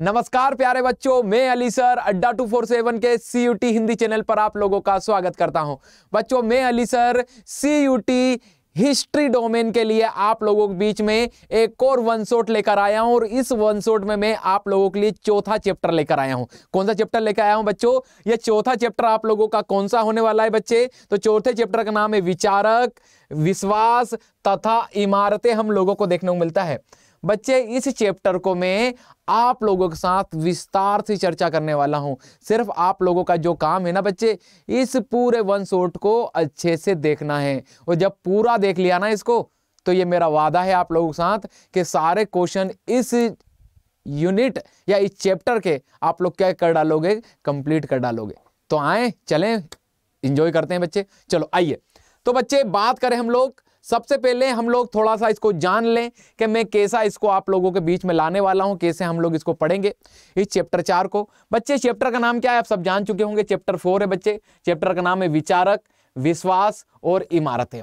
नमस्कार प्यारे बच्चों, मैं अली सर अड्डा 247 के CUT हिंदी चैनल पर आप लोगों का स्वागत करता हूं। बच्चों, मैं Ali sir CUT history domain के लिए आप लोगों के बीच में एक और वन शॉट लेकर आया हूं और इस वन शॉट में मैं आप लोगों के लिए चौथा चैप्टर लेकर आया हूं। कौन सा चैप्टर लेकर आया हूं बच्चों? ये चौथा चैप्टर आप लोगों का कौन सा होने वाला है बच्चे? तो चौथे चैप्टर का नाम है विचारक, विश्वास तथा इमारतें हम लोगों को देखने को मिलता है। बच्चे, इस चैप्टर को मैं आप लोगों के साथ विस्तार से चर्चा करने वाला हूं। सिर्फ आप लोगों का जो काम है ना बच्चे, इस पूरे वन शॉट को अच्छे से देखना है और जब पूरा देख लिया ना इसको, तो ये मेरा वादा है आप लोगों के साथ कि सारे क्वेश्चन इस यूनिट या इस चैप्टर के आप लोग क्या कर डालोगे, कंप्लीट कर डालोगे। तो आए चलें, एंजॉय करते हैं बच्चे। चलो आइए। तो बच्चे, बात करें हम लोग, सबसे पहले हम लोग थोड़ा सा इसको जान लें कि मैं कैसा इसको आप लोगों के बीच में लाने वाला हूं, कैसे हम लोग इसको पढ़ेंगे इस चैप्टर 4 को। बच्चे, चैप्टर का नाम क्या है आप सब जान चुके होंगे, चैप्टर 4 है बच्चे। चैप्टर का नाम है विचारक, विश्वास और इमारतें।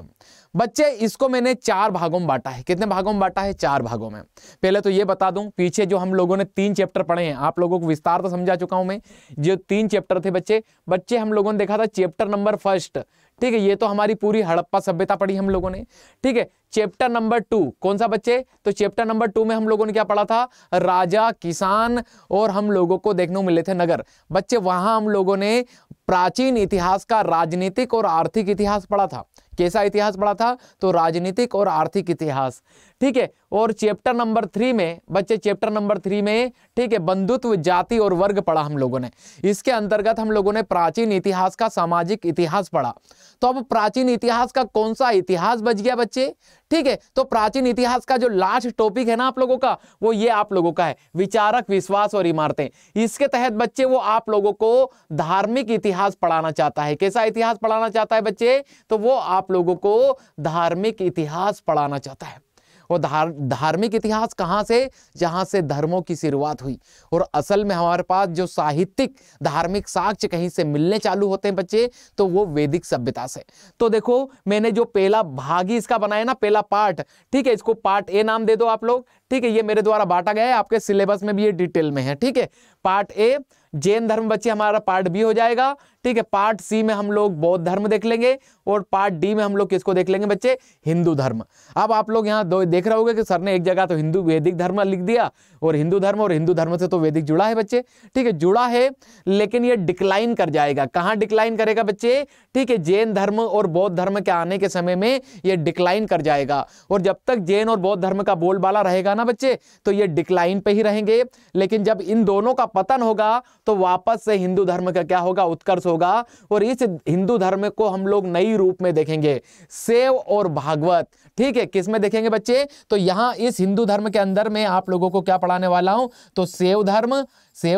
बच्चे, इसको मैंने 4 भागों में बांटा है। कितने भागों में बांटा है? 4 भागों में। पहले तो ये बता दूं, पीछे जो हम लोगों ने 3 चैप्टर पढ़े हैं, आप लोगों को विस्तार तो समझा चुका हूं मैं। जो 3 चैप्टर थे बच्चे हम लोगों ने देखा था चैप्टर नंबर 1, ठीक है, ये तो हमारी पूरी हड़प्पा सभ्यता पढ़ी हम लोगों ने, ठीक है। चैप्टर नंबर 2 कौन सा बच्चे? तो चैप्टर नंबर 2 में हम लोगों ने क्या पढ़ा था? राजा, किसान और हम लोगों को देखने को मिले थे नगर। बच्चे, वहां हम लोगों ने प्राचीन इतिहास का राजनीतिक और आर्थिक इतिहास पढ़ा था। कैसा इतिहास पढ़ा था? तो राजनीतिक और आर्थिक इतिहास, ठीक है। और चैप्टर नंबर 3 में बच्चे, चैप्टर नंबर 3 में, ठीक है, बंधुत्व, जाति और वर्ग पढ़ा हम लोगों ने। इसके अंतर्गत हम लोगों ने प्राचीन इतिहास का सामाजिक इतिहास पढ़ा। तो अब प्राचीन इतिहास का कौन सा इतिहास बच गया बच्चे? ठीक है, तो प्राचीन इतिहास का जो लास्ट टॉपिक है ना आप लोगों का, वो ये आप लोगों का है विचारक, विश्वास और इमारतें। इसके तहत बच्चे वो आप लोगों को धार्मिक इतिहास पढ़ाना चाहता है। कैसा इतिहास पढ़ाना चाहता है बच्चे? तो वो आप लोगों को धार्मिक इतिहास पढ़ाना चाहता है। और धार्मिक इतिहास कहां से? जहां से धर्मों की शुरुआत हुई। और असल में हमारे पास जो साहित्यिक धार्मिक साक्ष्य कहीं से मिलने चालू होते हैं बच्चे, तो वो वैदिक सभ्यता से। तो देखो, मैंने जो पहला भाग ही इसका बनाया ना, पहला पार्ट, ठीक है, इसको पार्ट ए नाम दे दो आप लोग, ठीक है। ये मेरे द्वारा बांटा गया है, आपके सिलेबस में भी ये डिटेल में है, ठीक है। पार्ट ए जैन धर्म बच्चे हमारा पार्ट बी हो जाएगा, ठीक है। पार्ट सी में हम लोग बौद्ध धर्म देख लेंगे और पार्ट डी में हम लोग किसको देख लेंगे बच्चे? हिंदू धर्म। अब आप लोग यहाँ दो देख रहे होंगे कि सर ने एक जगह तो हिंदू वैदिक धर्म लिख दिया और हिंदू धर्म से तो वैदिक जुड़ा है बच्चे, ठीक है, जुड़ा है, लेकिन ये डिक्लाइन कर जाएगा। कहाँ डिक्लाइन करेगा बच्चे? ठीक है, जैन धर्म और बौद्ध धर्म के आने के समय में ये डिक्लाइन कर जाएगा। और जब तक जैन और बौद्ध धर्म का बोलबाला रहेगा ना बच्चे, तो ये डिक्लाइन पे ही रहेंगे। लेकिन जब इन दोनों का पतन होगा, तो वापस से हिंदू धर्म का क्या होगा? उत्कर्ष होगा। और इस हिंदू धर्म को हम लोग नई रूप में देखेंगे, शैव और भागवत, ठीक है। किस में देखेंगे बच्चे? तो यहां इस हिंदू धर्म के अंदर में आप लोगों को क्या पढ़ाने वाला हूं? तो शैव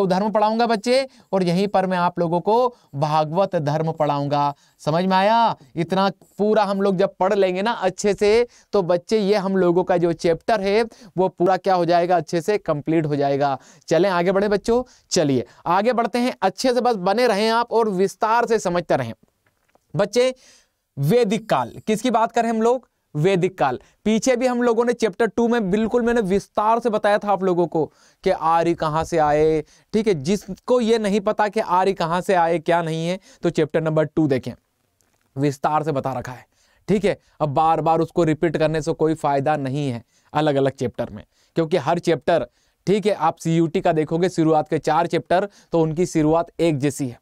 धर्म पढ़ाऊंगा बच्चे, और यहीं पर मैं आप लोगों को भागवत धर्म पढ़ाऊंगा। समझ में आया? इतना पूरा हम लोग जब पढ़ लेंगे ना अच्छे से, तो बच्चे ये हम लोगों का जो चैप्टर है वो पूरा क्या हो जाएगा? अच्छे से कंप्लीट हो जाएगा। चलें आगे बढ़े बच्चों, चलिए आगे बढ़ते हैं। अच्छे से बस बने रहें आप और विस्तार से समझते रहें बच्चे। वैदिक काल, किसकी बात करें हम लोग? वैदिक काल। पीछे भी हम लोगों ने चैप्टर 2 में बिल्कुल मैंने विस्तार से बताया था आप लोगों को कि आर्य कहां से आए, ठीक है। जिसको ये नहीं पता कि आर्य कहां से आए, क्या नहीं है, तो चैप्टर नंबर 2 देखें, विस्तार से बता रखा है, ठीक है। अब बार बार उसको रिपीट करने से कोई फायदा नहीं है अलग अलग चैप्टर में, क्योंकि हर चैप्टर, ठीक है, आप CUT का देखोगे शुरुआत के 4 चैप्टर, तो उनकी शुरुआत एक जैसी है,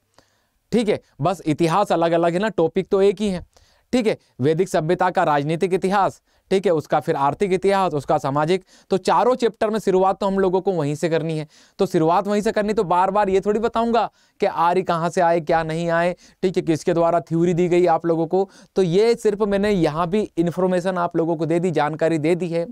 ठीक है। बस इतिहास अलग अलग है ना, टॉपिक तो एक ही है, ठीक है। वैदिक सभ्यता का राजनीतिक इतिहास, ठीक है, उसका फिर आर्थिक इतिहास, उसका सामाजिक, तो चारों चैप्टर में शुरुआत तो हम लोगों को वहीं से करनी है। तो शुरुआत वहीं से करनी, तो बार बार ये थोड़ी बताऊंगा कि आर्य कहाँ से आए, क्या नहीं आए, ठीक है, किसके द्वारा थ्योरी दी गई आप लोगों को। तो ये सिर्फ मैंने यहाँ भी इंफॉर्मेशन आप लोगों को दे दी, जानकारी दे दी है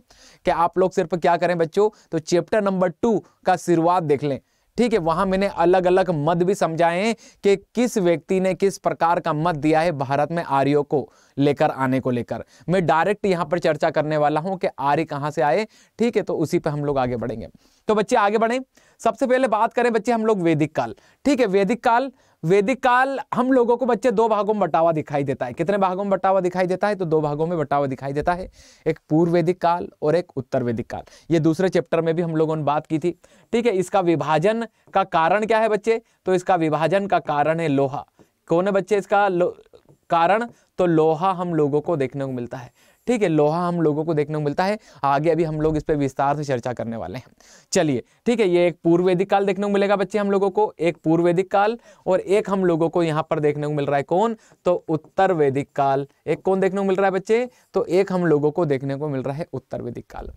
कि आप लोग सिर्फ क्या करें बच्चों, तो चैप्टर नंबर 2 का शुरुआत देख लें, ठीक है। वहां मैंने अलग अलग मत भी समझाए हैं कि किस व्यक्ति ने किस प्रकार का मत दिया है भारत में आर्यों को लेकर आने को लेकर। मैं डायरेक्ट यहां पर चर्चा करने वाला हूं कि आर्य कहां से आए, ठीक है। तो उसी पे हम लोग आगे बढ़ेंगे। तो बच्चे आगे बढ़ें। सबसे पहले बात करें बच्चे हम लोग वैदिक काल, ठीक है। वैदिक काल, वैदिक काल हम लोगों को बच्चे दो भागों में बटा हुआ दिखाई देता है। कितने भागों में बटा हुआ दिखाई देता है? तो दो भागों में बटा हुआ दिखाई देता है, एक पूर्व वैदिक काल और एक उत्तर वैदिक काल। ये दूसरे चैप्टर में भी हम लोगों ने बात की थी। ठीक है, इसका विभाजन का कारण क्या है बच्चे? तो इसका विभाजन का कारण है लोहा। कौन है बच्चे इसका कारण? तो लोहा हम लोगों को देखने को मिलता है। ठीक है, लोहा हम लोगों को देखने को मिलता है। आगे अभी हम लोग इस पे विस्तार से चर्चा करने वाले हैं। चलिए, ठीक है, ये एक पूर्व वैदिक काल देखने को मिलेगा बच्चे हम लोगों को, एक पूर्व वैदिक काल, और एक हम लोगों को यहाँ पर देखने को मिल रहा है कौन? तो उत्तर वैदिक काल। एक कौन देखने को मिल रहा है बच्चे? तो एक हम लोगों को देखने को मिल रहा है उत्तर वैदिक काल।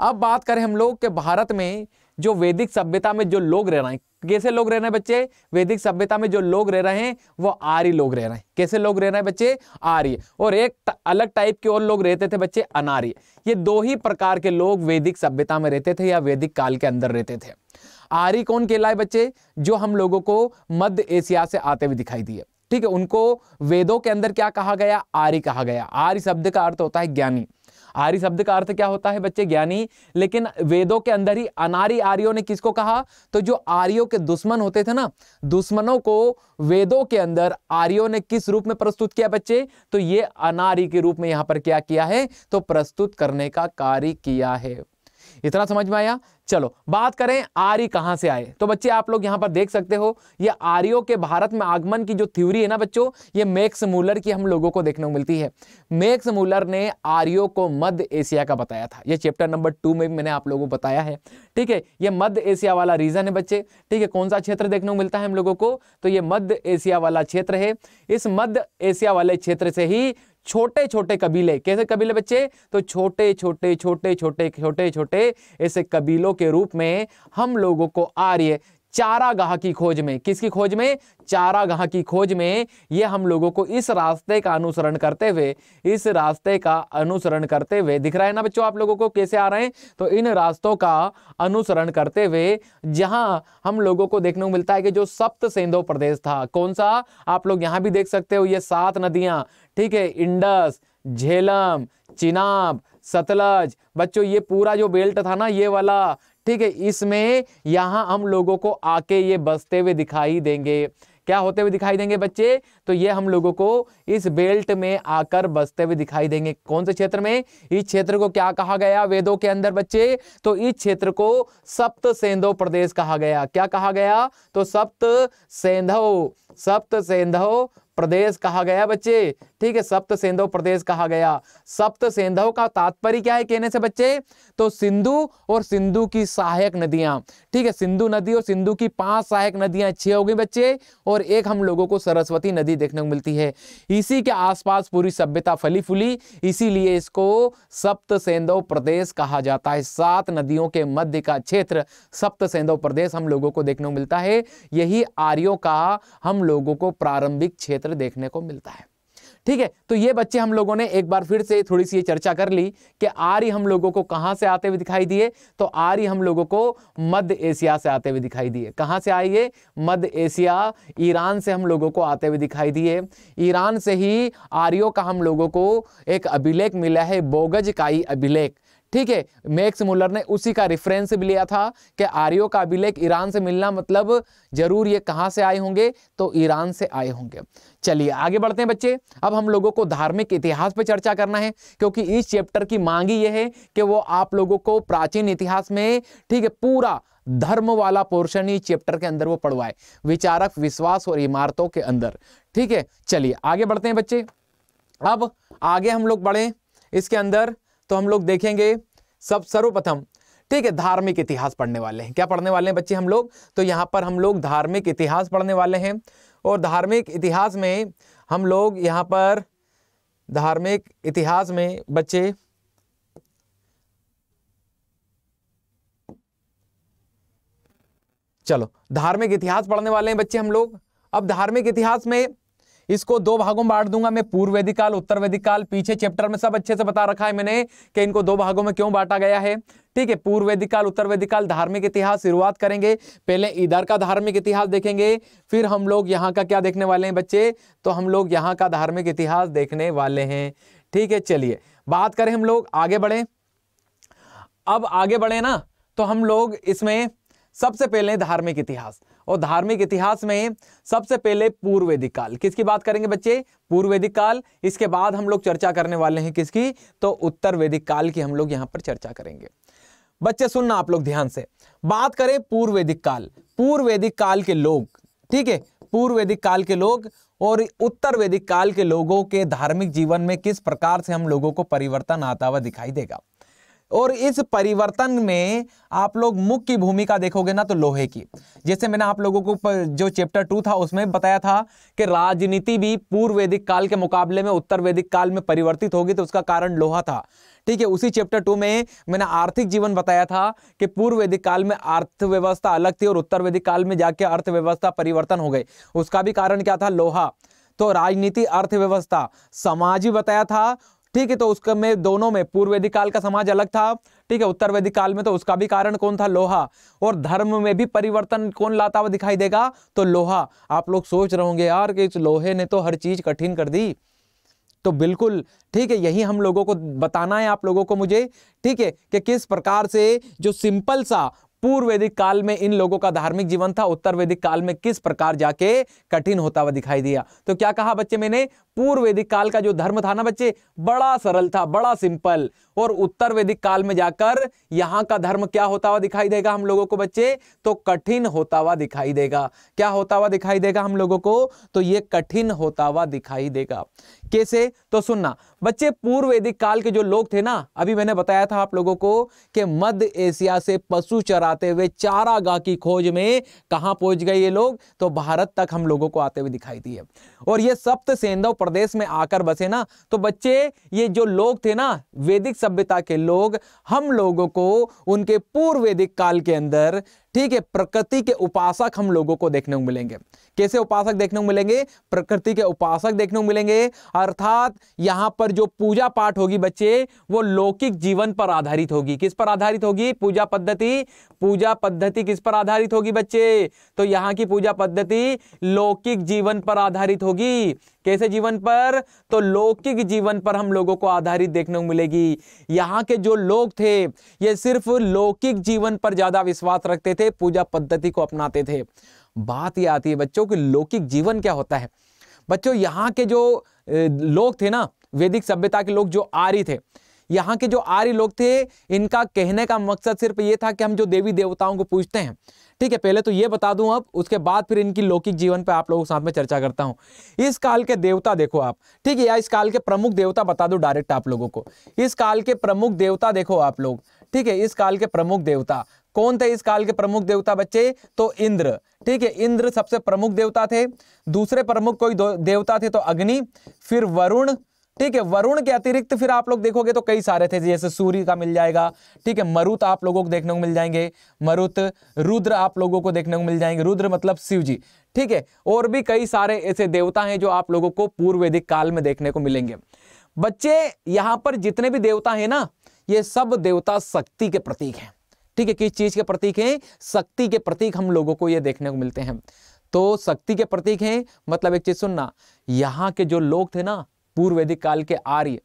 अब बात करें हम लोग के भारत में जो वैदिक सभ्यता में जो लोग रह रहे हैं, कैसे लोग रह रहे हैं बच्चे? वैदिक सभ्यता में जो लोग रह रहे हैं वो आर्य लोग रह रहे हैं। कैसे लोग रह रहे हैं बच्चे? आर्य। और एक अलग टाइप के और लोग रहते थे बच्चे, अनार्य। ये दो ही प्रकार के लोग वैदिक सभ्यता में रहते थे या वैदिक काल के अंदर रहते थे। आर्य कौन कहलाए बच्चे? जो हम लोगों को मध्य एशिया से आते हुए दिखाई दिए। ठीक है, उनको वेदों के अंदर क्या कहा गया? आर्य कहा गया। आर्य शब्द का अर्थ होता है ज्ञानी। आर्य शब्द का अर्थ क्या होता है बच्चे? ज्ञानी। लेकिन वेदों के अंदर ही अनार्य आर्यों ने किसको कहा? तो जो आर्यों के दुश्मन होते थे ना, दुश्मनों को वेदों के अंदर आर्यों ने किस रूप में प्रस्तुत किया बच्चे? तो ये अनार्य के रूप में यहां पर क्या किया है? तो प्रस्तुत करने का कार्य किया है। इतना समझ में आया? चलो बात करें आर्य कहां से आए। तो बच्चे आप लोग यहां पर देख सकते हो, ये आर्यों के भारत में आगमन की जो थ्योरी है ना बच्चों, ये मैक्स मूलर की हम लोगों को देखने को मिलती है। मैक्स मूलर ने आर्यों को मध्य एशिया का बताया था। ये चैप्टर नंबर 2 में भी मैंने आप लोगों को बताया है। ठीक है, ये मध्य एशिया वाला रीजन है बच्चे। ठीक है, कौन सा क्षेत्र देखने को मिलता है हम लोगों को? तो ये मध्य एशिया वाला क्षेत्र है। इस मध्य एशिया वाले क्षेत्र से ही छोटे छोटे कबीले, कैसे कबीले बच्चे? तो छोटे छोटे छोटे छोटे छोटे छोटे ऐसे कबीलों के रूप में हम लोगों को आर्य चारागाह की खोज में, किसकी खोज में? चारागाह की खोज में ये हम लोगों को इस रास्ते का अनुसरण करते हुए, इस रास्ते का अनुसरण करते हुए दिख रहा है ना बच्चों आप लोगों को कैसे आ रहे हैं? तो इन रास्तों का अनुसरण करते हुए जहां हम लोगों को देखने को मिलता है कि जो सप्त सिंधु प्रदेश था, कौन सा? आप लोग यहां भी देख सकते हो, ये 7 नदियां। ठीक है, इंडस, झेलम, चिनाब, सतलज। बच्चों ये पूरा जो बेल्ट था ना ये वाला, ठीक है, इसमें यहां हम लोगों को आके ये बसते हुए दिखाई देंगे। क्या होते हुए दिखाई देंगे बच्चे? तो ये हम लोगों को इस बेल्ट में आकर बसते हुए दिखाई देंगे। कौन से क्षेत्र में? इस क्षेत्र को क्या कहा गया वेदों के अंदर बच्चे? तो इस क्षेत्र को सप्त सिंधु प्रदेश कहा गया। क्या कहा गया? तो सप्त सिंधु प्रदेश कहा गया बच्चे। ठीक है, सप्त सिंधु प्रदेश कहा गया। सप्त सिंधु का तात्पर्य क्या है कहने से बच्चे? तो सिंधु और सिंधु की सहायक नदियां। ठीक है, सिंधु नदी और सिंधु की 5 सहायक नदियां 6 हो गई बच्चे, और एक हम लोगों को सरस्वती नदी देखने को मिलती है। इसी के आसपास पूरी सभ्यता फली फूली, इसीलिए इसको सप्त सिंधु प्रदेश कहा जाता है। 7 नदियों के मध्य का क्षेत्र सप्त सिंधु प्रदेश हम लोगों को देखने को मिलता है। यही आर्यों का हम लोगों को प्रारंभिक क्षेत्र देखने को मिलता है। ठीक है, तो ये बच्चे हम लोगों ने एक बार फिर से थोड़ी सी ये चर्चा कर ली कि आर्य हम लोगों को कहां से आते हुए दिखाई दिए। तो आर्य हम लोगों को मध्य एशिया से आते हुए दिखाई दिए। कहां से आए ये? मध्य एशिया, ईरान से हम लोगों को आते हुए दिखाई दिए। ईरान से ही आर्यों का हम लोगों को एक अभिलेख मिला है, बोगजकाई अभिलेख। ठीक है, मैक्स मूलर ने उसी का रेफरेंस भी लिया था कि आर्यों का अभिलेख ईरान से मिलना मतलब जरूर ये कहां से आए होंगे? तो ईरान से आए होंगे। चलिए आगे बढ़ते हैं बच्चे। अब हम लोगों को धार्मिक इतिहास पे चर्चा करना है, क्योंकि इस चैप्टर की मांग ही यह है कि वो आप लोगों को प्राचीन इतिहास में, ठीक है, पूरा धर्म वाला पोर्शन ही चैप्टर के अंदर वो पढ़वाए, विचारक, विश्वास और इमारतों के अंदर। ठीक है, चलिए आगे बढ़ते हैं बच्चे। अब आगे हम लोग बढ़े इसके अंदर तो हम लोग देखेंगे सब सर्वप्रथम, ठीक है, धार्मिक इतिहास पढ़ने वाले हैं। क्या पढ़ने वाले हैं बच्चे हम लोग? तो यहां पर हम लोग धार्मिक इतिहास पढ़ने वाले हैं। और धार्मिक इतिहास में हम लोग यहां पर धार्मिक इतिहास में बच्चे चलो धार्मिक इतिहास पढ़ने वाले हैं बच्चे हम लोग। अब धार्मिक इतिहास में इसको 2 भागों में बांट दूंगा मैं, पूर्व वैदिक काल, उत्तर वैदिक काल। पीछे चैप्टर में सब अच्छे से बता रखा है मैंने कि इनको 2 भागों में क्यों बांटा गया है। ठीक है, पूर्व वैदिक काल, उत्तर वैदिक काल। धार्मिक इतिहास शुरुआत करेंगे, पहले इधर का धार्मिक इतिहास देखेंगे, फिर हम लोग यहाँ का क्या देखने वाले हैं बच्चे? तो हम लोग यहाँ का धार्मिक इतिहास देखने वाले हैं। ठीक है, चलिए बात करें, हम लोग आगे बढ़े। अब आगे बढ़े ना तो हम लोग इसमें सबसे पहले धार्मिक इतिहास, और धार्मिक इतिहास में सबसे पहले पूर्व वैदिक काल। किसकी बात करेंगे बच्चे? पूर्व वैदिक काल। इसके बाद हम लोग चर्चा करने वाले हैं किसकी? तो उत्तर वैदिक काल की हम लोग यहां पर चर्चा करेंगे। बच्चे सुनना आप लोग ध्यान से, बात करें पूर्व वैदिक काल, पूर्व वैदिक काल के लोग, ठीक है, पूर्व वैदिक काल के लोग और उत्तर वैदिक काल के लोगों के धार्मिक जीवन में किस प्रकार से हम लोगों को परिवर्तन आता हुआ दिखाई देगा। और इस परिवर्तन में आप लोग मुख्य भूमिका देखोगे ना तो लोहे की। जैसे मैंने आप लोगों को जो चैप्टर 2 था उसमें बताया था कि राजनीति भी पूर्व वैदिक काल के मुकाबले में उत्तर वैदिक काल में परिवर्तित होगी, तो उसका कारण लोहा था, ठीक है। उसी चैप्टर 2 में मैंने आर्थिक जीवन बताया था कि पूर्व वैदिक काल में अर्थव्यवस्था अलग थी और उत्तर वैदिक काल में जाके अर्थव्यवस्था परिवर्तन हो गई। उसका भी कारण क्या था? लोहा। तो राजनीति, अर्थव्यवस्था, समाज भी बताया था, ठीक है। तो उसका में दोनों में पूर्व वैदिक काल का समाज अलग था, ठीक है, उत्तर वैदिक काल में, तो उसका भी कारण कौन था? लोहा। और धर्म में भी परिवर्तन कौन लाता हुआ दिखाई देगा? तो लोहा। आप लोग सोच रहे होंगे यार कि इस लोहे ने तो हर चीज कठिन कर दी, तो बिल्कुल ठीक है, यही हम लोगों को बताना है आप लोगों को मुझे, ठीक है, कि किस प्रकार से जो सिंपल सा पूर्व वैदिक काल में इन लोगों का धार्मिक जीवन था, उत्तर वैदिक काल में किस प्रकार जाके कठिन होता हुआ दिखाई दिया। तो क्या कहा बच्चे मैंने? पूर्व वैदिक काल का जो धर्म था ना बच्चे, बड़ा सरल था, बड़ा सिंपल, और उत्तर वैदिक काल में जाकर यहां का धर्म क्या होता हुआ दिखाई देगा हम लोगों को बच्चे? तो कठिन होता हुआ दिखाई देगा। क्या होता हुआ दिखाई देगा हम लोगों को? तो ये कठिन होता हुआ दिखाई देगा। कैसे? तो सुनना बच्चे, पूर्व वैदिक काल के जो लोग थे ना, अभी मैंने बताया था आप लोगों को कि मध्य एशिया से पशु चराते हुए चारागाह की खोज में कहां पहुंच गए ये लोग? तो भारत तक हम लोगों को आते हुए दिखाई दिए, और ये सप्त सेंधव प्रदेश में आकर बसे ना। तो बच्चे ये जो लोग थे ना, वैदिक सभ्यता के लोग, हम लोगों को उनके पूर्व वैदिक काल के अंदर, ठीक है, प्रकृति के उपासक हम लोगों को देखने को मिलेंगे। कैसे उपासक देखने को मिलेंगे? प्रकृति के उपासक देखने को मिलेंगे, अर्थात यहां पर जो पूजा पाठ होगी बच्चे, वो लौकिक जीवन पर आधारित होगी। किस पर आधारित होगी? पूजा पद्धति। पूजा पद्धति किस पर आधारित होगी बच्चे? तो यहां की पूजा पद्धति लौकिक जीवन पर आधारित होगी। कैसे जीवन पर? तो लौकिक जीवन पर हम लोगों को आधारित देखने को मिलेगी। यहां के जो लोग थे ये सिर्फ लौकिक जीवन पर ज्यादा विश्वास रखते थे, पूजा पद्धति को अपनाते थे। बात यह आती है बच्चों कि लौकिक जीवन क्या होता है। बच्चों यहाँ के जो लोग थे ना, वैदिक सभ्यता के लोग जो आर्य थे, यहाँ के जो आर्य लोग थे, इनका कहने का मकसद सिर्फ ये था कि हम जो देवी देवताओं को पूजते हैं, ठीक है, पहले तो ये बता दूं, अब उसके बाद फिर इनकी लौकिक जीवन पे आप लोगों के साथ में चर्चा करता हूं। इस काल के देवता देखो आप, ठीक है, या इस काल के प्रमुख देवता बता दो डायरेक्ट आप लोगों को। इस काल के प्रमुख देवता देखो आप लोग, ठीक है, इस काल के प्रमुख देवता कौन थे? इस काल के प्रमुख देवता बच्चे, तो इंद्र, ठीक है, इंद्र सबसे प्रमुख देवता थे। दूसरे प्रमुख कोई देवता थे तो अग्नि, फिर वरुण, ठीक है, वरुण के अतिरिक्त फिर आप लोग देखोगे तो कई सारे थे, जैसे सूर्य का मिल जाएगा, ठीक है, मरुत आप लोगों को देखने को मिल जाएंगे, मरुत, रुद्र आप लोगों को देखने को मिल जाएंगे, रुद्र मतलब शिव जी, ठीक है, और भी कई सारे ऐसे देवता हैं जो आप लोगों को पूर्व वैदिक काल में देखने को मिलेंगे। बच्चे यहां पर जितने भी देवता हैं ना, ये सब देवता शक्ति के प्रतीक हैं, ठीक है। किस चीज के प्रतीक हैं? शक्ति के प्रतीक हम लोगों को ये देखने को मिलते हैं। तो शक्ति के प्रतीक हैं, मतलब एक चीज सुनना, यहां के जो लोग थे ना पूर्व वैदिक काल के आर्य,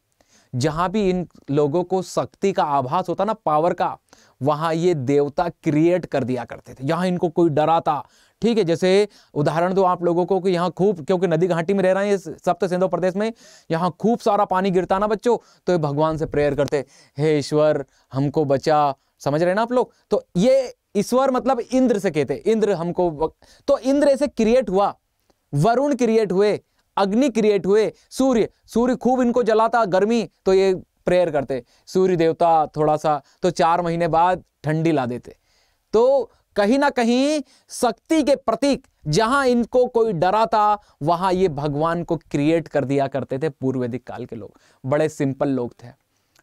जहां भी इन लोगों को शक्ति का आभास होता ना, पावर का, वहां ये देवता क्रिएट कर दिया करते थे। यहां इनको कोई डराता, ठीक है, जैसे उदाहरण दो आप लोगों को कि यहाँ खूब, क्योंकि नदी घाटी में रह रहे हैं सप्त सिंधु प्रदेश में, यहाँ खूब सारा पानी गिरता ना बच्चों, तो ये भगवान से प्रेयर करते, हे ईश्वर हमको बचा। समझ रहे ना आप लोग? तो ये ईश्वर मतलब इंद्र से कहते, इंद्र हमको, तो इंद्र ऐसे क्रिएट हुआ, वरुण क्रिएट हुए, अग्नि क्रिएट हुए, सूर्य खूब इनको जलाता गर्मी, तो ये प्रेयर करते सूर्य देवता थोड़ा सा, तो 4 महीने बाद ठंडी ला देते। तो कहीं ना कहीं शक्ति के प्रतीक, जहां इनको कोई डराता, वहां ये भगवान को क्रिएट कर दिया करते थे पूर्व वैदिक काल के लोग। बड़े सिंपल लोग थे,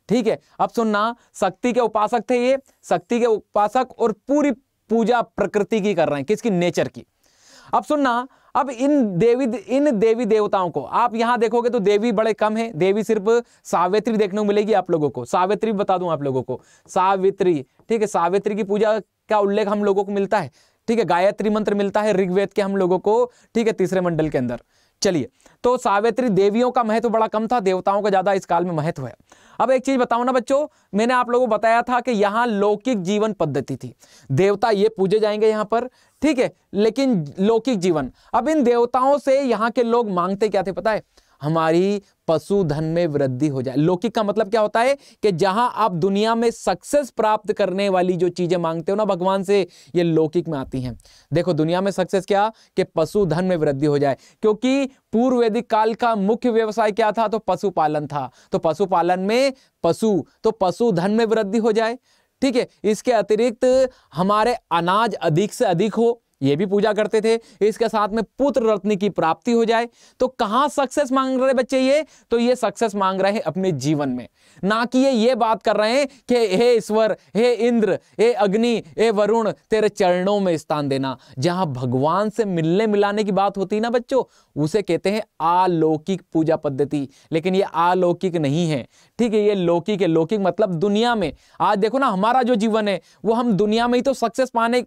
ठीक है। अब सुनना, शक्ति के उपासक थे ये, शक्ति के उपासक, और पूरी पूजा प्रकृति की कर रहे हैं, किसकी? नेचर की। अब सुनना, अब इन देवी देवताओं को आप यहां देखोगे तो देवी बड़े कम है, देवी सिर्फ सावित्री देखने को मिलेगी आप लोगों को। सावित्री बता दूं आप लोगों को, सावित्री, ठीक है, सावित्री की पूजा का उल्लेख हम लोगों को मिलता है, ठीक है, गायत्री मंत्र मिलता है ऋग्वेद के हम लोगों को, ठीक है, 3रे मंडल के अंदर, चलिए, तो सावित्री देवियों का महत्व बड़ा कम था, देवताओं का ज्यादा इस काल में महत्व है। अब एक चीज बताओ ना बच्चों, मैंने आप लोगों को बताया था कि यहां लौकिक जीवन पद्धति थी, देवता ये पूजे जाएंगे यहां पर, ठीक है, लेकिन लौकिक जीवन। अब इन देवताओं से यहां के लोग मांगते क्या थे पता है? हमारी पशुधन में वृद्धि हो जाए। लौकिक का मतलब क्या होता है कि जहां आप दुनिया में सक्सेस प्राप्त करने वाली जो चीजें मांगते हो ना भगवान से, ये लौकिक में आती हैं। देखो दुनिया में सक्सेस क्या, कि पशुधन में वृद्धि हो जाए, क्योंकि पूर्व वैदिक काल का मुख्य व्यवसाय क्या था? तो पशुपालन था। तो पशुपालन में पशु, तो पशुधन में वृद्धि हो जाए, ठीक है। इसके अतिरिक्त हमारे अनाज अधिक से अधिक हो, ये भी पूजा करते थे। इसके साथ में पुत्र रत्न की प्राप्ति हो जाए। तो कहां सक्सेस मांग रहे बच्चे? ये तो ये सक्सेस मांग रहे हैं अपने जीवन में, ना कि ये बात कर रहे हैं कि हे ईश्वर, हे इंद्र, हे अग्नि, हे वरुण, तेरे चरणों में स्थान देना। जहां भगवान से मिलने मिलाने की बात होती है ना बच्चों, उसे कहते हैं अलौकिक पूजा पद्धति। लेकिन ये अलौकिक नहीं है, ठीक है, ये लौकिक है। लौकिक मतलब दुनिया में। आज देखो ना हमारा जो जीवन है वो हम दुनिया में ही तो सक्सेस पाने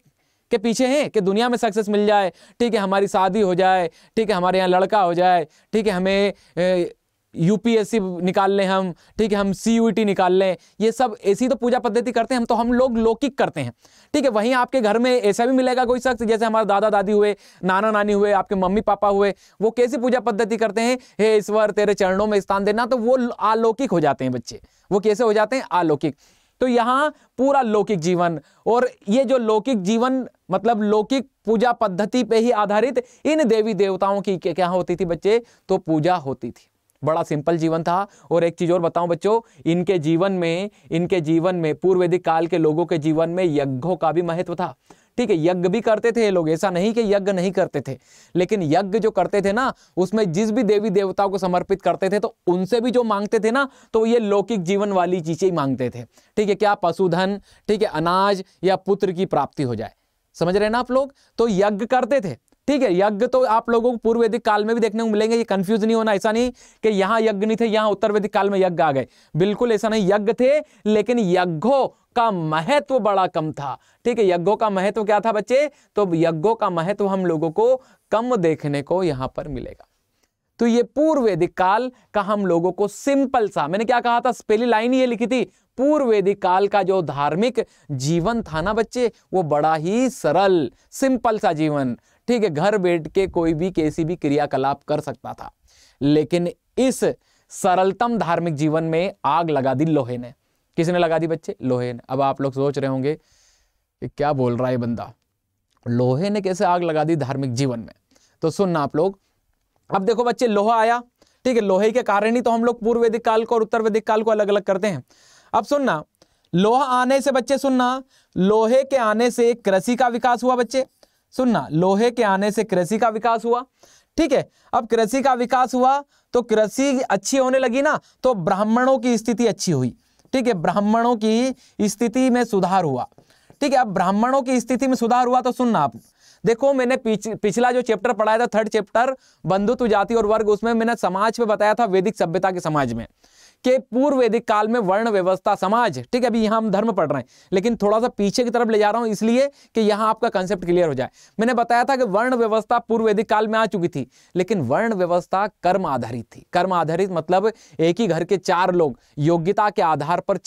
के पीछे हैं कि दुनिया में सक्सेस मिल जाए, ठीक है, हमारी शादी हो जाए, ठीक है, हमारे यहाँ लड़का हो जाए, ठीक है, हमें यूपीएससी निकाल लें हम, ठीक है, हम सीयूईटी निकाल लें। ये सब ऐसी तो पूजा पद्धति करते हैं हम लोग लौकिक करते हैं, ठीक है। वहीं आपके घर में ऐसा भी मिलेगा कोई शख्स, जैसे हमारे दादा दादी हुए, नाना नानी हुए, आपके मम्मी पापा हुए, वो कैसी पूजा पद्धति करते हैं? हे ईश्वर, तेरे चरणों में स्थान देना। तो वो अलौकिक हो जाते हैं बच्चे। वो कैसे हो जाते हैं? अलौकिक। तो यहां पूरा लौकिक जीवन, और ये जो लौकिक जीवन मतलब लौकिक पूजा पद्धति पे ही आधारित इन देवी देवताओं की क्या होती थी बच्चे? तो पूजा होती थी। बड़ा सिंपल जीवन था। और एक चीज और बताऊं बच्चों, इनके जीवन में पूर्व वैदिक काल के लोगों के जीवन में यज्ञों का भी महत्व था, ठीक है। यज्ञ भी करते थे ये लोग, ऐसा नहीं कि यज्ञ नहीं करते थे, लेकिन यज्ञ जो करते थे ना, उसमें जिस भी देवी देवताओं को समर्पित करते थे तो उनसे भी जो मांगते थे ना, तो ये लौकिक जीवन वाली चीजें ही मांगते थे, ठीक है। क्या? पशुधन, ठीक है, अनाज या पुत्र की प्राप्ति हो जाए। समझ रहे हैं ना आप लोग? तो यज्ञ करते थे, ठीक है। यज्ञ तो आप लोगों को पूर्व वैदिक काल में भी देखने को मिलेंगे, ये कंफ्यूज नहीं होना। ऐसा नहीं कि यहां यज्ञ नहीं थे, यहां उत्तर वैदिक काल में यज्ञ आ गए, बिल्कुल ऐसा नहीं। यज्ञ थे, लेकिन यज्ञों का महत्व बड़ा कम था, ठीक है। यज्ञों का महत्व क्या था बच्चे? तो यज्ञों का महत्व हम लोगों को कम देखने को यहां पर मिलेगा। तो ये पूर्व वैदिक काल का हम लोगों को सिंपल सा, मैंने क्या कहा था, पहली लाइन ये लिखी थी, पूर्व वैदिक काल का जो धार्मिक जीवन था ना बच्चे, वो बड़ा ही सरल सिंपल सा जीवन, ठीक है। घर बैठ के कोई भी कैसी भी क्रियाकलाप कर सकता था, लेकिन इस सरलतम धार्मिक जीवन में आग लगा दी लोहे ने। किसने लगा दी बच्चे? लोहे ने। अब आप लोग सोच रहे होंगे कि क्या बोल रहा है बंदा, लोहे ने कैसे आग लगा दी धार्मिक जीवन में? तो सुनना आप लोग। अब देखो बच्चे, लोहा आया, ठीक है, लोहे के कारण ही तो हम लोग पूर्व वैदिक काल को और उत्तर वैदिक काल को अलग अलग करते हैं। अब सुनना, लोहा आने से बच्चे, सुनना, लोहे के आने से कृषि का विकास हुआ बच्चे। सुनना, लोहे के आने से कृषि का विकास हुआ, ठीक है। अब कृषि का विकास हुआ तो कृषि अच्छी होने लगी ना, तो ब्राह्मणों की स्थिति अच्छी हुई, ठीक है। ब्राह्मणों की स्थिति में सुधार हुआ, ठीक है। अब ब्राह्मणों की स्थिति में सुधार हुआ तो सुनना आप, देखो मैंने पिछला जो चैप्टर पढ़ाया था, 3rd चैप्टर बंधुत्व, जाति और वर्ग, उसमें मैंने समाज पे बताया था, वैदिक सभ्यता के समाज में, कि पूर्व वैदिक काल में वर्ण व्यवस्था समाज, ठीक है। अभी यहां हम धर्म पढ़ रहे हैं, लेकिन थोड़ा सा पीछे की तरफ ले जा रहा हूं इसलिए कि यहां आपका कंसेप्ट क्लियर हो जाए। मैंने बताया था कि वर्ण व्यवस्था पूर्व वैदिक काल में आ चुकी थी, लेकिन वर्ण व्यवस्था कर्म आधारित थी। कर्म आधारित मतलब एक ही घर के 4 लोग योग्यता के आधार पर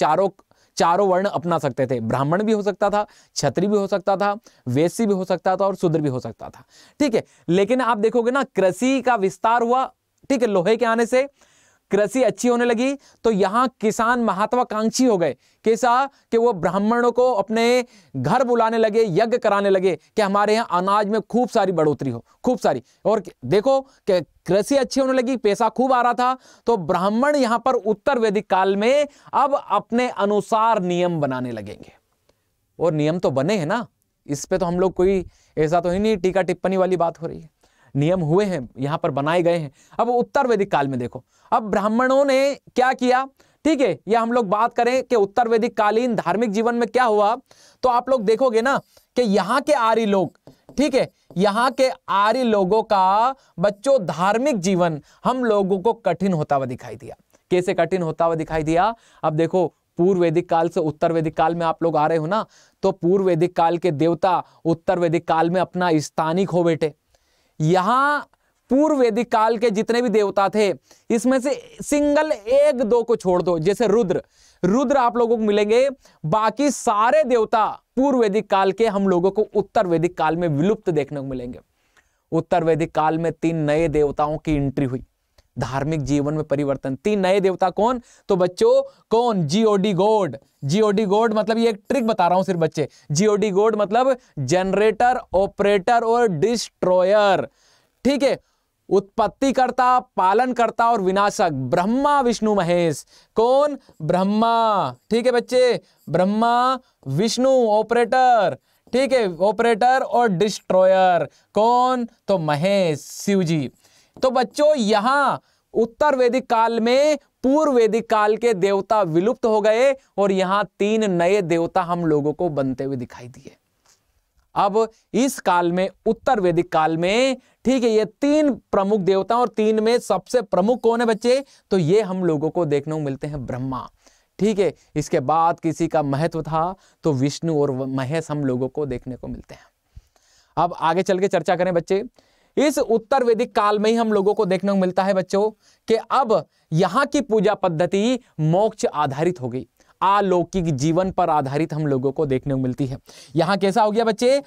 चारों वर्ण अपना सकते थे। ब्राह्मण भी हो सकता था, क्षत्रिय भी हो सकता था, वैश्य भी हो सकता था और शूद्र भी हो सकता था, ठीक है। लेकिन आप देखोगे ना, कृषि का विस्तार हुआ, ठीक है। लोहे के आने से कृषि अच्छी होने लगी, तो यहां किसान महत्वाकांक्षी हो गए। कैसा? कि वो ब्राह्मणों को अपने घर बुलाने लगे, यज्ञ कराने लगे कि हमारे यहाँ अनाज में खूब सारी बढ़ोतरी हो, खूब सारी। और देखो कि कृषि अच्छी होने लगी, पैसा खूब आ रहा था, तो ब्राह्मण यहां पर उत्तर वैदिक काल में अब अपने अनुसार नियम बनाने लगेंगे। और नियम तो बने हैं ना, इस पे तो हम लोग कोई ऐसा तो ही नहीं टीका टिप्पणी वाली बात हो रही है, नियम हुए हैं, यहां पर बनाए गए हैं। अब उत्तर वैदिक काल में देखो, अब ब्राह्मणों ने क्या किया, ठीक है। या हम लोग बात करें कि उत्तर वैदिक कालीन धार्मिक जीवन में क्या हुआ, तो आप लोग देखोगे ना कि यहां के आर्य लोग, ठीक है, यहां के आर्य लोगों का बच्चों धार्मिक जीवन हम लोगों को कठिन होता हुआ दिखाई दिया। कैसे कठिन होता हुआ दिखाई दिया? अब देखो, पूर्व वैदिक काल से उत्तर वैदिक काल में आप लोग आ रहे हो ना, तो पूर्व वैदिक काल के देवता उत्तर वैदिक काल में अपना स्थानिक हो बैठे। यहां पूर्व वैदिक काल के जितने भी देवता थे इसमें से सिंगल एक दो को छोड़ दो, जैसे रुद्र आप लोगों को मिलेंगे, बाकी सारे देवता पूर्व वैदिक काल के हम लोगों को उत्तर वैदिक काल में विलुप्त देखने को मिलेंगे। उत्तर वैदिक काल में 3 नए देवताओं की एंट्री हुई, धार्मिक जीवन में परिवर्तन। 3 नए देवता कौन? तो बच्चों कौन? GOD God. जीओडी गॉड मतलब ये एक ट्रिक बता रहा हूं सिर्फ बच्चे। जीओडी गॉड मतलब जनरेटर, ऑपरेटर और डिस्ट्रॉयर। ठीक है, उत्पत्तिकर्ता, पालनकर्ता और विनाशक। ब्रह्मा विष्णु महेश। कौन? ब्रह्मा। ठीक है बच्चे, ब्रह्मा विष्णु ऑपरेटर। ठीक है, ऑपरेटर और डिस्ट्रॉयर कौन? तो महेश, शिव जी। तो बच्चों यहां उत्तर वैदिक काल में पूर्व वैदिक काल के देवता विलुप्त हो गए और यहां 3 नए देवता हम लोगों को बनते हुए दिखाई दिए। अब इस काल में, उत्तर वैदिक काल में, ठीक है, ये 3 प्रमुख देवता और 3 में सबसे प्रमुख कौन है बच्चे? तो ये हम लोगों को देखने को मिलते हैं ब्रह्मा। ठीक है, इसके बाद किसी का महत्व था तो विष्णु और महेश हम लोगों को देखने को मिलते हैं। अब आगे चल के चर्चा करें बच्चे। इस उत्तर वैदिक काल में ही हम लोगों को देखने को मिलता है बच्चों कि अब यहां की पूजा पद्धति मोक्ष आधारित हो गई, अलौकिक जीवन पर आधारित हम लोगों को देखने को मिलती है। यहां कैसा हो गया बच्चे?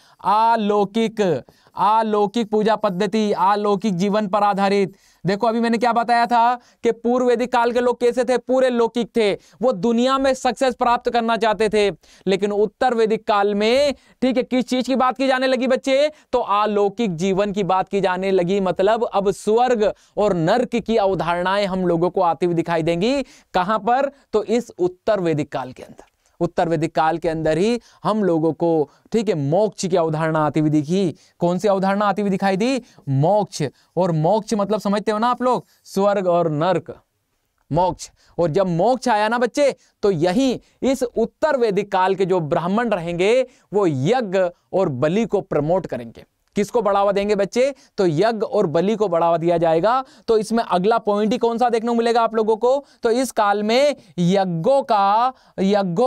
अलौकिक पूजा पद्धति, अलौकिक जीवन पर आधारित। देखो अभी मैंने क्या बताया था कि पूर्व वैदिक काल के लोग कैसे थे? पूरे लौकिक थे, वो दुनिया में सक्सेस प्राप्त करना चाहते थे। लेकिन उत्तर वैदिक काल में, ठीक है, किस चीज की बात की जाने लगी बच्चे? तो अलौकिक जीवन की बात की जाने लगी। मतलब अब स्वर्ग और नर्क की अवधारणाएं हम लोगों को आती हुई दिखाई देंगी। कहां पर? तो इस उत्तर वैदिक काल के अंदर। उत्तर वैदिक काल के अंदर ही हम लोगों को, ठीक है, मोक्ष की अवधारणा आती हुई दिखी। कौन सी अवधारणा आती हुई दिखाई दी? मोक्ष। और मोक्ष मतलब समझते हो ना आप लोग? स्वर्ग और नर्क, मोक्ष। और जब मोक्ष आया ना बच्चे, तो यही इस उत्तर वैदिक काल के जो ब्राह्मण रहेंगे वो यज्ञ और बलि को प्रमोट करेंगे। किसको बढ़ावा देंगे बच्चे? तो यज्ञ और बलि को बढ़ावा दिया जाएगा। तो इसमें अगला पॉइंट ही कौन सा देखने को मिलेगा आप लोगों को? तो इस काल में यज्ञों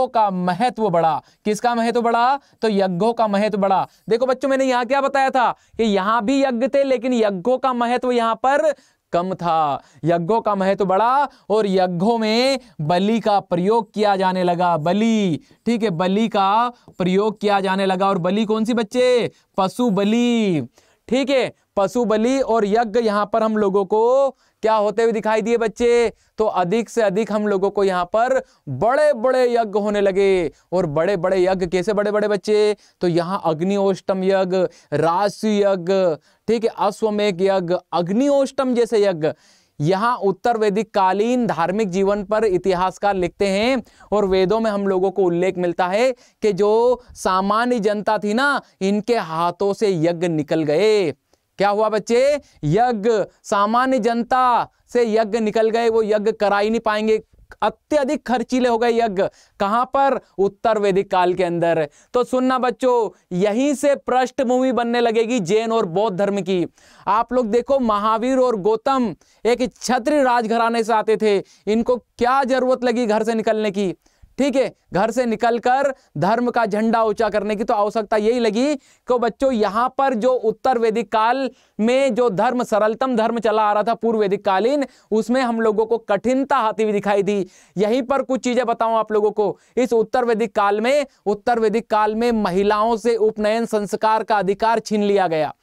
का महत्व बढ़ा। किसका महत्व बढ़ा? तो यज्ञों का महत्व बढ़ा। देखो बच्चों मैंने यहां क्या बताया था कि यहां भी यज्ञ थे, लेकिन यज्ञों का महत्व यहां पर कम था। यज्ञों का महत्व बढ़ा और यज्ञों में बलि का प्रयोग किया जाने लगा। बलि, ठीक है, बलि का प्रयोग किया जाने लगा। और बलि कौन सी बच्चे? पशु बलि। ठीक है, पशु बलि और यज्ञ यहां पर हम लोगों को क्या होते हुए दिखाई दिए बच्चे? तो अधिक से अधिक हम लोगों को यहां पर बड़े बड़े यज्ञ होने लगे। और बड़े बड़े यज्ञ कैसे बड़े बड़े बच्चे? तो यहां अग्निओष्टम यज्ञ, राशि यज्ञ, ठीक है, अश्वमेध यज्ञ, अग्निओष्टम जैसे यज्ञ यहां उत्तर वैदिक कालीन धार्मिक जीवन पर इतिहासकार लिखते हैं। और वेदों में हम लोगों को उल्लेख मिलता है कि जो सामान्य जनता थी ना, इनके हाथों से यज्ञ निकल गए। क्या हुआ बच्चे? यज्ञ, सामान्य जनता से यज्ञ निकल गए, वो यज्ञ करा ही नहीं पाएंगे। अत्यधिक खर्चीले हो गए यज्ञ। कहां पर? उत्तर वैदिक काल के अंदर। तो सुनना बच्चों, यहीं से पृष्ठभूमि बनने लगेगी जैन और बौद्ध धर्म की। आप लोग देखो, महावीर और गौतम एक क्षत्रिय राजघराने से आते थे। इनको क्या जरूरत लगी घर से निकलने की? ठीक है, घर से निकलकर धर्म का झंडा ऊंचा करने की तो आवश्यकता यही लगी कि बच्चों यहां पर जो उत्तर वैदिक काल में जो धर्म, सरलतम धर्म चला आ रहा था पूर्व वैदिक कालीन, उसमें हम लोगों को कठिनता आती हुई दिखाई दी। यहीं पर कुछ चीजें बताऊं आप लोगों को। इस उत्तर वैदिक काल में महिलाओं से उपनयन संस्कार का अधिकार छीन लिया गया।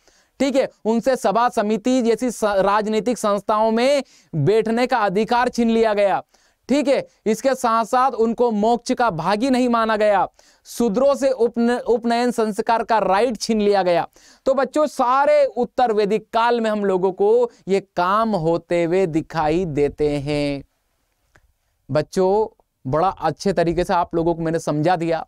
ठीक है, उनसे सभा समिति जैसी राजनीतिक संस्थाओं में बैठने का अधिकार छीन लिया गया। ठीक है, इसके साथ साथ उनको मोक्ष का भागी नहीं माना गया। शूद्रों से उपनयन संस्कार का राइट छीन लिया गया। तो बच्चों सारे उत्तर वैदिक काल में हम लोगों को ये काम होते हुए दिखाई देते हैं। बच्चों बड़ा अच्छे तरीके से आप लोगों को मैंने समझा दिया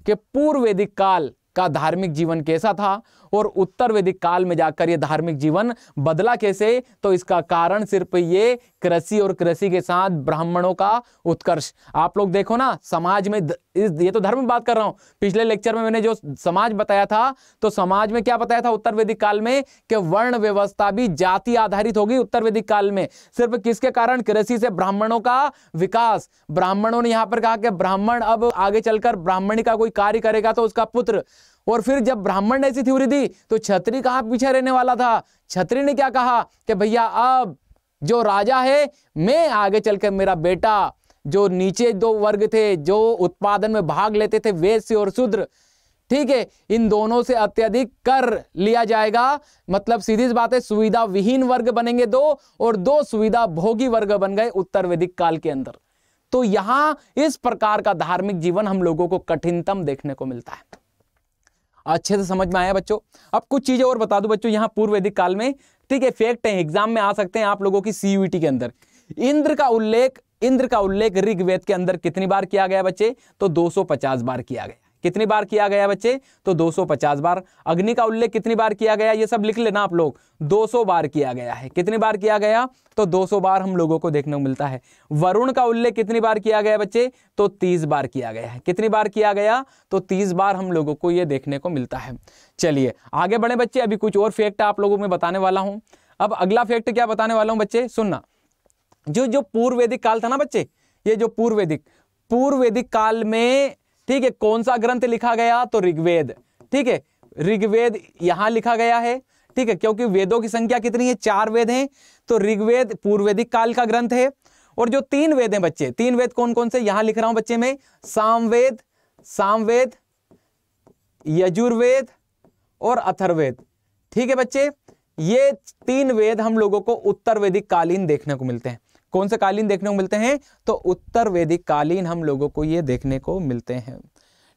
कि पूर्व वैदिक काल का धार्मिक जीवन कैसा था और उत्तर वैदिक काल में जाकर ये धार्मिक जीवन बदला कैसे। तो इसका कारण सिर्फ ये कृषि और कृषि के साथ ब्राह्मणों का उत्कर्ष। आप लोग देखो ना, समाज में ये तो धर्म बात कर रहा हूं। पिछले लेक्चर में मैंने जो समाज बताया था, तो समाज में क्या बताया था उत्तर वैदिक काल में कि वर्ण व्यवस्था भी जाति आधारित होगी उत्तर वैदिक काल में। सिर्फ किसके कारण? कृषि से ब्राह्मणों का विकास। ब्राह्मणों ने यहां पर कहा कि ब्राह्मण अब आगे चलकर ब्राह्मणी का कोई कार्य करेगा तो उसका पुत्र और फिर जब ब्राह्मण ने ऐसी थ्योरी दी तो क्षत्रिय कहाँ पीछे रहने वाला था? क्षत्रिय ने क्या कहा कि भैया अब जो राजा है, मैं आगे चलकर मेरा बेटा, जो नीचे दो वर्ग थे जो उत्पादन में भाग लेते थे, वैश्य और शूद्र, ठीक है, इन दोनों से अत्यधिक कर लिया जाएगा। मतलब सीधी सी बात है, सुविधा विहीन वर्ग बनेंगे दो, और दो सुविधा भोगी वर्ग बन गए उत्तर वैदिक काल के अंदर। तो यहां इस प्रकार का धार्मिक जीवन हम लोगों को कठिनतम देखने को मिलता है। अच्छे से समझ में आया बच्चों? अब कुछ चीजें और बता दूं बच्चों, यहां पूर्व वैदिक काल में, ठीक है, फैक्ट है, एग्जाम में आ सकते हैं आप लोगों की सीयूईटी के अंदर। इंद्र का उल्लेख ऋग्वेद के अंदर कितनी बार किया गया बच्चे? तो 250 बार किया गया। कितनी बार किया गया बच्चे? तो 250 बार। अग्नि का उल्लेख कितनी बार किया गया? ये सब लिख लेना आप लोग, 200 बार किया गया है। कितनी बार किया गया? तो 200 बार हम लोगों को देखने को मिलता है। वरुण का उल्लेख कितनी बार किया गया बच्चे? तो 30 बार किया गया है। कितनी बार किया गया? तो 30 बार हम लोगों को ये देखने को मिलता है। चलिए आगे बढ़े बच्चे, अभी कुछ और फैक्ट आप लोगों में बताने वाला हूं। अब अगला फैक्ट क्या बताने वाला हूं बच्चे, सुनना। जो पूर्व वैदिक काल था ना बच्चे, ये जो पूर्व वैदिक काल में, ठीक है, कौन सा ग्रंथ लिखा गया? तो ऋग्वेद। ठीक है, ऋग्वेद यहां लिखा गया है, ठीक है, क्योंकि वेदों की संख्या कितनी है? 4 वेद हैं। तो ऋग्वेद पूर्व वैदिक काल का ग्रंथ है। और जो 3 वेद हैं बच्चे, 3 वेद कौन कौन से? यहां लिख रहा हूं बच्चे में, सामवेद, यजुर्वेद और अथर्ववेद। ठीक है बच्चे, ये 3 वेद हम लोगों को उत्तर वैदिक कालीन देखने को मिलते हैं। कौन से कालीन देखने को मिलते हैं? तो उत्तर वैदिक कालीन हम लोगों को ये देखने को मिलते हैं।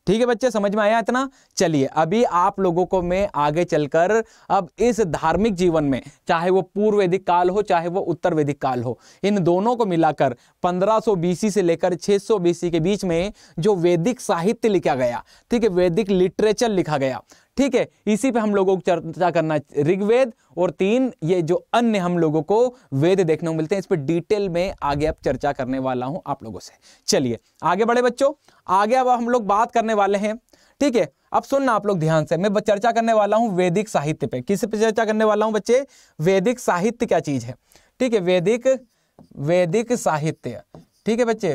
ठीक है बच्चे, समझ में आया इतना? चलिए अभी आप लोगों को मैं आगे चलकर अब इस धार्मिक जीवन में, चाहे वो पूर्व वैदिक काल हो चाहे वो उत्तर वैदिक काल हो, इन दोनों को मिलाकर 1500 बीसी से लेकर 600 बीसी के बीच में जो वैदिक साहित्य लिखा गया, ठीक है, वैदिक लिटरेचर लिखा गया, ठीक है, इसी पे हम लोगों को चर्चा करना है। ऋग्वेद और 3 ये जो अन्य हम लोगों को वेद देखने को मिलते हैं, इस पे डिटेल में आगे अब चर्चा करने वाला हूं आप लोगों से। चलिए आगे बढ़े बच्चों, आगे अब हम लोग बात करने वाले हैं। ठीक है, अब सुनना आप लोग ध्यान से, मैं चर्चा करने वाला हूं वैदिक साहित्य पे। किस पे चर्चा करने वाला हूं बच्चे? वैदिक साहित्य क्या चीज है? ठीक है, वैदिक साहित्य। ठीक है बच्चे,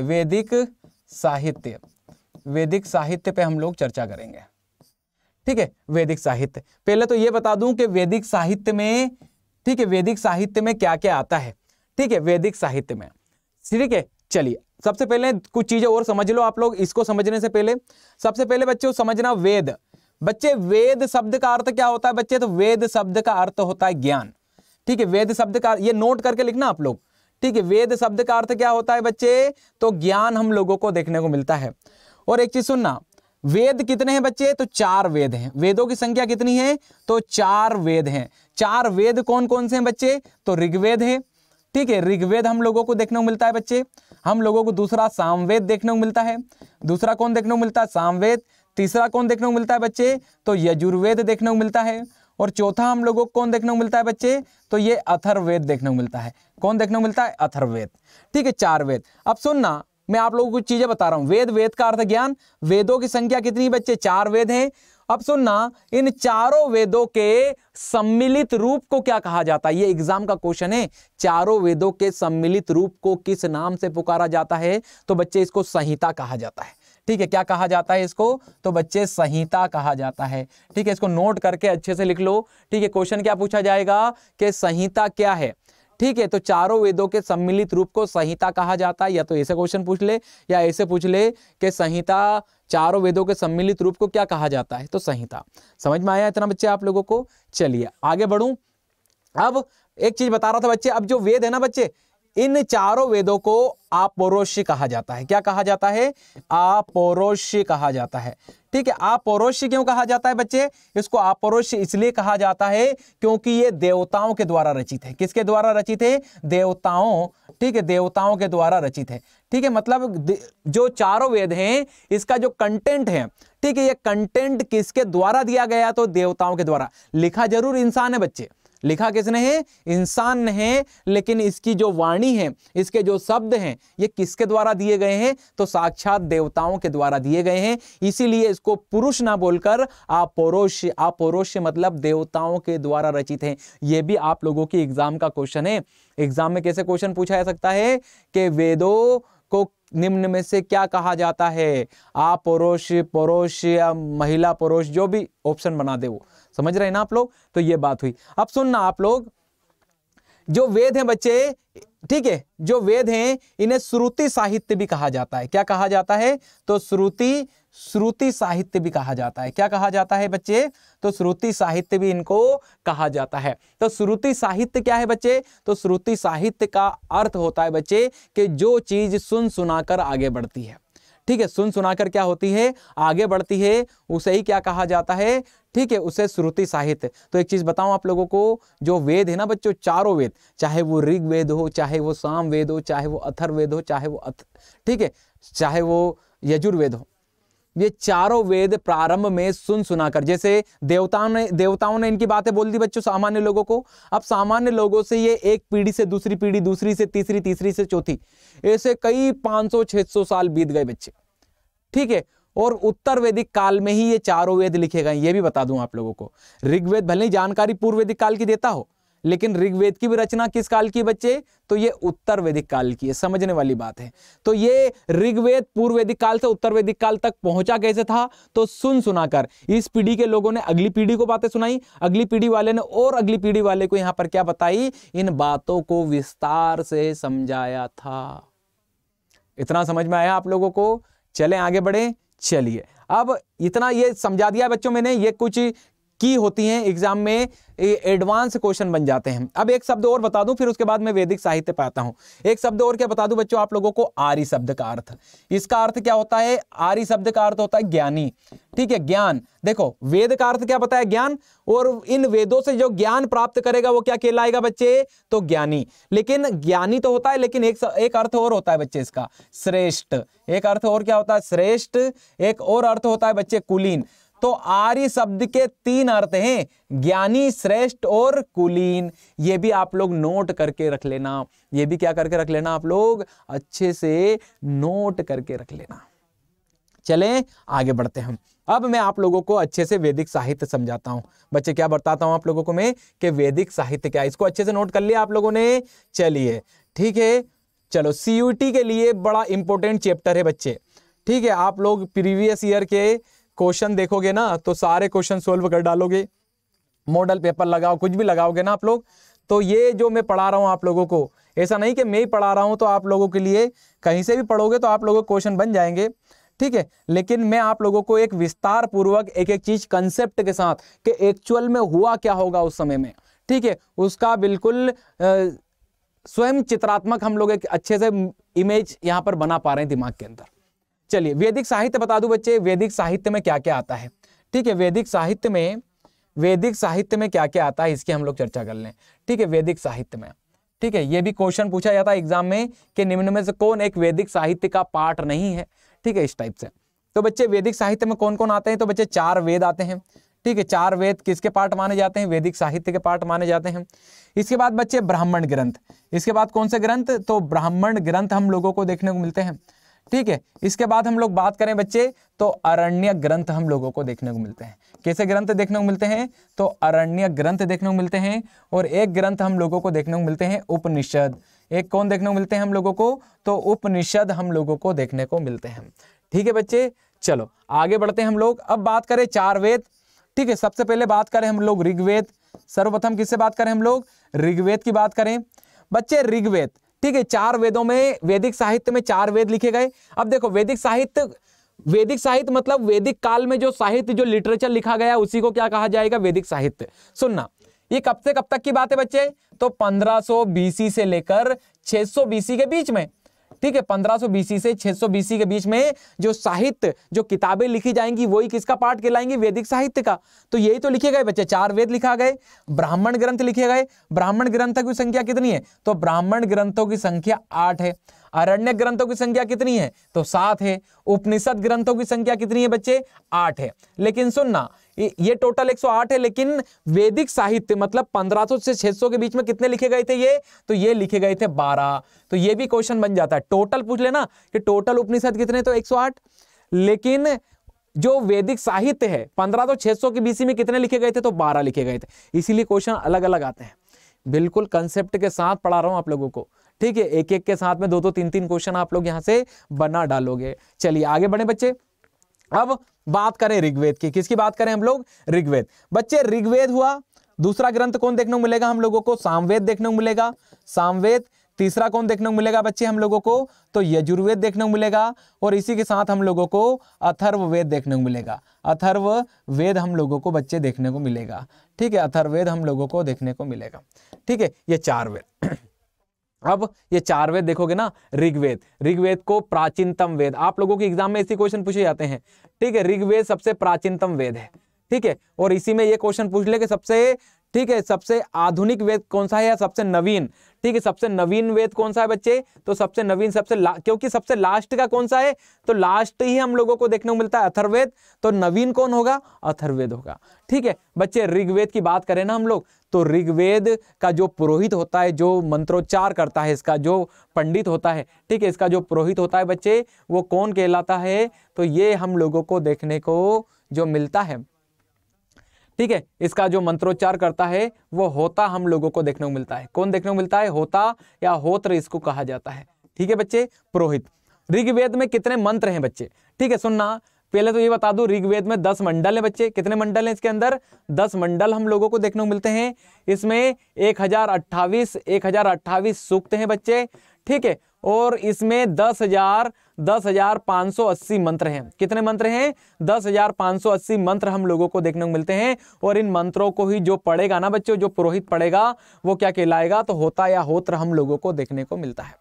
वैदिक साहित्य पे हम लोग चर्चा करेंगे। ठीक है, वैदिक साहित्य। पहले तो ये बता दूं कि वैदिक साहित्य में, ठीक है, वैदिक साहित्य में क्या क्या आता है। ठीक है, वैदिक साहित्य में, ठीक है, चलिए सबसे पहले कुछ चीजें और समझ लो आप लोग। इसको समझने से पहले सबसे पहले बच्चों समझना वेद। बच्चे वेद शब्द का अर्थ क्या होता है बच्चे? तो वेद शब्द का अर्थ होता है ज्ञान। ठीक है, वेद शब्द का, ये नोट करके लिखना आप लोग। ठीक है, वेद शब्द का अर्थ क्या होता है बच्चे? तो ज्ञान हम लोगों को देखने को मिलता है। और एक चीज सुनना, वेद कितने हैं बच्चे? तो 4 वेद हैं। वेदों की संख्या कितनी है? तो 4 वेद हैं। 4 वेद कौन कौन से हैं बच्चे? तो ऋग्वेद है। ठीक है, ऋग्वेद हम लोगों को देखने को मिलता है बच्चे। हम लोगों को दूसरा सामवेद देखने को मिलता है। दूसरा कौन देखने को मिलता है? सामवेद। तीसरा कौन देखने को मिलता है बच्चे? तो यजुर्वेद देखने को मिलता है। और चौथा हम लोगों को कौन देखने को मिलता है बच्चे? तो ये अथर्ववेद देखने को मिलता है। कौन देखने को मिलता है? अथर्ववेद। ठीक है, 4 वेद। अब सुनना, मैं आप लोगों को कुछ चीजें बता रहा हूं। वेद का अर्थ ज्ञान। वेदों की संख्या कितनी बच्चे? 4 वेद हैं। अब सुनना, इन चारों वेदों के सम्मिलित रूप को क्या कहा जाता है? ये एग्जाम का क्वेश्चन है। चारों वेदों के सम्मिलित रूप को किस नाम से पुकारा जाता है? तो बच्चे इसको संहिता कहा जाता है। ठीक है, क्या कहा जाता है इसको? तो बच्चे संहिता कहा जाता है। ठीक है, इसको नोट करके अच्छे से लिख लो। ठीक है, क्वेश्चन क्या पूछा जाएगा कि संहिता क्या है? ठीक है, तो चारों वेदों के सम्मिलित रूप को संहिता कहा जाता है। या तो ऐसे क्वेश्चन पूछ ले या ऐसे पूछ ले कि संहिता, चारों वेदों के सम्मिलित रूप को क्या कहा जाता है? तो संहिता। समझ में आया इतना बच्चे आप लोगों को? चलिए आगे बढ़ूं। अब एक चीज बता रहा था बच्चे, अब जो वेद है ना बच्चे, इन चारों वेदों को अपौरुषीय कहा जाता है। क्या कहा जाता है? अपौरुषीय कहा जाता है। ठीक है, अपौरुषीय क्यों कहा जाता है बच्चे? इसको अपौरुषीय इसलिए कहा जाता है क्योंकि ये देवताओं के द्वारा रचित है। किसके द्वारा रचित है? देवताओं। ठीक है, देवताओं के द्वारा रचित है। ठीक है, मतलब जो चारों वेद हैं, इसका जो कंटेंट है, ठीक है, ये कंटेंट किसके द्वारा दिया गया? तो देवताओं के द्वारा। लिखा जरूर इंसान है बच्चे, लिखा किसने है? इंसान ने है, लेकिन इसकी जो वाणी है, इसके जो शब्द हैं, ये किसके द्वारा दिए गए हैं? तो साक्षात देवताओं के द्वारा दिए गए हैं। इसीलिए इसको पुरुष ना बोलकर अपौरुषीय, अपौरुषीय मतलब देवताओं के द्वारा रचित है। ये भी आप लोगों की एग्जाम का क्वेश्चन है। एग्जाम में कैसे क्वेश्चन पूछा जा सकता है कि वेदों को निम्न में से क्या कहा जाता है? पुरुष, पुरुष या महिला पुरुष, जो भी ऑप्शन बना दे वो। समझ रहे हैं ना आप लोग? तो ये बात हुई। अब सुनना आप लोग, जो वेद हैं बच्चे, ठीक है, जो वेद हैं इन्हें श्रुति साहित्य भी कहा जाता है। क्या कहा जाता है? तो श्रुति साहित्य भी कहा जाता है। क्या कहा जाता है बच्चे? तो श्रुति साहित्य भी इनको कहा जाता है। तो श्रुति साहित्य क्या है बच्चे? तो श्रुति साहित्य का अर्थ होता है बच्चे कि जो चीज सुन सुनाकर आगे बढ़ती है, ठीक है, सुन सुनाकर क्या होती है? आगे बढ़ती है, उसे ही क्या कहा जाता है? ठीक है, उसे श्रुति साहित्य। तो एक चीज बताऊं आप लोगों को, जो वेद है ना बच्चों, चारों वेद, चाहे वो ऋग्वेद हो, चाहे वो सामवेद हो, चाहे वो अथर्ववेद हो, चाहे वो ठीक है, चाहे वो यजुर्वेद हो, ये चारों वेद प्रारंभ में सुन सुनाकर, जैसे देवताओं ने इनकी बातें बोल दी बच्चों सामान्य लोगों को। अब सामान्य लोगों से ये एक पीढ़ी से दूसरी पीढ़ी, दूसरी से तीसरी, तीसरी से चौथी, ऐसे कई 500-600 साल बीत गए बच्चे, ठीक है। और उत्तर वैदिक काल में ही ये चारों वेद लिखे गए। ये भी बता दूं आप लोगों को, ऋग्वेद भले ही जानकारी पूर्व वैदिक काल की देता हो, लेकिन ऋग्वेद की भी रचना किस काल की बच्चे? तो ये उत्तर वैदिक काल की है। समझने वाली बात है। तो ये ऋग्वेद पूर्व वैदिक काल से उत्तर वैदिक काल तक पहुंचा कैसे था? तो सुन सुनाकर इस पीढ़ी के लोगों ने अगली पीढ़ी को बातें सुनाई, अगली पीढ़ी वाले ने और अगली पीढ़ी वाले को यहां पर क्या बताई? इन बातों को विस्तार से समझाया था। इतना समझ में आया आप लोगों को? चलें आगे बढ़े। चलिए, अब इतना ये समझा दिया बच्चों मैंने, ये कुछ की होती हैं एग्जाम में, एडवांस क्वेश्चन बन जाते हैं। अब एक शब्द और बता दूं, फिर उसके बाद मैं वैदिक साहित्य पे आता हूं। एक शब्द और क्या बता दूं बच्चों आप लोगों को? आर्य शब्द का अर्थ। इसका अर्थ क्या होता है? आर्य शब्द का अर्थ होता है ज्ञानी, ठीक है, ज्ञान। देखो, वेद का अर्थ क्या बताया? ज्ञान। और इन वेदों से जो ज्ञान प्राप्त करेगा वो क्या कहलाएगा बच्चे? तो ज्ञानी। लेकिन ज्ञानी तो होता है, लेकिन एक अर्थ और होता है बच्चे इसका, श्रेष्ठ। एक अर्थ और क्या होता है? श्रेष्ठ। एक और अर्थ होता है बच्चे कुलीन। तो आर्य शब्द के 3 अर्थ हैं, ज्ञानी, श्रेष्ठ और कुलीन। ये भी आप लोग नोट करके रख लेना। ये भी क्या करके रख लेना आप लोग? अच्छे से नोट करके रख लेना। चलें आगे बढ़ते हैं। अब मैं आप लोगों को अच्छे से वैदिक साहित्य समझाता हूं। बच्चे क्या बताता हूं आप लोगों को मैं कि वैदिक साहित्य क्या है। इसको अच्छे से नोट कर लिया आप लोगों ने? चलिए ठीक है। चलो, सीयूटी के लिए बड़ा इंपॉर्टेंट चैप्टर है बच्चे, ठीक है। आप लोग प्रीवियस ईयर के क्वेश्चन देखोगे ना तो सारे क्वेश्चन सोल्व कर डालोगे। मॉडल पेपर लगाओ, कुछ भी लगाओगे ना आप लोग, तो ये जो मैं पढ़ा रहा हूं आप लोगों को, ऐसा नहीं कि मैं ही पढ़ा रहा हूं तो आप लोगों के लिए, कहीं से भी पढ़ोगे तो आप लोगों को क्वेश्चन बन जाएंगे, ठीक है। लेकिन मैं आप लोगों को एक विस्तार पूर्वक एक एक चीज कंसेप्ट के साथ कि एक्चुअल में हुआ क्या होगा उस समय में, ठीक है, उसका बिल्कुल स्वयं चित्रात्मक हम लोग एक अच्छे से इमेज यहां पर बना पा रहे हैं दिमाग के अंदर। चलिए, वैदिक साहित्य बता दूं बच्चे, वैदिक साहित्य में क्या क्या आता है, ठीक है। वैदिक साहित्य में क्या क्या आता है इसकी हम लोग चर्चा कर लें, ठीक है। वैदिक साहित्य में, ठीक है, ये भी क्वेश्चन पूछा जाता है एग्जाम में कि निम्न में से कौन एक वैदिक साहित्य का पार्ट नहीं है, ठीक है, इस टाइप से। तो बच्चे वैदिक साहित्य में कौन कौन आते हैं? तो बच्चे 4 वेद आते हैं, ठीक है। 4 वेद किसके पार्ट माने जाते हैं? वैदिक साहित्य के पार्ट माने जाते हैं। इसके बाद बच्चे ब्राह्मण ग्रंथ। इसके बाद कौन से ग्रंथ? तो ब्राह्मण ग्रंथ हम लोगों को देखने को मिलते हैं, ठीक है। इसके बाद हम लोग बात करें बच्चे तो अरण्य ग्रंथ हम लोगों को देखने को मिलते हैं। कैसे ग्रंथ देखने को मिलते हैं? तो अरण्य ग्रंथ देखने को मिलते हैं। और एक ग्रंथ हम लोगों को देखने को मिलते हैं उपनिषद। एक कौन देखने को मिलते हैं हम लोगों को? तो उपनिषद हम लोगों को देखने को मिलते हैं, ठीक है बच्चे। चलो आगे बढ़ते हैं हम लोग। अब बात करें 4 वेद, ठीक है। सबसे पहले बात करें हम लोग ऋग्वेद। सर्वप्रथम किससे बात करें हम लोग? ऋग्वेद की बात करें बच्चे। ऋग्वेद, ठीक है। 4 वेदों में, वैदिक साहित्य में 4 वेद लिखे गए। अब देखो, वैदिक साहित्य मतलब वैदिक काल में जो साहित्य, जो लिटरेचर लिखा गया उसी को क्या कहा जाएगा? वैदिक साहित्य। सुनना, ये कब से कब तक की बात है बच्चे? तो 1500 बीसी से लेकर 600 बीसी के बीच में, ठीक है। 1500 बीसी से 600 बीसी के बीच में जो साहित्य, जो किताबें लिखी जाएंगी वही किसका पार्ट कहलाएंगी? वैदिक साहित्य का। तो यही तो लिखे गए बच्चे, 4 वेद लिखा गए, ब्राह्मण ग्रंथ लिखे गए। ब्राह्मण ग्रंथों की संख्या कितनी है? तो ब्राह्मण ग्रंथों की संख्या 8 है। अरण्य ग्रंथों की संख्या कितनी है? तो 7 है। उपनिषद ग्रंथों की संख्या कितनी है बच्चे? 8 है। लेकिन सुनना, ये टोटल 108 है, लेकिन वैदिक साहित्य मतलब 1500 से 600 के बीच में कितने लिखे गए थे ये? तो ये लिखे गए थे 12। तो ये भी क्वेश्चन बन जाता है। टोटल पूछ लेना कि टोटल उपनिषद कितने? तो 108। लेकिन जो वैदिक साहित्य है 1500 600 के बीसी में कितने लिखे गए थे? तो 12 लिखे गए थे। इसीलिए क्वेश्चन अलग अलग आते हैं। बिल्कुल कंसेप्ट के साथ पढ़ा रहा हूं आप लोगों को, ठीक है, एक एक के साथ में 2-2 3-3 क्वेश्चन आप लोग यहां से बना डालोगे। चलिए आगे बढ़े बच्चे। अब बात करें ऋग्वेद की, किसकी बात करें हम लोग? ऋग्वेद। बच्चे ऋग्वेद हुआ, दूसरा ग्रंथ कौन देखने को मिलेगा हम लोगों को? सामवेद देखने को मिलेगा, सामवेद। तीसरा कौन देखने को मिलेगा बच्चे हम लोगों को? तो यजुर्वेद देखने को मिलेगा, और इसी के साथ हम लोगों को अथर्ववेद देखने को मिलेगा। अथर्ववेद हम लोगों को बच्चे देखने को मिलेगा, ठीक है, अथर्ववेद हम लोगों को देखने को मिलेगा, ठीक है, ये 4 वेद। अब ये 4 वेद देखोगे ना, ऋग्वेद, ऋग्वेद को प्राचीनतम वेद, आप लोगों के एग्जाम में ऐसे क्वेश्चन पूछे जाते हैं, ठीक है, ऋग्वेद सबसे प्राचीनतम वेद है, ठीक है, और इसी में ये क्वेश्चन पूछ ले कि सबसे, ठीक है, सबसे आधुनिक वेद कौन सा है या सबसे नवीन, ठीक है, सबसे नवीन वेद कौन सा है बच्चे? तो सबसे नवीन, क्योंकि सबसे लास्ट का कौन सा है? तो लास्ट ही हम लोगों को देखने को मिलता है अथर्ववेद, तो नवीन कौन होगा? अथर्ववेद होगा, ठीक है। बच्चे ऋग्वेद की बात करें ना हम लोग, तो ऋग्वेद का जो पुरोहित होता है, जो मंत्रोच्चार करता है, इसका जो पंडित होता है, ठीक है, इसका जो पुरोहित होता है बच्चे, वो कौन कहलाता है? तो ये हम लोगों को देखने को जो मिलता है, ठीक है, इसका जो मंत्रोच्चार करता है वो होता हम लोगों को देखने को मिलता है। कौन देखने को मिलता है? होता या होत्र इसको कहा जाता है, ठीक है बच्चे, पुरोहित। ऋग्वेद में कितने मंत्र हैं बच्चे? ठीक है, सुनना, पहले तो ये बता दूं, ऋग्वेद में 10 मंडल है बच्चे। कितने मंडल हैं इसके अंदर? 10 मंडल हम लोगों को देखने को मिलते हैं। इसमें 1028 सूक्त हैं बच्चे, ठीक है, और इसमें 10,580 मंत्र हैं। कितने मंत्र हैं? 10,580 मंत्र हम लोगों को देखने को मिलते हैं, और इन मंत्रों को ही जो पढ़ेगा ना बच्चों, जो पुरोहित पढ़ेगा, वो क्या कहलाएगा? तो होता या होत्र हम लोगों को देखने को मिलता है।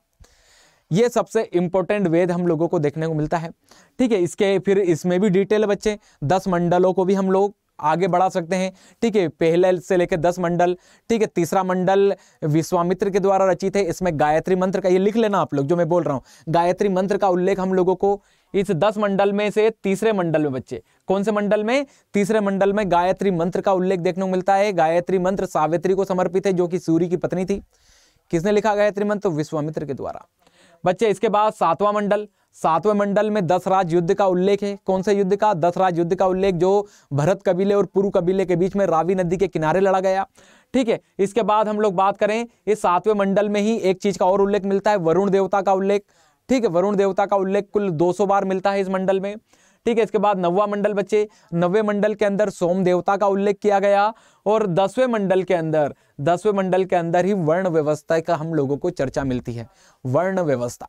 ये सबसे इंपॉर्टेंट वेद हम लोगों को देखने को मिलता है, ठीक है। इसके फिर इसमें भी डिटेल है बच्चे, 10 मंडलों को भी हम लोग आगे बढ़ा सकते हैं, ठीक है, पहले से लेकर 10 मंडल, ठीक है। तीसरा मंडल विश्वामित्र के द्वारा रचित है, इसमें गायत्री मंत्र का, ये लिख लेना आप लोग जो मैं बोल रहा हूं, गायत्री मंत्र का उल्लेख हम लोगों को इस 10 मंडल में से तीसरे मंडल में बच्चे, कौन से मंडल में? तीसरे मंडल में गायत्री मंत्र का उल्लेख देखने को मिलता है। गायत्री मंत्र सावित्री को समर्पित है, जो कि सूर्य की पत्नी थी। किसने लिखा गायत्री मंत्र? तो विश्वामित्र के द्वारा बच्चे। इसके बाद 7वां मंडल, 7वें मंडल में 10 राज युद्ध का उल्लेख है। कौन से युद्ध का? 10 राज युद्ध का उल्लेख, जो भरत कबीले और पुरु कबीले के बीच में रावी नदी के किनारे लड़ा गया, ठीक है। इसके बाद हम लोग बात करें, इस 7वें मंडल में ही एक चीज का और उल्लेख मिलता है, वरुण देवता का उल्लेख, ठीक है, वरुण देवता का उल्लेख कुल 200 बार मिलता है इस मंडल में, ठीक है। इसके बाद 9वां मंडल बच्चे, 9वें मंडल के अंदर सोम देवता का उल्लेख किया गया, और 10वें मंडल के अंदर ही वर्ण व्यवस्था का हम लोगों को चर्चा मिलती है, वर्ण व्यवस्था,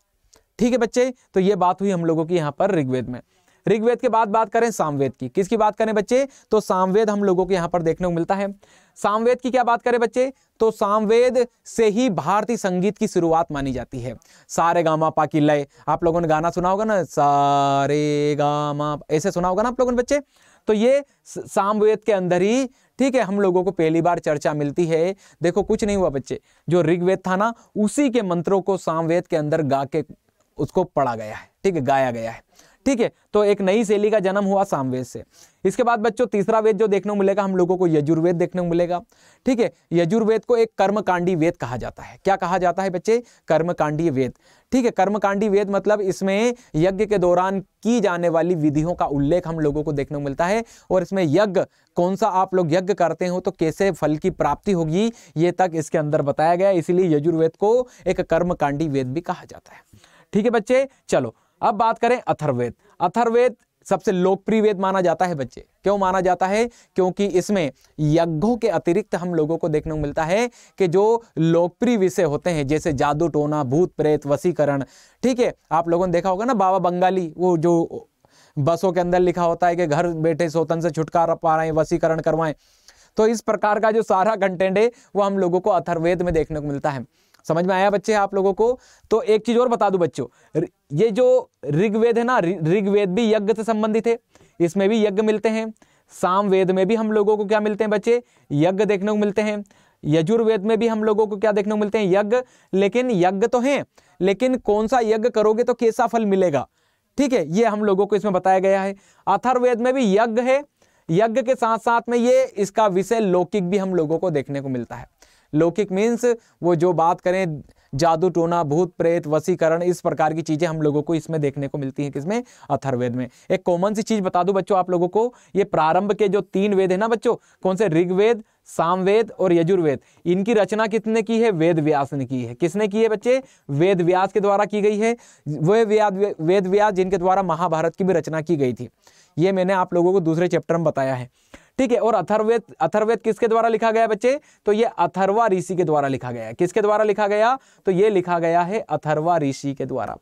ठीक है बच्चे। तो ये बात हुई हम लोगों की यहाँ पर ऋग्वेद में। ऋग्वेद के बाद बात करें सामवेद की, किसकी बात करें बच्चे? तो सामवेद हम लोगों को यहाँ पर देखने को मिलता है। सामवेद की क्या बात करें बच्चे? तो सामवेद से ही भारतीय संगीत की शुरुआत मानी जाती है। सारे गामा पा की लय, आप लोगों ने गाना सुना होगा ना, सारे गामा, ऐसे सुना होगा ना आप लोगों ने बच्चे। तो ये सामवेद के अंदर ही, ठीक है, हम लोगों को पहली बार चर्चा मिलती है। देखो कुछ नहीं हुआ बच्चे, जो ऋग्वेद था ना, उसी के मंत्रों को सामवेद के अंदर गा के उसको पढ़ा गया है, ठीक है, गाया गया है, ठीक है। तो एक नई शैली का जन्म हुआ सामवेद से। इसके बाद बच्चों तीसरा वेद जो देखने को मिलेगा हम लोगों को, यजुर्वेद देखने को मिलेगा, ठीक है। यजुर्वेद को एक कर्मकांडी वेद कहा जाता है। क्या कहा जाता है बच्चे? कर्मकांडी वेद, ठीक है। कर्मकांडी वेद मतलब इसमें यज्ञ के दौरान की जाने वाली विधियों का उल्लेख हम लोगों को देखने को मिलता है, और इसमें यज्ञ कौन सा आप लोग यज्ञ करते हो तो कैसे फल की प्राप्ति होगी, ये तक इसके अंदर बताया गया है। इसीलिए यजुर्वेद को एक कर्मकांडी वेद भी कहा जाता है, ठीक है बच्चे। चलो अब बात करें अथर्ववेद। अथर्ववेद सबसे लोकप्रिय वेद माना जाता है बच्चे। क्यों माना जाता है? क्योंकि इसमें यज्ञों के अतिरिक्त हम लोगों को देखने को मिलता है कि जो लोकप्रिय विषय होते हैं, जैसे जादू टोना, भूत प्रेत, वशीकरण, ठीक है। आप लोगों ने देखा होगा ना बाबा बंगाली, वो जो बसों के अंदर लिखा होता है कि घर बैठे सौतन से छुटकारा पा रहे हैं, वशीकरण करवाएं। तो इस प्रकार का जो सारा कंटेंट है वो हम लोगों को अथर्ववेद में देखने को मिलता है। समझ में आया बच्चे आप लोगों को? तो एक चीज और बता दूं बच्चों, ये जो ऋग्वेद है ना, ऋग्वेद भी यज्ञ से संबंधित है, इसमें भी यज्ञ मिलते हैं। सामवेद में भी हम लोगों को क्या मिलते हैं बच्चे? यज्ञ देखने को मिलते हैं। यजुर्वेद में भी हम लोगों को क्या देखने को मिलते हैं? यज्ञ। लेकिन यज्ञ तो हैं, लेकिन कौन सा यज्ञ करोगे तो कैसा फल मिलेगा, ठीक है, ये हम लोगों को इसमें बताया गया है। अथर्ववेद में भी यज्ञ है, यज्ञ के साथ साथ में ये इसका विषय लौकिक भी हम लोगों को देखने को मिलता है। लौकिक मीन्स वो जो बात करें, जादू टोना, भूत प्रेत, वशीकरण, इस प्रकार की चीजें हम लोगों को इसमें देखने को मिलती हैं। किसमें? अथर्ववेद में। एक कॉमन सी चीज बता दूं बच्चों आप लोगों को, ये प्रारंभ के जो 3 वेद है ना बच्चों, कौन से? ऋग्वेद, सामवेद और यजुर्वेद, इनकी रचना किसने की है? वेद व्यास ने की है। किसने की है बच्चे? वेद व्यास के द्वारा की गई है। वे वेद व्यास जिनके द्वारा महाभारत की भी रचना की गई थी। ये मैंने आप लोगों को दूसरे चैप्टर में बताया है, ठीक है। और अथर्ववेद किसके द्वारा लिखा गया बच्चे? तो ये अथर्वा ऋषि के द्वारा लिखा गया है। किसके द्वारा लिखा गया? तो ये लिखा गया है अथर्वा ऋषि के द्वारा,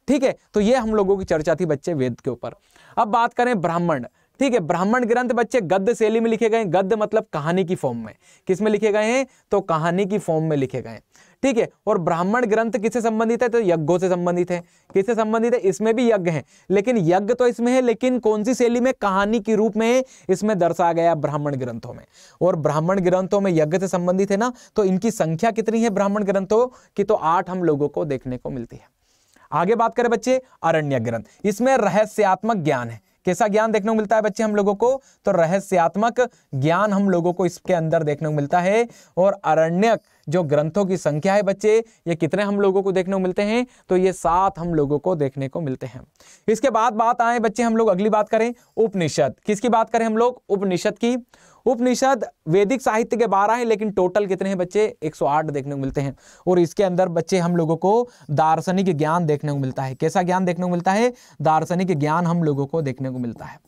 ठीक है। तो ये हम लोगों की चर्चा थी बच्चे वेद के ऊपर। अब बात करें ब्राह्मण, ठीक है। ब्राह्मण ग्रंथ बच्चे गद्य शैली में लिखे गए। गद्य मतलब कहानी की फॉर्म में। किस में लिखे गए हैं? तो कहानी की फॉर्म में लिखे गए, ठीक है। और ब्राह्मण ग्रंथ किससे संबंधित है? तो यज्ञों से संबंधित है। किससे संबंधित है? इसमें भी यज्ञ है, लेकिन यज्ञ तो इसमें है, लेकिन कौन सी शैली में? कहानी के रूप में इसमें दर्शाया गया ब्राह्मण ग्रंथों में। और ब्राह्मण ग्रंथों में यज्ञ से संबंधित है ना, तो इनकी संख्या कितनी है ब्राह्मण ग्रंथों की? तो 8 हम लोगों को देखने को मिलती है। आगे बात करें बच्चे अरण्यक ग्रंथ, इसमें रहस्यात्मक ज्ञान है। कैसा ज्ञान देखने को मिलता है बच्चे हम लोगों को? तो रहस्यात्मक ज्ञान हम लोगों को इसके अंदर देखने को मिलता है। और अरण्यक जो ग्रंथों की संख्या है बच्चे, ये कितने हम लोगों को देखने को मिलते हैं? तो ये 7 हम लोगों को देखने को मिलते हैं। इसके बाद बात आए बच्चे हम लोग अगली बात करें उपनिषद। किसकी बात करें हम लोग? उपनिषद की। उपनिषद वैदिक साहित्य के 12 हैं, लेकिन टोटल कितने हैं बच्चे? 108 देखने को मिलते हैं। और इसके अंदर बच्चे हम लोगों को दार्शनिक ज्ञान देखने को मिलता है। कैसा ज्ञान देखने को मिलता है? दार्शनिक ज्ञान हम लोगों को देखने को मिलता है,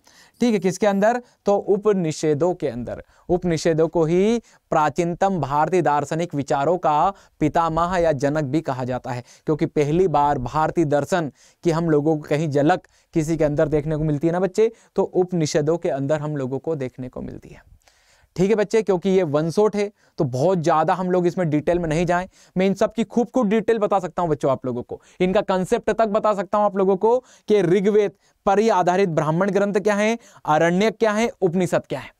ठीक है। किसके अंदर? तो उपनिषदों के अंदर। उपनिषदों को ही प्राचीनतम भारतीय दार्शनिक विचारों का पितामह या जनक भी कहा जाता है, क्योंकि पहली बार भारतीय दर्शन की हम लोगों को कहीं झलक किसी के अंदर देखने को मिलती है ना बच्चे, तो उपनिषदों के अंदर हम लोगों को देखने को मिलती है, ठीक है बच्चे। क्योंकि ये वन शॉट है तो बहुत ज्यादा हम लोग इसमें डिटेल में नहीं जाएं। मैं इन सब की खूब डिटेल बता सकता हूं बच्चों आप लोगों को, इनका कंसेप्ट तक बता सकता हूं आप लोगों को कि ऋग्वेद पर ही आधारित ब्राह्मण ग्रंथ क्या है, अरण्यक क्या है, उपनिषद क्या है,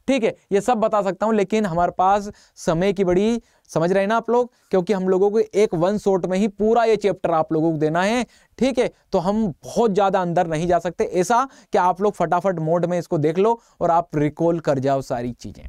ठीक है। ये सब बता सकता हूं, लेकिन हमारे पास समय की बड़ी, समझ रहे हैं ना आप लोग, क्योंकि हम लोगों को एक वन शॉट में ही पूरा ये चैप्टर आप लोगों को देना है, ठीक है। तो हम बहुत ज्यादा अंदर नहीं जा सकते, ऐसा कि आप लोग फटाफट मोड में इसको देख लो और आप रिकॉल कर जाओ सारी चीजें।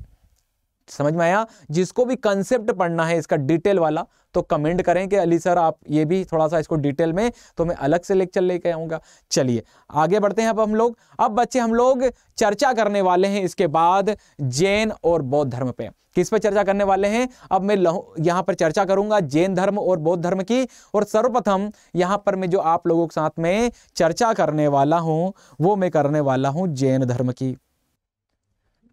समझ में आया? जिसको भी कंसेप्ट पढ़ना है इसका डिटेल वाला, तो कमेंट करें कि अली सर आप ये भी थोड़ा सा इसको डिटेल में, तो मैं अलग से लेक्चर लेके आऊंगा। चलिए आगे बढ़ते हैं। अब हम लोग, अब बच्चे हम लोग चर्चा करने वाले हैं इसके बाद जैन और बौद्ध धर्म पे। किस पे चर्चा करने वाले हैं? अब मैं यहां पर चर्चा करूंगा जैन धर्म और बौद्ध धर्म की। और सर्वप्रथम यहां पर मैं जो आप लोगों के साथ में चर्चा करने वाला हूं, वो मैं करने वाला हूं जैन धर्म की।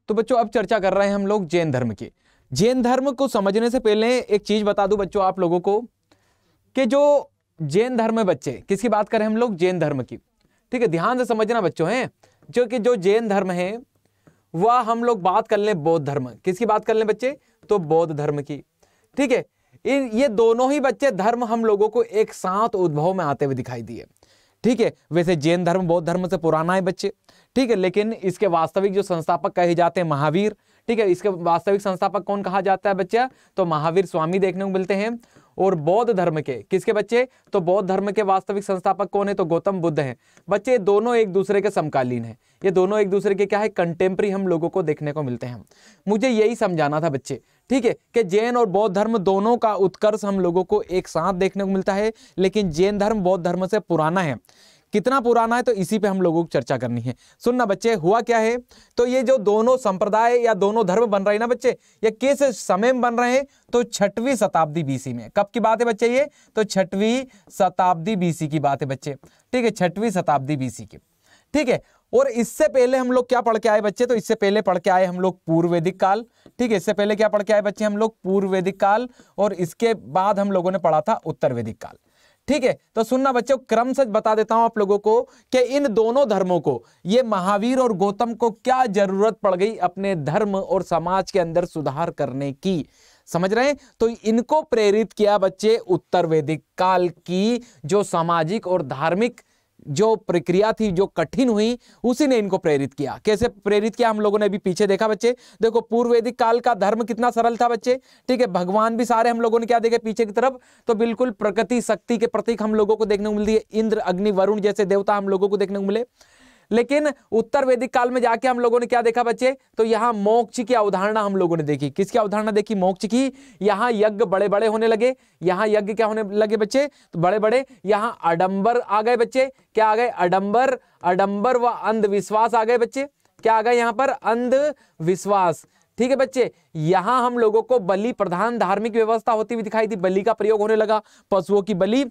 तो बच्चों अब चर्चा कर रहे हैं हम लोग जैन धर्म की। जैन धर्म को समझने से पहले एक चीज बता दूं बच्चों आप लोगों को, कि जो जैन धर्म है बच्चे, किसकी बात करें हम लोग? जैन धर्म की, ठीक है। ध्यान से समझना बच्चों हैं, जो जैन धर्म है वह हम लोग बात कर लें बौद्ध धर्म। किसकी बात कर लें बच्चे? तो बौद्ध धर्म की, ठीक है। ये दोनों ही बच्चे धर्म हम लोगों को एक साथ उद्भव में आते हुए दिखाई दिए, ठीक है। वैसे जैन धर्म बौद्ध धर्म से पुराना है बच्चे, ठीक है, लेकिन इसके वास्तविक जो संस्थापक कहे जाते हैं महावीर, ठीक है। इसके वास्तविक संस्थापक कौन कहा जाता है बच्चा? तो महावीर स्वामी देखने को मिलते हैं। और बौद्ध धर्म के किसके बच्चे? तो बौद्ध धर्म के वास्तविक संस्थापक कौन है? तो गौतम बुद्ध हैं बच्चे। दोनों एक दूसरे के समकालीन हैं, ये दोनों एक दूसरे के क्या है? कंटेम्प्रेरी हम लोगों को देखने को मिलते हैं। मुझे यही समझाना था बच्चे, ठीक है, कि जैन और बौद्ध धर्म दोनों का उत्कर्ष हम लोगों को एक साथ देखने को मिलता है, लेकिन जैन धर्म बौद्ध धर्म से पुराना है। कितना पुराना है? तो इसी पे हम लोगों को चर्चा करनी है। सुनना बच्चे, हुआ क्या है, तो ये जो दोनों संप्रदाय या दोनों धर्म बन रहे हैं ना बच्चे, ये किस समय में बन रहे हैं? तो 6वीं शताब्दी बीसी में। कब की बात है बच्चे ये? तो 6वीं शताब्दी बीसी की बात है बच्चे, ठीक है, 6वीं शताब्दी बीसी की, ठीक है। और इससे पहले हम लोग क्या पढ़ के आए बच्चे? तो इससे पहले पढ़ के आए हम लोग पूर्व वैदिक काल, ठीक है। इससे पहले क्या पढ़ के आए बच्चे? हम लोग पूर्व वैदिक काल, और इसके बाद हम लोगों ने पढ़ा था उत्तर वैदिक काल, ठीक है। तो सुनना बच्चों, क्रम से बता देता हूं आप लोगों को कि इन दोनों धर्मों को, ये महावीर और गौतम को क्या जरूरत पड़ गई अपने धर्म और समाज के अंदर सुधार करने की। समझ रहे हैं? तो इनको प्रेरित किया बच्चे उत्तर वैदिक काल की जो सामाजिक और धार्मिक जो प्रक्रिया थी, जो कठिन हुई, उसी ने इनको प्रेरित किया। कैसे प्रेरित किया हम लोगों ने अभी पीछे देखा बच्चे। देखो पूर्व वैदिक काल का धर्म कितना सरल था बच्चे, ठीक है। भगवान भी सारे हम लोगों ने क्या देखे पीछे की तरफ? तो बिल्कुल प्रकृति शक्ति के प्रतीक हम लोगों को देखने को मिलती है। इंद्र, अग्नि, वरुण जैसे देवता हम लोगों को देखने को मिले। लेकिन उत्तर वैदिक काल में जाके हम लोगों ने क्या देखा बच्चे, तो यहाँ मोक्ष की अवधारणा हम लोगों ने देखी। किसकी अवधारणा देखी? मोक्ष की। यहाँ यज्ञ बड़े बड़े होने लगे, यहाँ यज्ञ क्या होने लगे बच्चे, तो बड़े बड़े। यहाँ आडंबर आ गए बच्चे, क्या आ गए? आडंबर, आडंबर व अंधविश्वास आ गए बच्चे। क्या आ गए यहाँ पर? अंधविश्वास। ठीक है बच्चे, यहां हम लोगों को बलि प्रधान धार्मिक व्यवस्था होती हुई दिखाई दी, बलि का प्रयोग होने लगा, पशुओं की बलि।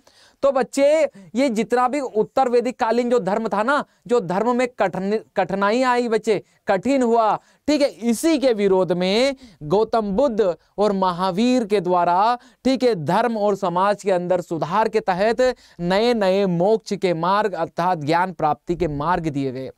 तो बच्चे ये जितना भी उत्तर वैदिक कालीन जो धर्म था ना, जो धर्म में कठिनाई आई बच्चे, कठिन हुआ, ठीक है, इसी के विरोध में गौतम बुद्ध और महावीर के द्वारा, ठीक है, धर्म और समाज के अंदर सुधार के तहत नए नए मोक्ष के मार्ग अर्थात ज्ञान प्राप्ति के मार्ग दिए गए।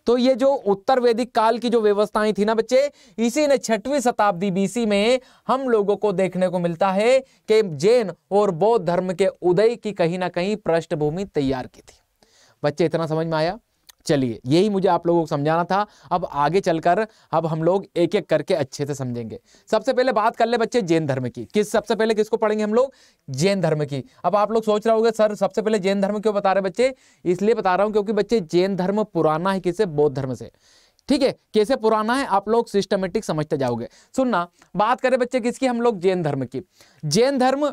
तो ये जो उत्तर वैदिक काल की जो व्यवस्थाएं थी ना बच्चे, इसी ने 6वीं शताब्दी बीसी में हम लोगों को देखने को मिलता है कि जैन और बौद्ध धर्म के उदय की कहीं ना कहीं पृष्ठभूमि तैयार की थी। बच्चे इतना समझ में आया? चलिए, यही मुझे आप लोगों को समझाना था। अब आगे चलकर अब हम लोग एक एक करके अच्छे से समझेंगे। सबसे पहले बात कर ले बच्चे जैन धर्म की। सबसे पहले किसको पढ़ेंगे हम लोग? जैन धर्म की। अब आप लोग सोच रहे होंगे सर सबसे पहले जैन धर्म क्यों बता रहे बच्चे? इसलिए बता रहा हूं क्योंकि बच्चे जैन धर्म पुराना है किससे? बौद्ध धर्म से। ठीक है, कैसे पुराना है आप लोग सिस्टमेटिक समझते जाओगे। सुनना, बात करें बच्चे किसकी? हम लोग जैन धर्म की। जैन धर्म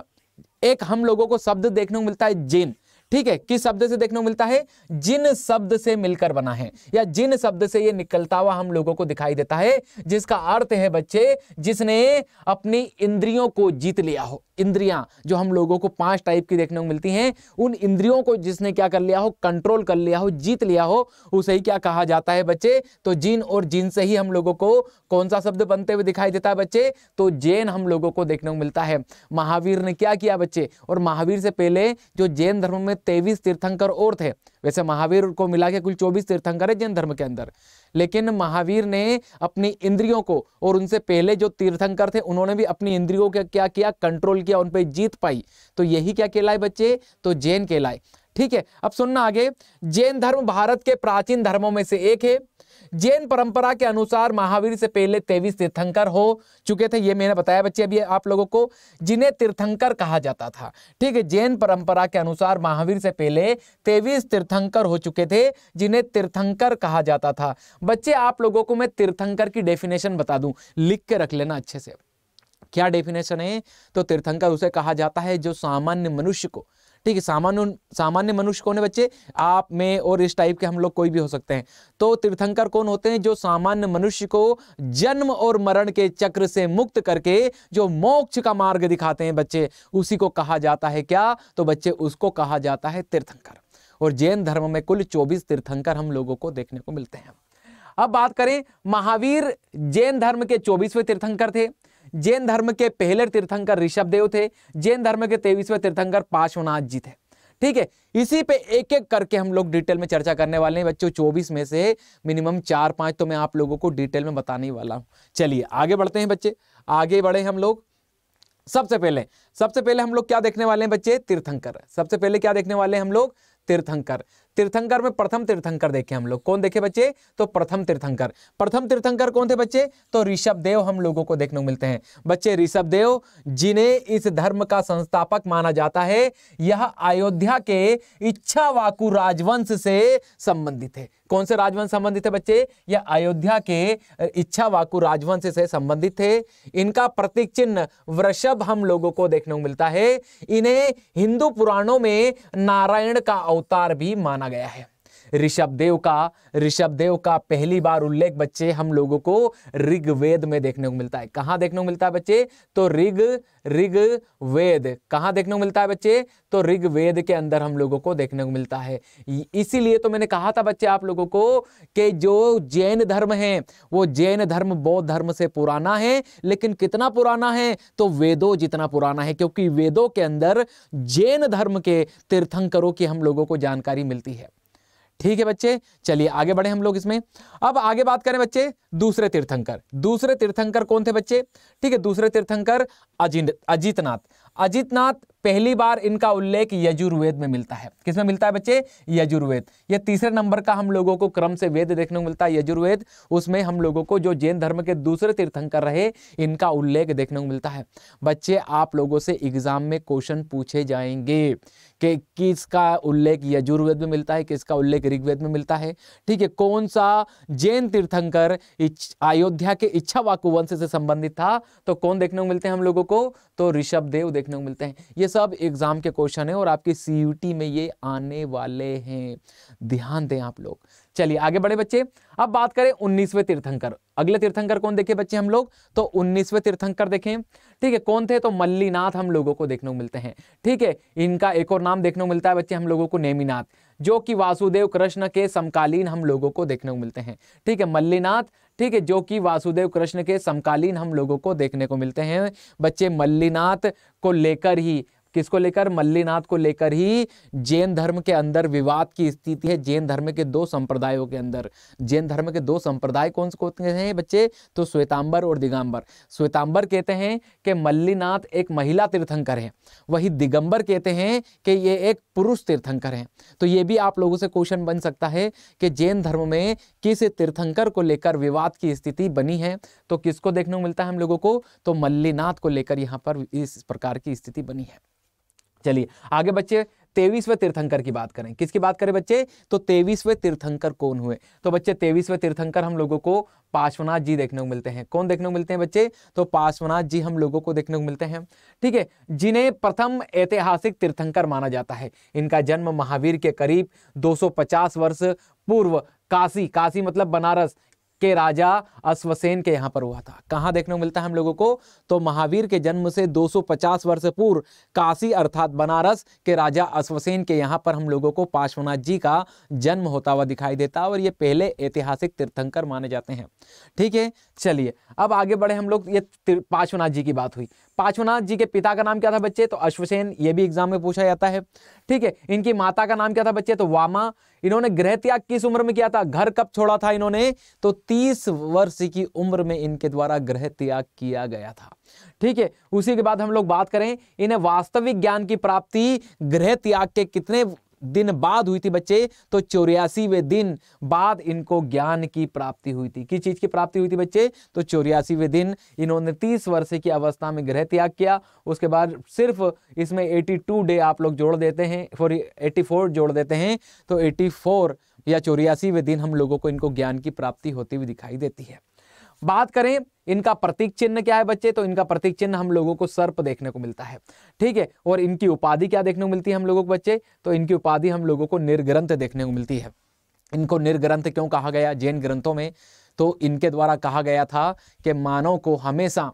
एक हम लोगों को शब्द देखने को मिलता है जैन। ठीक है, किस शब्द से देखने को मिलता है? जिन शब्द से मिलकर बना है, या जिन शब्द से ये निकलता हुआ हम लोगों को दिखाई देता है, जिसका अर्थ है बच्चे जिसने अपनी इंद्रियों को जीत लिया हो। इंद्रियां जो हम लोगों को 5 टाइप की देखने को मिलती हैं, उन इंद्रियों को जिसने क्या कर लिया हो? कंट्रोल कर लिया हो, जीत लिया हो, उसे ही क्या कहा जाता है बच्चे? तो जिन, और जिन से ही हम लोगों को कौन सा शब्द बनते हुए दिखाई देता है बच्चे? तो जैन हम लोगों को देखने को मिलता है। महावीर ने क्या किया बच्चे? और महावीर से पहले जो जैन धर्म में 23 तीर्थंकर और थे, वैसे महावीर को मिला के कुल 24 तीर्थंकर है जैन धर्म के अंदर, लेकिन महावीर ने अपनी इंद्रियों को, और उनसे पहले जो तीर्थंकर थे उन्होंने भी अपनी इंद्रियों को क्या किया? कंट्रोल किया, उन पे जीत पाई। तो यही क्या कहलाए बच्चे? तो जैन कहलाए। ठीक है, अब सुनना आगे। जैन धर्म भारत के प्राचीन धर्मों में से एक है। जैन परंपरा के अनुसार महावीर से पहले 23 तीर्थंकर हो चुके थे। ये मैंने बताया बच्चे अभी आप लोगों को, जिन्हें तीर्थंकर कहा जाता था। ठीक है, जैन परंपरा के अनुसार महावीर से पहले 23 तीर्थंकर हो चुके थे, जिन्हें तीर्थंकर कहा जाता था। बच्चे आप लोगों को मैं तीर्थंकर की डेफिनेशन बता दूं, लिख के रख लेना अच्छे से। क्या डेफिनेशन है? तो तीर्थंकर उसे कहा जाता है जो सामान्य मनुष्य को, ठीक है, सामान्य मनुष्य कौन है बच्चे? आप, मैं और इस टाइप के हम लोग कोई भी हो सकते हैं। तो तीर्थंकर कौन होते हैं? जो सामान्य मनुष्य को जन्म और मरण के चक्र से मुक्त करके जो मोक्ष का मार्ग दिखाते हैं बच्चे, उसी को कहा जाता है क्या? तो बच्चे उसको कहा जाता है तीर्थंकर। और जैन धर्म में कुल 24 तीर्थंकर हम लोगों को देखने को मिलते हैं। अब बात करें, महावीर जैन धर्म के 24वें तीर्थंकर थे। जैन धर्म के पहले तीर्थंकर ऋषभदेव थे। जैन धर्म के 23वें तीर्थंकर पार्श्वनाथ जी थे। ठीक है, इसी पे एक एक करके हम लोग डिटेल में चर्चा करने वाले हैं बच्चों। 24 में से मिनिमम 4-5 तो मैं आप लोगों को डिटेल में बताने वाला हूं। चलिए आगे बढ़ते हैं बच्चे, आगे बढ़े हम लोग। सबसे पहले हम लोग क्या देखने वाले हैं बच्चे? तीर्थंकर। सबसे पहले क्या देखने वाले हैं हम लोग? तीर्थंकर। तीर्थंकर में प्रथम तीर्थंकर देखे हम लोग। कौन देखे बच्चे? तो प्रथम तीर्थंकर। प्रथम तीर्थंकर कौन थे बच्चे? तो ऋषभदेव हम लोगों को देखने को मिलते हैं बच्चे। ऋषभदेव जिन्हें इस धर्म का संस्थापक माना जाता है, यह अयोध्या के इच्छावाकु राजवंश से संबंधित है। कौन से राजवंश संबंधित है बच्चे? यह अयोध्या के इच्छावाकु राजवंश से संबंधित थे। इनका प्रतीक चिन्ह वृषभ हम लोगों को देखने को मिलता है। इन्हें हिंदू पुराणों में नारायण का अवतार भी माना गया है। ऋषभदेव का पहली बार उल्लेख बच्चे हम लोगों को ऋग्वेद में देखने को मिलता है। कहां देखने को मिलता है बच्चे? तो ऋग्वेद। कहां देखने को मिलता है बच्चे? तो ऋग्वेद के अंदर हम लोगों को देखने को मिलता है। इसीलिए तो मैंने कहा था बच्चे आप लोगों को कि जो जैन धर्म है वो जैन धर्म बौद्ध धर्म से पुराना है, लेकिन कितना पुराना है? तो वेदों जितना पुराना है, क्योंकि वेदों के अंदर जैन धर्म के तीर्थंकरों की हम लोगों को जानकारी मिलती है। ठीक है बच्चे, चलिए आगे बढ़े हम लोग इसमें। अब आगे बात करें बच्चे दूसरे तीर्थंकर। दूसरे तीर्थंकर कौन थे बच्चे? ठीक है, दूसरे तीर्थंकर अजितनाथ। अजितनाथ पहली बार इनका उल्लेख यजुर्वेद में मिलता है। किसमें मिलता है बच्चे? यजुर्वेद। यह तीसरे नंबर का हम लोगों को क्रम से वेद देखने को मिलता है, यजुर्वेद। उसमें हम लोगों को जो जैन धर्म के दूसरे तीर्थंकर रहे, इनका उल्लेख देखने को मिलता है। बच्चे आप लोगों से एग्जाम में क्वेश्चन पूछे जाएंगे कि किसका उल्लेख यजुर्वेद में मिलता है, किसका उल्लेख ऋग्वेद में मिलता है। ठीक है, कौन सा जैन तीर्थंकर अयोध्या के इक्ष्वाकु वंश से संबंधित था, तो कौन देखने को मिलते हैं हम लोगों को, तो ऋषभदेव देखने को मिलते हैं। ये सब एग्जाम के क्वेश्चन है और आपकी सीयूटी में ये आने वाले हैं, ध्यान दें आप लोग। चलिए आगे बढ़े बच्चे। अब बात करें 19वें तीर्थंकर। अगले तीर्थंकर कौन देखे बच्चे हम लोग, तो 19वें तीर्थंकर देखें। ठीक है, कौन थे, तो मल्लीनाथ हम लोगों को देखने को मिलते हैं। ठीक है, इनका एक और नाम देखने को मिलता है बच्चे हम लोगों को, नेमिनाथ, जो कि वासुदेव कृष्ण के समकालीन हम लोगों को देखने को मिलते हैं। ठीक है, मल्लीनाथ, ठीक है, जो कि वासुदेव कृष्ण के समकालीन हम लोगों को देखने को मिलते हैं बच्चे। मल्लीनाथ को लेकर ही, किसको लेकर, मल्लीनाथ को लेकर ही जैन धर्म के अंदर विवाद की स्थिति है। जैन धर्म के दो संप्रदायों के अंदर, जैन धर्म के दो संप्रदाय कौन से होते हैं बच्चे, तो श्वेतांबर और दिगंबर। श्वेतांबर कहते हैं कि मल्लीनाथ एक महिला तीर्थंकर है, वही दिगंबर कहते हैं कि ये एक पुरुष तीर्थंकर है। तो ये भी आप लोगों से क्वेश्चन बन सकता है कि जैन धर्म में किस तीर्थंकर को लेकर विवाद की स्थिति बनी है, तो किसको देखने को मिलता है हम लोगों को, तो मल्लीनाथ को लेकर यहाँ पर इस प्रकार की स्थिति बनी है। चलिए आगे बच्चे 23वें तीर्थंकर की बात करें। किसकी बात करें बच्चे, तो 23वें तीर्थंकर कौन हुए, तो बच्चे 23वें तीर्थंकर हम लोगों को पार्श्वनाथ जी देखने को मिलते हैं। कौन देखने को मिलते हैं बच्चे, तो पार्श्वनाथ जी हम लोगों को देखने को मिलते हैं। ठीक है, जिन्हें प्रथम ऐतिहासिक तीर्थंकर माना जाता है। इनका जन्म महावीर के करीब 250 वर्ष पूर्व काशी मतलब बनारस के राजा अश्वसेन के यहाँ पर हुआ था। कहाँ देखने को मिलता है हम लोगों को, तो महावीर के जन्म से 250 वर्ष पूर्व काशी अर्थात बनारस के राजा अश्वसेन के यहाँ पर हम लोगों को पार्श्वनाथ जी का जन्म होता हुआ दिखाई देता है और ये पहले ऐतिहासिक तीर्थंकर माने जाते हैं। ठीक है, चलिए अब आगे बढ़े हम लोग। ये पार्श्वनाथ जी की बात हुई। पार्श्वनाथ जी के पिता का नाम क्या था बच्चे, तो अश्वसेन, ये भी एग्जाम में पूछा जाता है। ठीक है, इनकी माता का नाम क्या था बच्चे, तो वामा। इन्होंने गृह त्याग किस उम्र में किया था, घर कब छोड़ा था इन्होंने, तो 30 वर्ष की उम्र में इनके द्वारा गृह त्याग किया गया था। ठीक है, उसी के बाद हम लोग बात करें, इन्हें वास्तविक ज्ञान की प्राप्ति गृह त्याग के कितने दिन बाद हुई थी बच्चे, तो 84वें दिन बाद इनको ज्ञान की प्राप्ति हुई थी। किस चीज की प्राप्ति हुई थी बच्चे, तो 84वें दिन इन्होंने 30 वर्ष की अवस्था में गृह त्याग किया। उसके बाद सिर्फ इसमें 82 डे आप लोग जोड़ देते हैं, 84 जोड़ देते हैं, तो 84 या 84वें दिन हम लोगों को इनको ज्ञान की प्राप्ति होती हुई दिखाई देती है। बात करें इनका प्रतीक चिन्ह क्या है बच्चे, तो इनका प्रतीक चिन्ह हम लोगों को सर्प देखने को मिलता है। ठीक है, और इनकी उपाधि क्या देखने को मिलती है हम लोगों को बच्चे, तो इनकी उपाधि हम लोगों को निर्ग्रंथ देखने को मिलती है। इनको निर्ग्रंथ क्यों कहा गया जैन ग्रंथों में, तो इनके द्वारा कहा गया था कि मानव को हमेशा,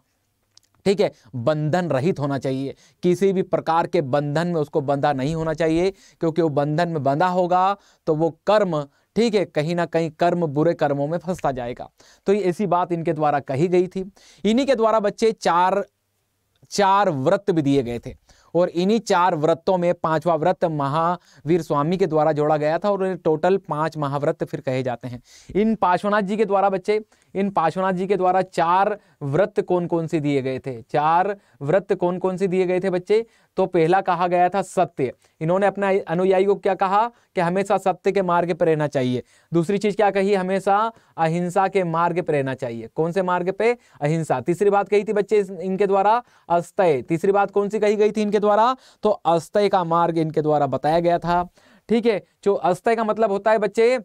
ठीक है, बंधन रहित होना चाहिए, किसी भी प्रकार के बंधन में उसको बंधा नहीं होना चाहिए, क्योंकि वो बंधन में बंधा होगा तो वो कर्म, ठीक है, कहीं ना कहीं कर्म बुरे कर्मों में फंसता जाएगा। तो ये ऐसी बात इनके द्वारा कही गई थी। इन्हीं के द्वारा बच्चे चार व्रत भी दिए गए थे और इन्हीं 4 व्रतों में 5वां व्रत महावीर स्वामी के द्वारा जोड़ा गया था और टोटल 5 महाव्रत फिर कहे जाते हैं। इन पार्श्वनाथ जी के द्वारा बच्चे, इन पार्श्वनाथ जी के द्वारा 4 व्रत कौन कौन से दिए गए थे, 4 व्रत कौन कौन से दिए गए थे बच्चे, तो पहला कहा गया था सत्य। इन्होंने अपने अनुयायी को क्या कहा कि हमेशा सत्य के मार्ग पर रहना चाहिए। दूसरी चीज क्या कही, हमेशा अहिंसा के मार्ग पर रहना चाहिए। कौन से मार्ग पे, अहिंसा। तीसरी बात कही थी बच्चे इनके द्वारा अस्तय। तीसरी बात कौन सी कही गई थी इनके द्वारा, तो अस्तय का मार्ग इनके द्वारा बताया गया था। ठीक है, जो अस्तय का मतलब होता है बच्चे,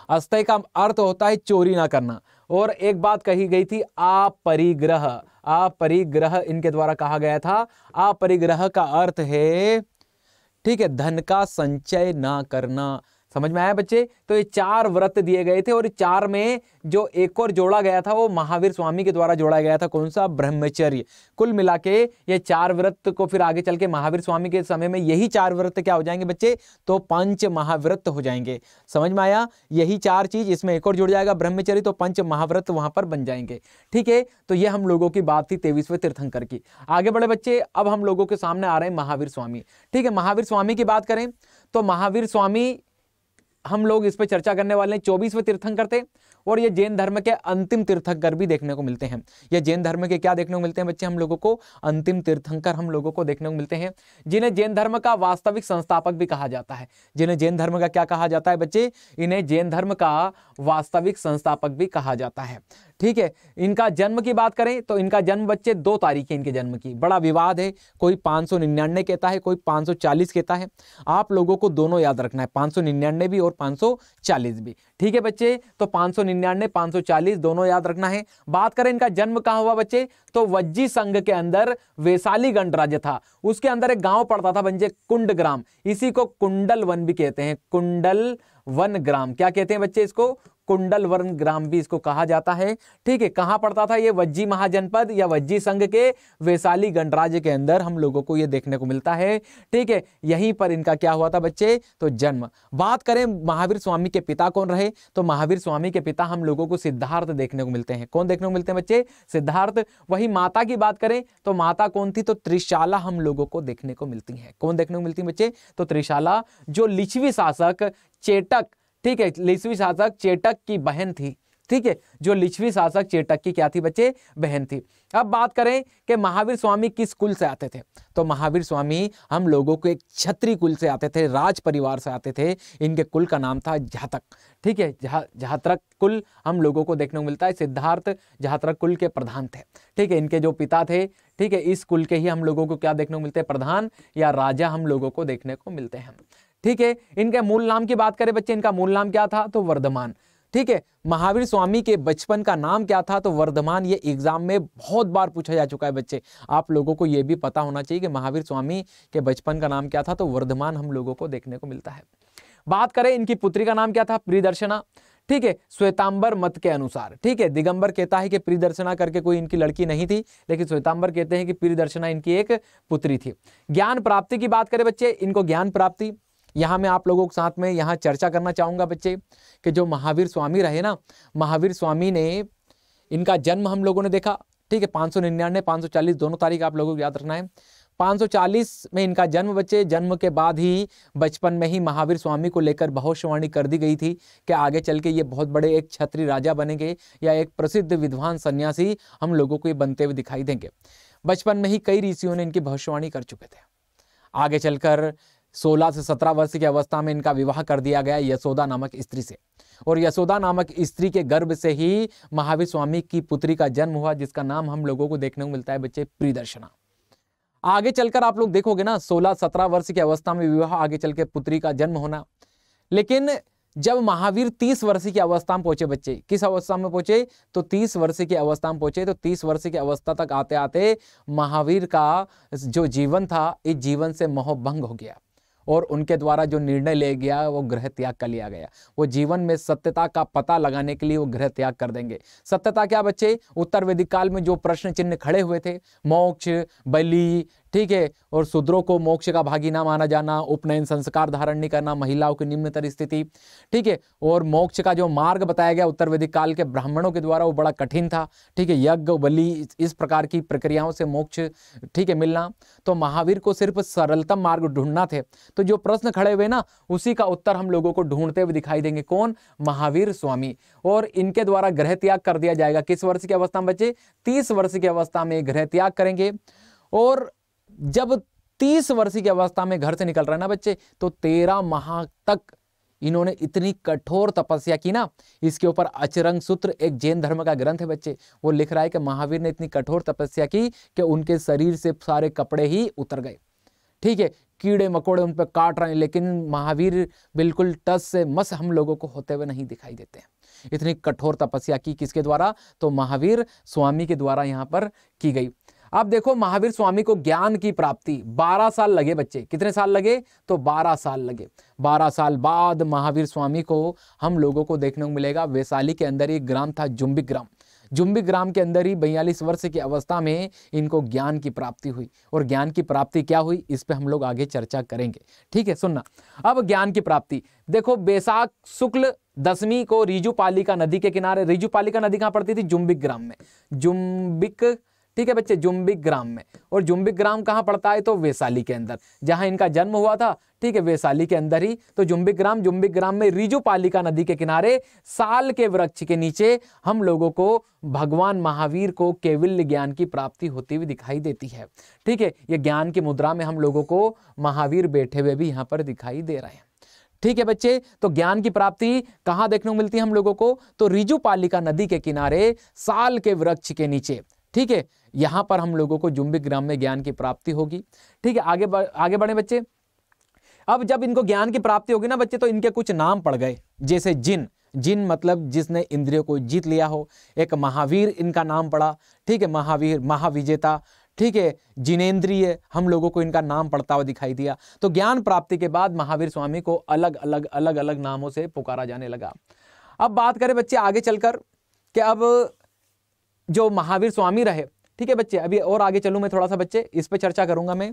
अस्तय का अर्थ होता है चोरी ना करना। और एक बात कही गई थी अपरिग्रह, अपरिग्रह इनके द्वारा कहा गया था। अपरिग्रह का अर्थ है, ठीक है, धन का संचय ना करना। समझ में आया बच्चे। तो ये 4 व्रत दिए गए थे और 4 में जो एक और जोड़ा गया था वो महावीर स्वामी के द्वारा जोड़ा गया था। कौन सा, ब्रह्मचर्य। कुल मिला के ये 4 व्रत को फिर आगे चल के महावीर स्वामी के समय में यही 4 व्रत क्या हो जाएंगे बच्चे, तो 5 महाव्रत हो जाएंगे। समझ में आया, यही 4 चीज, इसमें एक और जुड़ जाएगा ब्रह्मचर्य, तो 5 महाव्रत वहां पर बन जाएंगे। ठीक है, तो ये हम लोगों की बात थी 23वें तीर्थंकर की। आगे बढ़े बच्चे, अब हम लोगों के सामने आ रहे हैं महावीर स्वामी। ठीक है, महावीर स्वामी की बात करें तो महावीर स्वामी हम लोग इस पे चर्चा करने वाले हैं। 24वें तीर्थंकर थे और ये जैन धर्म के अंतिम तीर्थंकर भी देखने को मिलते हैं। ये जैन धर्म के क्या देखने को मिलते हैं बच्चे, हम लोगों को अंतिम तीर्थंकर हम लोगों को देखने को मिलते हैं, जिन्हें जैन धर्म का वास्तविक संस्थापक भी कहा जाता है। जिन्हें जैन धर्म का क्या कहा जाता है बच्चे, इन्हें जैन धर्म का वास्तविक संस्थापक भी कहा जाता है। ठीक है। इनका जन्म की बात करें तो इनका जन्म बच्चे 2 तारीख है इनके जन्म की। बड़ा विवाद है, कोई 599 कहता है, कोई 540 कहता है। आप लोगों को दोनों याद रखना है, 599 भी और 540 भी। ठीक है बच्चे, तो 599 540 दोनों याद रखना है। बात करें इनका जन्म कहां हुआ बच्चे, तो वज्जी संघ के अंदर वैशाली गणराज्य था, उसके अंदर एक गांव पड़ता था बच्चे कुंडग्राम, इसी को कुंडल वन भी कहते हैं, कुंडल वन ग्राम। क्या कहते हैं बच्चे इसको, कुंडल वन ग्राम भी इसको कहा जाता है। ठीक है, कहां पड़ता था ये, वज्जी महाजनपद या वज्जी संघ के वैशाली गणराज्य के अंदर हम लोगों को ये देखने को मिलता है। ठीक है, यहीं पर इनका क्या हुआ था बच्चे, तो जन्म। बात करें महावीर स्वामी के पिता कौन रहे, तो महावीर स्वामी के पिता हम लोगों को सिद्धार्थ देखने को मिलते हैं। कौन देखने को मिलते हैं बच्चे, सिद्धार्थ। वही माता की बात करें तो माता कौन थी, तो त्रिशाला हम लोगों को देखने को मिलती है। कौन देखने को मिलती है बच्चे, तो त्रिशाला, जो लिच्छवी शासक चेटक, ठीक है, लिच्छवी शासक चेटक की बहन थी। ठीक है, जो लिच्छवी शासक चेटक की क्या थी बच्चे, बहन थी। अब बात करें कि महावीर स्वामी किस कुल से आते थे, तो महावीर स्वामी हम लोगों को एक क्षत्रिय कुल से आते थे, राज परिवार से आते थे। इनके कुल का नाम था जातक। ठीक है, जातक कुल हम लोगों को देखने को मिलता है। सिद्धार्थ जातक कुल के प्रधान थे। ठीक है, इनके जो पिता थे, ठीक है, इस कुल के ही हम लोगों को क्या देखने को मिलते हैं, प्रधान या राजा हम लोगों को देखने को मिलते हैं। ठीक है, इनके मूल नाम की बात करें बच्चे, इनका मूल नाम क्या था, तो वर्धमान। ठीक है, महावीर स्वामी के बचपन का नाम क्या था, तो वर्धमान। ये एग्जाम में बहुत बार पूछा जा चुका है बच्चे, आप लोगों को यह भी पता होना चाहिए कि महावीर स्वामी के बचपन का नाम क्या था, तो वर्धमान हम लोगों को देखने को मिलता है। बात करें इनकी पुत्री का नाम क्या था, प्रियदर्शना। ठीक है, श्वेतांबर मत के अनुसार। ठीक है, दिगंबर कहता है कि प्रियदर्शना करके कोई इनकी लड़की नहीं थी, लेकिन श्वेतांबर कहते हैं कि प्रियदर्शना इनकी एक पुत्री थी। ज्ञान प्राप्ति की बात करें बच्चे, इनको ज्ञान प्राप्ति, यहां मैं आप लोगों के साथ में यहां चर्चा करना चाहूंगा बच्चे कि जो महावीर स्वामी रहे ना, महावीर स्वामी ने, इनका जन्म हम लोगों ने देखा। ठीक है, 599 540 दोनों तारीख आप लोगों को याद रखना है। 540 में इनका जन्म बच्चे, जन्म के बाद ही बचपन में ही महावीर स्वामी को लेकर भविष्यवाणी कर दी गई थी कि आगे चल के ये बहुत बड़े एक क्षत्रिय राजा बनेंगे या एक प्रसिद्ध विद्वान सन्यासी हम लोगों को ये बनते हुए दिखाई देंगे। बचपन में ही कई ऋषियों ने इनकी भविष्यवाणी कर चुके थे। आगे चलकर 16 से 17 वर्ष की अवस्था में इनका विवाह कर दिया गया यशोदा नामक स्त्री से, और यशोदा नामक स्त्री के गर्भ से ही महावीर स्वामी की पुत्री का जन्म हुआ, जिसका नाम हम लोगों को देखने को मिलता है बच्चे, प्रियदर्शना। आगे चलकर आप लोग देखोगे ना, 16-17 वर्ष की अवस्था में विवाह, आगे चल के पुत्री का जन्म होना। लेकिन जब महावीर 30 वर्ष की अवस्था में पहुंचे बच्चे, किस अवस्था में पहुंचे, तो 30 वर्ष की अवस्था में पहुंचे, तो 30 वर्ष की अवस्था तक आते आते महावीर का जो जीवन था, इस जीवन से मोहभंग हो गया और उनके द्वारा जो निर्णय लिया गया वो गृह त्याग कर लिया गया। वो जीवन में सत्यता का पता लगाने के लिए वो गृह त्याग कर देंगे। सत्यता क्या बच्चे, उत्तर वैदिक काल में जो प्रश्न चिन्ह खड़े हुए थे, मोक्ष, बलि, ठीक है, और शूद्रों को मोक्ष का भागी ना माना जाना, उपनयन संस्कार धारण नहीं करना, महिलाओं की निम्नतर स्थिति, ठीक है, और मोक्ष का जो मार्ग बताया गया उत्तर वैदिक काल के ब्राह्मणों के द्वारा वो बड़ा कठिन था। ठीक है, यज्ञ, बलि, इस प्रकार की प्रक्रियाओं से मोक्ष, ठीक है, मिलना। तो महावीर को सिर्फ सरलतम मार्ग ढूंढना थे। तो जो प्रश्न खड़े हुए ना, उसी का उत्तर हम लोगों को ढूंढते हुए दिखाई देंगे। कौन, महावीर स्वामी। और इनके द्वारा गृह त्याग कर दिया जाएगा। किस वर्ष की अवस्था में बच्चे, 30 वर्ष की अवस्था में गृह त्याग करेंगे। और जब 30 वर्ष की अवस्था में घर से निकल रहे हैं ना बच्चे, तो 13 माह तक इन्होंने इतनी कठोर तपस्या की ना, इसके ऊपर अचरंग सूत्र एक जैन धर्म का ग्रंथ है बच्चे, वो लिख रहा है कि महावीर ने इतनी कठोर तपस्या की कि उनके शरीर से सारे कपड़े ही उतर गए। ठीक है, कीड़े मकोड़े उन पर काट रहे हैं, लेकिन महावीर बिल्कुल टस से मस हम लोगों को होते हुए नहीं दिखाई देते हैं। इतनी कठोर तपस्या की किसके द्वारा, तो महावीर स्वामी के द्वारा यहाँ पर की गई। अब देखो, महावीर स्वामी को ज्ञान की प्राप्ति 12 साल लगे बच्चे। कितने साल लगे, तो 12 साल लगे। 12 साल बाद महावीर स्वामी को हम लोगों को देखने को मिलेगा वैशाली के अंदर एक ग्राम था, जुम्बिक ग्राम। जुम्बिक ग्राम के अंदर ही 42 वर्ष की अवस्था में इनको ज्ञान की प्राप्ति हुई। और ज्ञान की प्राप्ति क्या हुई, इस पे हम लोग आगे चर्चा करेंगे। ठीक है, सुनना। अब ज्ञान की प्राप्ति देखो, बैसाख शुक्ल दशमी को रीजुपालिका नदी के किनारे, रीजुपालिका नदी कहाँ पड़ती थी, जुम्बिक ग्राम में, जुम्बिक, ठीक है बच्चे, जुम्बिक ग्राम में। और जुम्बिक ग्राम कहाँ पड़ता है, तो वैशाली के अंदर, जहां इनका जन्म हुआ था। ठीक है, वैशाली के अंदर ही। तो जुम्बिक ग्राम में रीजुपालिका नदी के किनारे साल के वृक्ष के नीचे हम लोगों को भगवान महावीर को कैवल्य ज्ञान की प्राप्ति होती हुई दिखाई देती है। ठीक है, ये ज्ञान की मुद्रा में हम लोगों को महावीर बैठे हुए भी यहाँ पर दिखाई दे रहे हैं। ठीक है बच्चे, तो ज्ञान की प्राप्ति कहां देखने को मिलती है हम लोगों को? तो रिजुपालिका नदी के किनारे साल के वृक्ष के नीचे। ठीक है, यहां पर हम लोगों को जुम्बिक ग्राम में ज्ञान की प्राप्ति होगी। ठीक है, आगे बढ़े बच्चे। अब जब इनको ज्ञान की प्राप्ति होगी ना बच्चे, तो इनके कुछ नाम पड़ गए, जैसे जिन। जिन मतलब जिसने इंद्रियों को जीत लिया हो। एक महावीर इनका नाम पड़ा। ठीक है, महावीर, महाविजेता। ठीक है, जिनेंद्रिय हम लोगों को इनका नाम पड़ता हुआ दिखाई दिया। तो ज्ञान प्राप्ति के बाद महावीर स्वामी को अलग अलग नामों से पुकारा जाने लगा। अब बात करें बच्चे आगे चलकर कि अब जो महावीर स्वामी रहे, ठीक है बच्चे, अभी और आगे चलूं मैं थोड़ा सा बच्चे, इस पे चर्चा करूंगा मैं।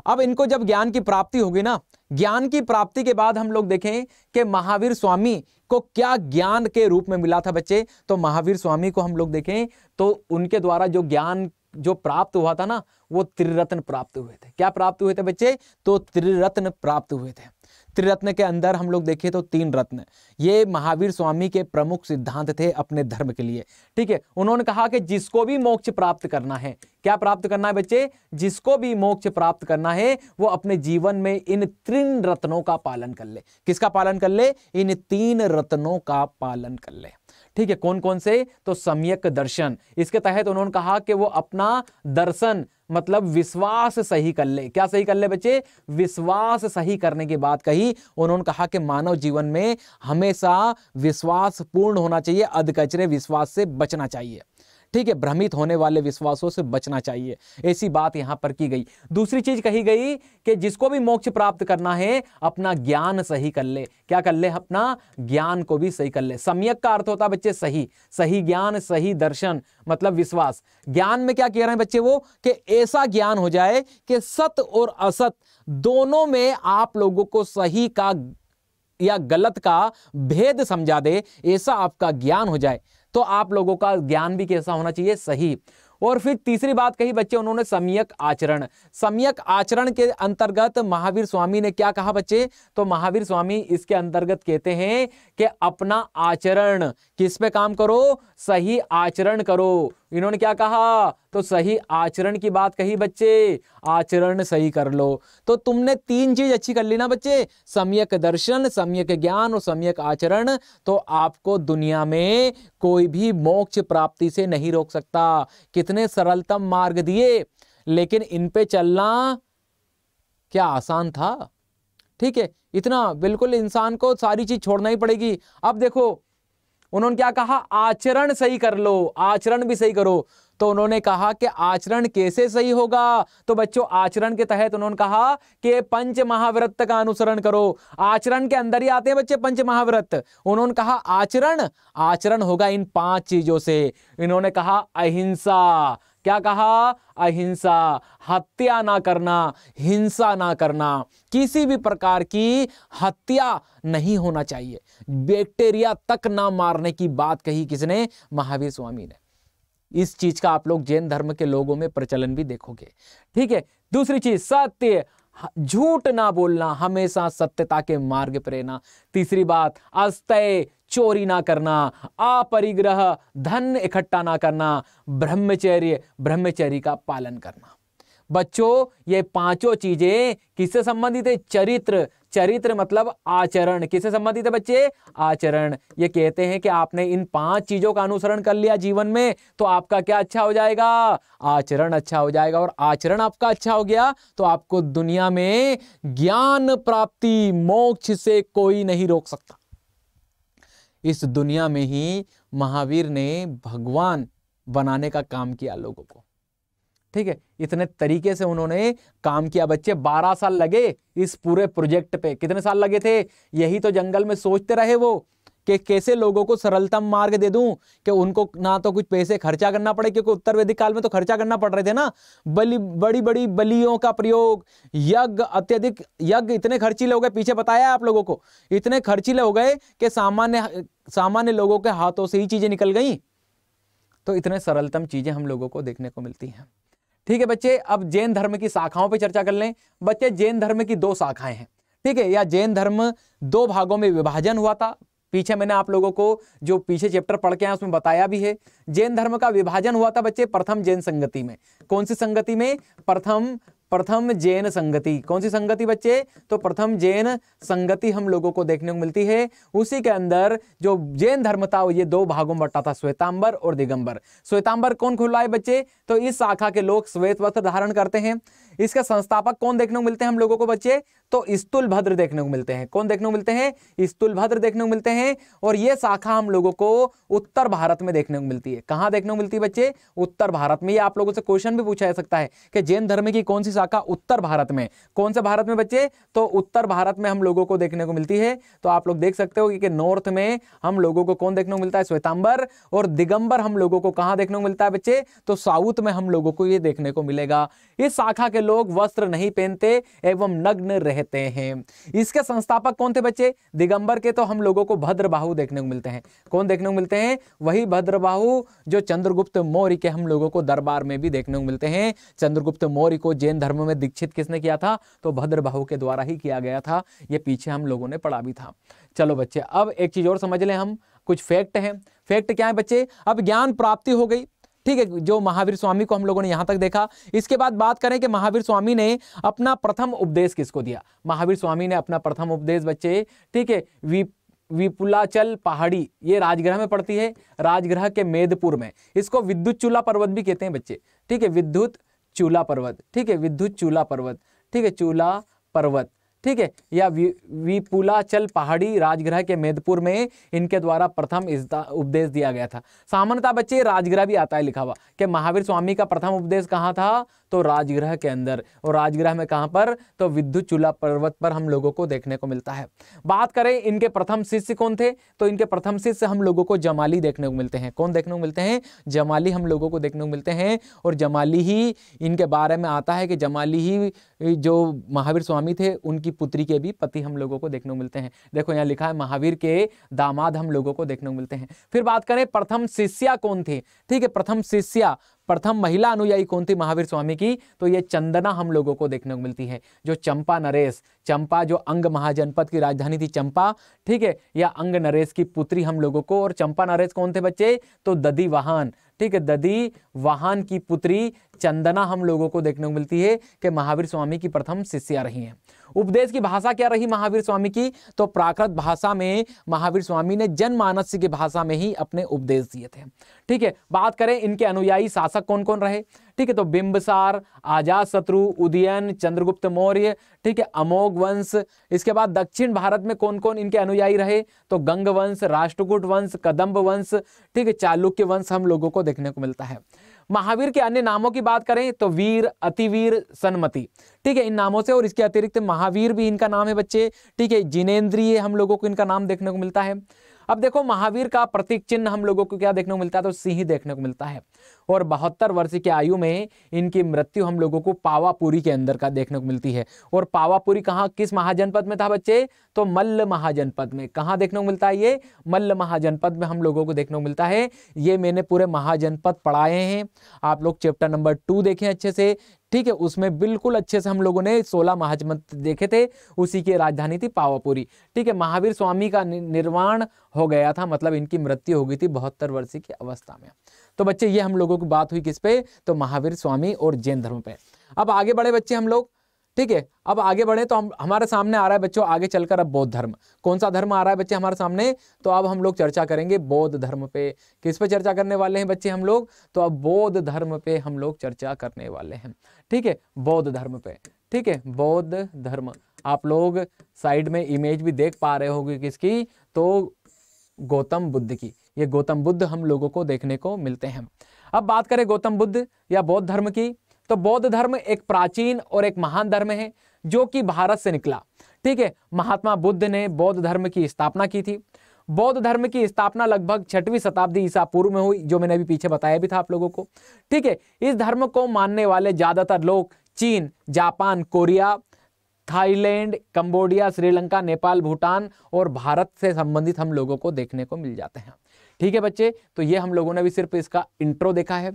अब इनको जब ज्ञान की प्राप्ति होगी ना, ज्ञान की प्राप्ति के बाद हम लोग देखें कि महावीर स्वामी को क्या ज्ञान के रूप में मिला था बच्चे। तो महावीर स्वामी को हम लोग देखें तो उनके द्वारा जो ज्ञान जो प्राप्त हुआ था ना, वो त्रिरत्न प्राप्त हुए थे। क्या प्राप्त हुए थे बच्चे? तो त्रिरत्न प्राप्त हुए थे। त्रिरत्न के अंदर हम लोग देखें तो 3 रत्न, ये महावीर स्वामी के प्रमुख सिद्धांत थे अपने धर्म के लिए। ठीक है, उन्होंने कहा कि जिसको भी मोक्ष प्राप्त करना है, क्या प्राप्त करना है बच्चे? जिसको भी मोक्ष प्राप्त करना है वो अपने जीवन में इन 3 रत्नों का पालन कर ले। किसका पालन कर ले? इन 3 रत्नों का पालन कर ले। ठीक है, कौन कौन से? तो सम्यक दर्शन। इसके तहत उन्होंने कहा कि वो अपना दर्शन मतलब विश्वास सही कर ले। क्या सही कर ले बच्चे? विश्वास सही करने की बात कही। उन्होंने कहा कि मानव जीवन में हमेशा विश्वास पूर्ण होना चाहिए, अधकचरे विश्वास से बचना चाहिए। ठीक है, भ्रमित होने वाले विश्वासों से बचना चाहिए, ऐसी बात यहां पर की गई। दूसरी चीज कही गई कि जिसको भी मोक्ष प्राप्त करना है अपना ज्ञान सही कर ले। क्या कर ले? अपना ज्ञान को भी सही कर ले। सम्यक का अर्थ होता है बच्चे सही, सही ज्ञान, सही दर्शन मतलब विश्वास। ज्ञान में क्या कह रहे हैं बच्चे वो? कि ऐसा ज्ञान हो जाए कि सत और असत दोनों में आप लोगों को सही का या गलत का भेद समझा दे, ऐसा आपका ज्ञान हो जाए। तो आप लोगों का ज्ञान भी कैसा होना चाहिए? सही। और फिर तीसरी बात कही बच्चे उन्होंने सम्यक आचरण। सम्यक आचरण के अंतर्गत महावीर स्वामी ने क्या कहा बच्चे? तो महावीर स्वामी इसके अंतर्गत कहते हैं कि अपना आचरण किस पे काम करो? सही आचरण करो। इन्होंने क्या कहा? तो सही आचरण की बात कही बच्चे, आचरण सही कर लो। तो तुमने 3 चीज अच्छी कर ली ना बच्चे, सम्यक दर्शन, सम्यक ज्ञान और सम्यक आचरण, तो आपको दुनिया में कोई भी मोक्ष प्राप्ति से नहीं रोक सकता। कितने सरलतम मार्ग दिए, लेकिन इन पे चलना क्या आसान था? ठीक है, इतना बिल्कुल इंसान को सारी चीज छोड़ना ही पड़ेगी। अब देखो उन्होंने क्या कहा? आचरण सही कर लो, आचरण भी सही करो। तो उन्होंने कहा कि आचरण कैसे सही होगा? तो बच्चों आचरण के तहत उन्होंने कहा कि पंच महाव्रत का अनुसरण करो। आचरण के अंदर ही आते हैं बच्चे पंच महाव्रत। उन्होंने कहा आचरण, आचरण होगा इन 5 चीजों से। इन्होंने कहा अहिंसा। क्या कहा? अहिंसा, हत्या ना करना, हिंसा ना करना, किसी भी प्रकार की हत्या नहीं होना चाहिए, बैक्टीरिया तक ना मारने की बात कही किसने? महावीर स्वामी ने। इस चीज का आप लोग जैन धर्म के लोगों में प्रचलन भी देखोगे। ठीक है, दूसरी चीज सत्य, झूठ ना बोलना, हमेशा सत्यता के मार्ग पर रहना। तीसरी बात अस्तय, चोरी ना करना, अपरिग्रह, धन इकट्ठा ना करना, ब्रह्मचर्य, ब्रह्मचर्य का पालन करना। बच्चों ये 5 चीजें किससे संबंधित है? चरित्र। चरित्र मतलब आचरण। किससे संबंधित है बच्चे? आचरण। ये कहते हैं कि आपने इन 5 चीजों का अनुसरण कर लिया जीवन में तो आपका क्या अच्छा हो जाएगा? आचरण अच्छा हो जाएगा। और आचरण आपका अच्छा हो गया तो आपको दुनिया में ज्ञान प्राप्ति, मोक्ष से कोई नहीं रोक सकता। इस दुनिया में ही महावीर ने भगवान बनाने का काम किया लोगों को। ठीक है, इतने तरीके से उन्होंने काम किया बच्चे। 12 साल लगे इस पूरे प्रोजेक्ट पे। कितने साल लगे थे? यही तो जंगल में सोचते रहे वो कि कैसे लोगों को सरलतम मार्ग दे दूं कि उनको ना तो कुछ पैसे खर्चा करना पड़े, क्योंकि उत्तर वैदिक काल में तो खर्चा करना पड़ रहे थे ना। बड़ी बड़ी बलियों का प्रयोग, यज्ञ, अत्यधिक यज्ञ इतने खर्चीले हो गए, पीछे बताया है आप लोगों को, इतने खर्चीले हो गए कि सामान्य लोगों के हाथों से ही चीजें निकल गई। तो इतने सरलतम चीजें हम लोगों को देखने को मिलती हैं। ठीक है बच्चे, अब जैन धर्म की शाखाओं पे चर्चा कर लें। बच्चे जैन धर्म की 2 शाखाएं हैं। ठीक है, या जैन धर्म 2 भागों में विभाजन हुआ था। पीछे मैंने आप लोगों को जो पीछे चैप्टर पढ़ के आए उसमें बताया भी है। जैन धर्म का विभाजन हुआ था बच्चे प्रथम जैन संगति में। कौन सी संगति में? प्रथम प्रथम जैन संगति। कौन सी संगति बच्चे? तो प्रथम जैन संगति हम लोगों को देखने को मिलती है। उसी के अंदर जो जैन धर्म था ये दो भागों में बंटा था, श्वेतांबर और दिगंबर। श्वेतांबर कौन खुलवाए बच्चे? तो इस शाखा के लोग श्वेत वस्त्र धारण करते हैं। इसके संस्थापक कौन देखने को मिलते हैं हम लोगों को बच्चे? तो स्तुलभद्र देखने को मिलते हैं। कौन देखने को मिलते हैं? स्तुलभद्र देखने को मिलते हैं। और यह शाखा हम लोगों को उत्तर भारत में देखने को मिलती है। कहां देखने को मिलती है बच्चे? उत्तर भारत में। ये आप लोगों से क्वेश्चन भी पूछा जा सकता है कि जैन धर्म की कौन सी शाखा उत्तर भारत में, कौन से भारत में बच्चे? तो उत्तर भारत में हम लोगों को देखने को मिलती है। तो आप लोग देख सकते हो कि नॉर्थ में हम लोगों को कौन देखने को मिलता है? श्वेतांबर। और दिगंबर हम लोगों को कहां देखने को मिलता है बच्चे? तो साउथ में हम लोगों को ये देखने को मिलेगा। इस शाखा के लोग वस्त्र नहीं पहनते एवं नग्न रहते हैं। इसके संस्थापक कौन थे बच्चे? दिगंबर के तो हम लोगों को भद्रबाहु देखने को मिलते हैं। कौन देखने को मिलते हैं? वही भद्रबाहु जो चंद्रगुप्त मौर्य के हम लोगों को दरबार में भी देखने को मिलते हैं। चंद्रगुप्त मौर्य को जैन धर्म में दीक्षित किसने किया था? तो भद्रबाहु के द्वारा ही किया गया था। ये पीछे हम लोगों ने पढ़ा भी था। चलो बच्चे, अब एक चीज और समझ लें हम, कुछ फैक्ट हैं। फैक्ट क्या है बच्चे? अब ज्ञान प्राप्ति हो गई, ठीक है, जो महावीर स्वामी को हम लोगों ने यहां तक देखा। इसके बाद बात करें कि महावीर स्वामी ने अपना प्रथम उपदेश किसको दिया? महावीर स्वामी ने अपना प्रथम उपदेश बच्चे, ठीक है, विपुलाचल पहाड़ी, ये राजगृह में पड़ती है, राजगृह के मेदपुर में। इसको विद्युत चूला पर्वत भी कहते हैं बच्चे, ठीक है, विद्युत चूला पर्वत, ठीक है, विद्युत चूला पर्वत, ठीक है, चूला पर्वत, ठीक है, या विपुलाचल पहाड़ी राजगृह के मेदपुर में इनके द्वारा प्रथम उपदेश दिया गया था। सामान्यतः बच्चे राजगृह भी आता है लिखा हुआ कि महावीर स्वामी का प्रथम उपदेश कहाँ था? तो राजगृह के अंदर। और राजगृह में कहां पर? तो विद्युत चूला पर्वत पर हम लोगों को देखने को मिलता है। बात करें इनके प्रथम शिष्य कौन थे? तो इनके प्रथम शिष्य हम लोगों को जमाली देखने को मिलते हैं। कौन देखने को मिलते हैं? जमाली हम लोगों को देखने को मिलते हैं। और जमाली ही इनके बारे में आता है कि जमाली ही जो महावीर स्वामी थे उनकी पुत्री के भी पति हम लोगों को देखने को मिलते हैं। देखो यहाँ लिखा है महावीर के दामाद हम लोगों को देखने को मिलते हैं। फिर बात करें प्रथम शिष्या कौन थे? ठीक है, प्रथम शिष्या, प्रथम महिला अनुयायी कौन थी महावीर स्वामी की? तो ये चंदना हम लोगों को देखने को मिलती है, जो चंपा नरेश, चंपा जो अंग महाजनपद की राजधानी थी चंपा, ठीक है, या अंग नरेश की पुत्री हम लोगों को। और चंपा नरेश कौन थे बच्चे? तो दधी वाहन, ठीक है, दधी वाहन की पुत्री चंदना हम लोगों को देखने को मिलती है कि महावीर स्वामी की प्रथम शिष्या रही हैं। उपदेश की भाषा क्या रही महावीर स्वामी की? तो प्राकृत भाषा में महावीर स्वामी ने जनमानस की भाषा में ही अपने उपदेश दिए थे। ठीक है, बात करें इनके अनुयायी शासक कौन कौन रहे? ठीक है, तो बिंबिसार, अजातशत्रु, उदयन, चंद्रगुप्त मौर्य, ठीक है, अमोघ वंश। इसके बाद दक्षिण भारत में कौन कौन इनके अनुयायी रहे? तो गंग वंश, राष्ट्रकूट वंश, कदम्ब वंश, ठीक है, चालुक्य वंश हम लोगों को देखने को मिलता है। महावीर के अन्य नामों की बात करें तो वीर, अतिवीर, सन्मति, ठीक है, इन नामों से। और इसके अतिरिक्त महावीर भी इनका नाम है बच्चे, ठीक है, जिनेंद्रिय हम लोगों को इनका नाम देखने को मिलता है। अब देखो महावीर का प्रतीक चिन्ह हम लोगों को क्या देखने को मिलता है? तो सिंह देखने को मिलता है। और 72 वर्ष की आयु में इनकी मृत्यु हम लोगों को पावापुरी के अंदर का देखने को मिलती है। और पावापुरी कहाँ, किस महाजनपद में था बच्चे? तो मल्ल महाजनपद में। कहाँ देखने को मिलता है ये? मल्ल महाजनपद में हम लोगों को देखने को मिलता है। ये मैंने पूरे महाजनपद पढ़ाए हैं, आप लोग चैप्टर नंबर 2 देखें अच्छे से, ठीक है, उसमें बिल्कुल अच्छे से हम लोगों ने 16 महाजनपद देखे थे, उसी की राजधानी थी पावापुरी। ठीक है, महावीर स्वामी का निर्वाण हो गया था, मतलब इनकी मृत्यु हो गई थी 72 वर्ष की अवस्था में। तो बच्चे ये हम लोगों की बात हुई किस पे? तो महावीर स्वामी और जैन धर्म पे। अब आगे बढ़े बच्चे हम लोग, ठीक है, अब आगे बढ़े तो हमारे सामने आ रहा है बच्चों आगे चलकर अब बौद्ध धर्म। कौन सा धर्म आ रहा है बच्चे हमारे सामने? तो अब हम लोग चर्चा करेंगे बौद्ध धर्म पे। किस पे चर्चा करने वाले हैं बच्चे हम लोग? तो अब बौद्ध धर्म पे हम लोग चर्चा करने वाले हैं। ठीक है, बौद्ध धर्म पे। ठीक है, बौद्ध धर्म, आप लोग साइड में इमेज भी देख पा रहे होंगे किसकी? तो गौतम बुद्ध की। ये गौतम बुद्ध हम लोगों को देखने को मिलते हैं। अब बात करें गौतम बुद्ध या बौद्ध धर्म की, तो बौद्ध धर्म एक प्राचीन और एक महान धर्म है जो कि भारत से निकला। ठीक है, महात्मा बुद्ध ने बौद्ध धर्म की स्थापना की थी। बौद्ध धर्म की स्थापना लगभग 6वीं शताब्दी ईसा पूर्व में हुई, जो मैंने अभी पीछे बताया भी था आप लोगों को। ठीक है, इस धर्म को मानने वाले ज्यादातर लोग चीन, Japan, Korea, Thailand, Cambodia, Sri Lanka, Nepal, Bhutan और भारत से संबंधित हम लोगों को देखने को मिल जाते हैं। ठीक है बच्चे, तो ये हम लोगों ने भी सिर्फ इसका इंट्रो देखा है।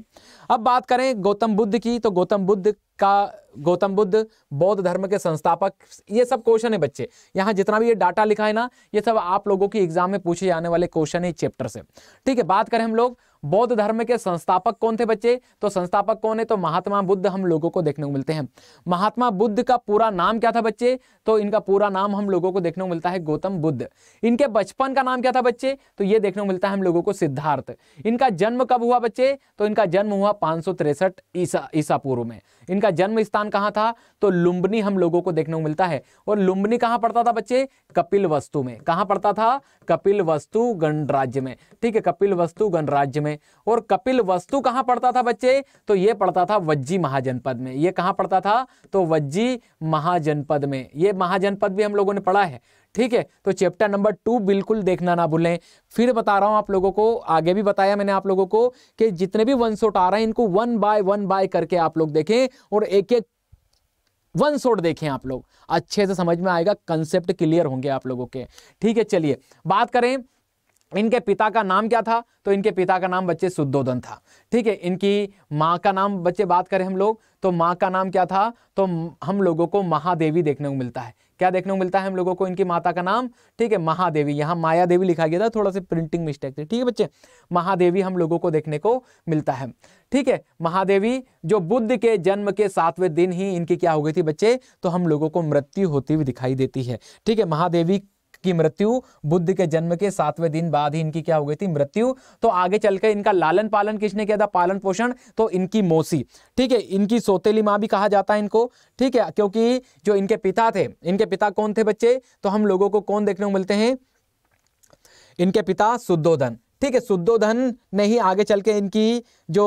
अब बात करें गौतम बुद्ध की, तो गौतम बुद्ध बौद्ध धर्म के संस्थापक। ये सब क्वेश्चन है बच्चे, यहाँ जितना भी ये डाटा लिखा है ना, ये सब आप लोगों की एग्जाम में पूछे जाने वाले क्वेश्चन है चैप्टर से। ठीक है, बात करें हम लोग बौद्ध धर्म के संस्थापक कौन थे बच्चे? तो संस्थापक कौन है? तो महात्मा बुद्ध हम लोगों को देखने को मिलते हैं। महात्मा बुद्ध का पूरा नाम क्या था बच्चे? तो इनका पूरा नाम हम लोगों को देखने को मिलता है गौतम बुद्ध। इनके बचपन का नाम क्या था बच्चे? तो ये देखने को मिलता है हम लोगों को सिद्धार्थ। इनका जन्म कब हुआ बच्चे? तो इनका जन्म हुआ 563 ईसा पूर्व में। इनका जन्म स्थान कहां था? तो लुम्बिनी हम लोगों को देखने को मिलता है। और लुम्बिनी कहां पड़ता था बच्चे? कपिलवस्तु में। कहां पड़ता था? कपिलवस्तु गणराज्य में। ठीक है, कपिलवस्तु गणराज्य में। और कपिलवस्तु कहां पड़ता था बच्चे? तो यह पड़ता था वज्जी महाजनपद में। यह कहां पड़ता था? तो वज्जी महाजनपद में। यह महाजनपद भी हम लोगों ने पढ़ा है। ठीक है, तो चैप्टर नंबर 2 बिल्कुल देखना ना भूलें। फिर बता रहा हूं आप लोगों को, आगे भी बताया मैंने आप लोगों को कि जितने भी वन शॉट आ रहे हैं इनको 1 बाय करके आप लोग देखें और एक एक वन शॉट देखें। आप लोग अच्छे से समझ में आएगा, कंसेप्ट क्लियर होंगे आप लोगों के। ठीक है, चलिए बात करें इनके पिता का नाम क्या था? तो इनके पिता का नाम बच्चे शुद्धोधन था। ठीक है, इनकी माँ का नाम बच्चे बात करें हम लोग, तो माँ का नाम क्या था? तो हम लोगों को महादेवी देखने को मिलता है। क्या देखने को मिलता है हम लोगों को? इनकी माता का नाम, ठीक है, महादेवी। यहाँ माया देवी लिखा गया था, थोड़ा सा प्रिंटिंग मिस्टेक थी। ठीक है बच्चे, महादेवी हम लोगों को देखने को मिलता है। ठीक है, महादेवी जो बुद्ध के जन्म के 7वें दिन ही इनकी क्या हो गई थी बच्चे? तो हम लोगों को मृत्यु होती हुई दिखाई देती है। ठीक है, महादेवी की मृत्यु बुद्ध के जन्म के 7वें दिन बाद ही इनकी क्या हो गई थी? मृत्यु। तो आगे चलकर इनका लालन पालन किसने किया था? पालन पोषण तो इनकी मौसी। ठीक है, इनकी सौतेली माँ भी कहा जाता है इनको। ठीक है, क्योंकि जो इनके पिता थे, इनके पिता कौन थे बच्चे? तो हम लोगों को कौन देखने को मिलते हैं? इनके पिता शुद्धोधन। ठीक है, शुद्धोधन ने ही आगे चल के इनकी जो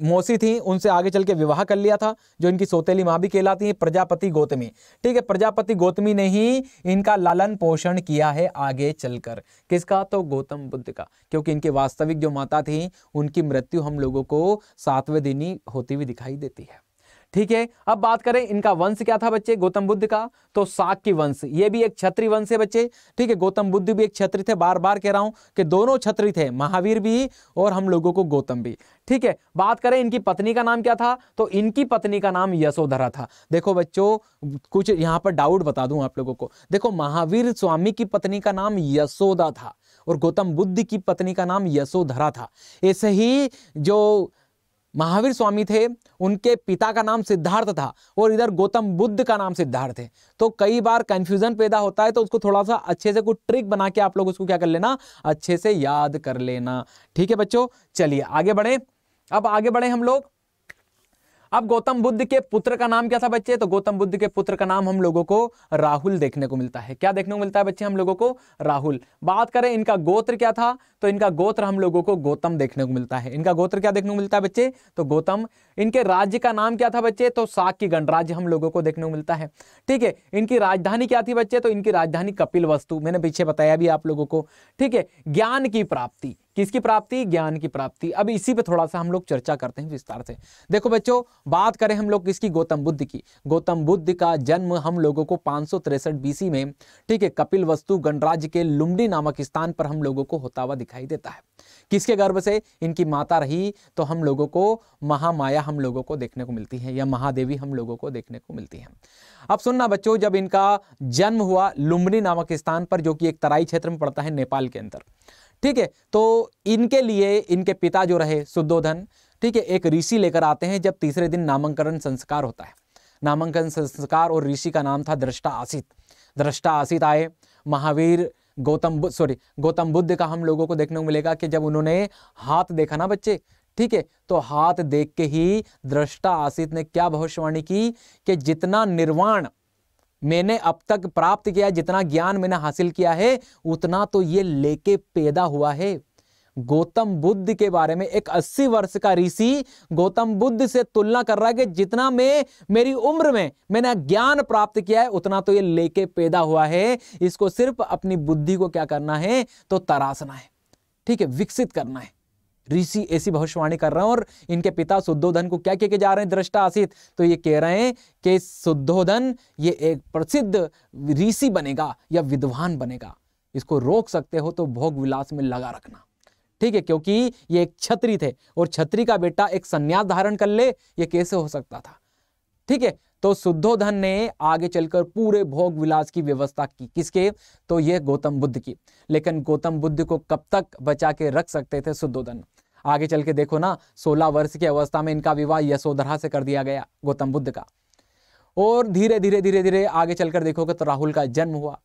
मौसी थी उनसे आगे चल के विवाह कर लिया था, जो इनकी सौतेली माँ भी कहलाती है प्रजापति गौतमी। ठीक है, प्रजापति गौतमी ने ही इनका लालन पोषण किया है आगे चलकर। किसका? तो गौतम बुद्ध का, क्योंकि इनकी वास्तविक जो माता थी उनकी मृत्यु हम लोगों को 7वें दिन ही होती हुई दिखाई देती है। ठीक है, अब बात करें इनका वंश क्या था बच्चे गौतम बुद्ध का? तो शाक्य वंश। ये भी एक क्षत्रिय वंश है बच्चे। ठीक है, गौतम बुद्ध भी एक क्षत्रिय थे। बार बार कह रहा हूं कि दोनों क्षत्रिय थे, महावीर भी और हम लोगों को गौतम भी। ठीक है, बात करें इनकी पत्नी का नाम क्या था? तो इनकी पत्नी का नाम यशोधरा था। देखो बच्चों, कुछ यहां पर डाउट बता दूं आप लोगों को। देखो, महावीर स्वामी की पत्नी का नाम यशोदा था और गौतम बुद्ध की पत्नी का नाम यशोधरा था। ऐसे ही जो महावीर स्वामी थे उनके पिता का नाम सिद्धार्थ था और इधर गौतम बुद्ध का नाम सिद्धार्थ है। तो कई बार कंफ्यूजन पैदा होता है, तो उसको थोड़ा सा अच्छे से कुछ ट्रिक बना के आप लोग उसको क्या कर लेना? अच्छे से याद कर लेना। ठीक है बच्चों, चलिए आगे बढ़े। अब आगे बढ़े हम लोग। अब गौतम बुद्ध के पुत्र का नाम क्या था बच्चे? तो गौतम बुद्ध के पुत्र का नाम हम लोगों को राहुल देखने को मिलता है। क्या देखने को मिलता है बच्चे? हम लोगों को राहुल। बात करें इनका गोत्र क्या था? तो इनका गोत्र हम लोगों को गौतम देखने को मिलता है। इनका गोत्र क्या देखने को मिलता है बच्चे? तो गौतम। इनके राज्य का नाम क्या था बच्चे? तो शाक्य गणराज्य हम लोगों को देखने को मिलता है। ठीक है, इनकी राजधानी क्या थी बच्चे? तो इनकी राजधानी कपिलवस्तु, मैंने पीछे बताया भी आप लोगों को। ठीक है, ज्ञान की प्राप्ति। किसकी प्राप्ति? ज्ञान की प्राप्ति। अब इसी पे थोड़ा सा हम लोग चर्चा करते हैं विस्तार से। देखो बच्चों, बात करें हम लोग किसकी? गौतम बुद्ध की। गौतम बुद्ध का जन्म हम लोगों को 563 BC में, ठीक है, कपिलवस्तु गणराज्य के लुम्बिनी नामक स्थान पर हम लोगों को होता हुआ दिखाई देता है। किसके गर्भ से? इनकी माता रही तो हम लोगों को महामाया हम लोगों को देखने को मिलती है, या महादेवी हम लोगों को देखने को मिलती है। अब सुनना बच्चों, जब इनका जन्म हुआ लुम्बिनी नामक स्थान पर, जो कि एक तराई क्षेत्र में पड़ता है नेपाल के अंदर। ठीक है, तो इनके लिए इनके पिता जो रहे शुद्धोधन, ठीक है, एक ऋषि लेकर आते हैं जब तीसरे दिन नामांकन संस्कार होता है। नामांकन संस्कार, और ऋषि का नाम था दृष्टा आसित। दृष्टा आसित आए। महावीर गौतम बुद्ध का हम लोगों को देखने को मिलेगा कि जब उन्होंने हाथ देखा ना बच्चे, ठीक है, तो हाथ देख के ही दृष्टा आसित ने क्या भविष्यवाणी की कि जितना निर्वाण मैंने अब तक प्राप्त किया, जितना ज्ञान मैंने हासिल किया है, उतना तो ये लेके पैदा हुआ है। गौतम बुद्ध के बारे में एक 80 वर्ष का ऋषि गौतम बुद्ध से तुलना कर रहा है कि जितना मैं मेरी उम्र में मैंने ज्ञान प्राप्त किया है, उतना तो ये लेके पैदा हुआ है। इसको सिर्फ अपनी बुद्धि को क्या करना है? तो तराशना है। ठीक है, विकसित करना है। ऋषि ऐसी भविष्यवाणी कर रहे हैं। और इनके पिता शुद्धोधन को क्या कह के जा रहे हैं? दृष्टा आसित। तो ये कह रहे हैं कि शुद्धोधन ये एक प्रसिद्ध ऋषि बनेगा या विद्वान बनेगा। इसको रोक सकते हो तो भोग विलास में लगा रखना। ठीक है, क्योंकि ये एक क्षत्रिय थे और क्षत्रिय का बेटा एक संन्यास धारण कर ले, ये कैसे हो सकता था? ठीक है, तो शुद्धोधन ने आगे चलकर पूरे भोग विलास की व्यवस्था की। किसके? तो ये गौतम बुद्ध की। लेकिन गौतम बुद्ध को कब तक बचा के रख सकते थे शुद्धोधन? आगे चल के देखो ना, 16 वर्ष की अवस्था में इनका विवाह यशोधरा से कर दिया गया गौतम बुद्ध का। और धीरे धीरे धीरे धीरे आगे चलकर देखोगे तो राहुल का जन्म हुआ।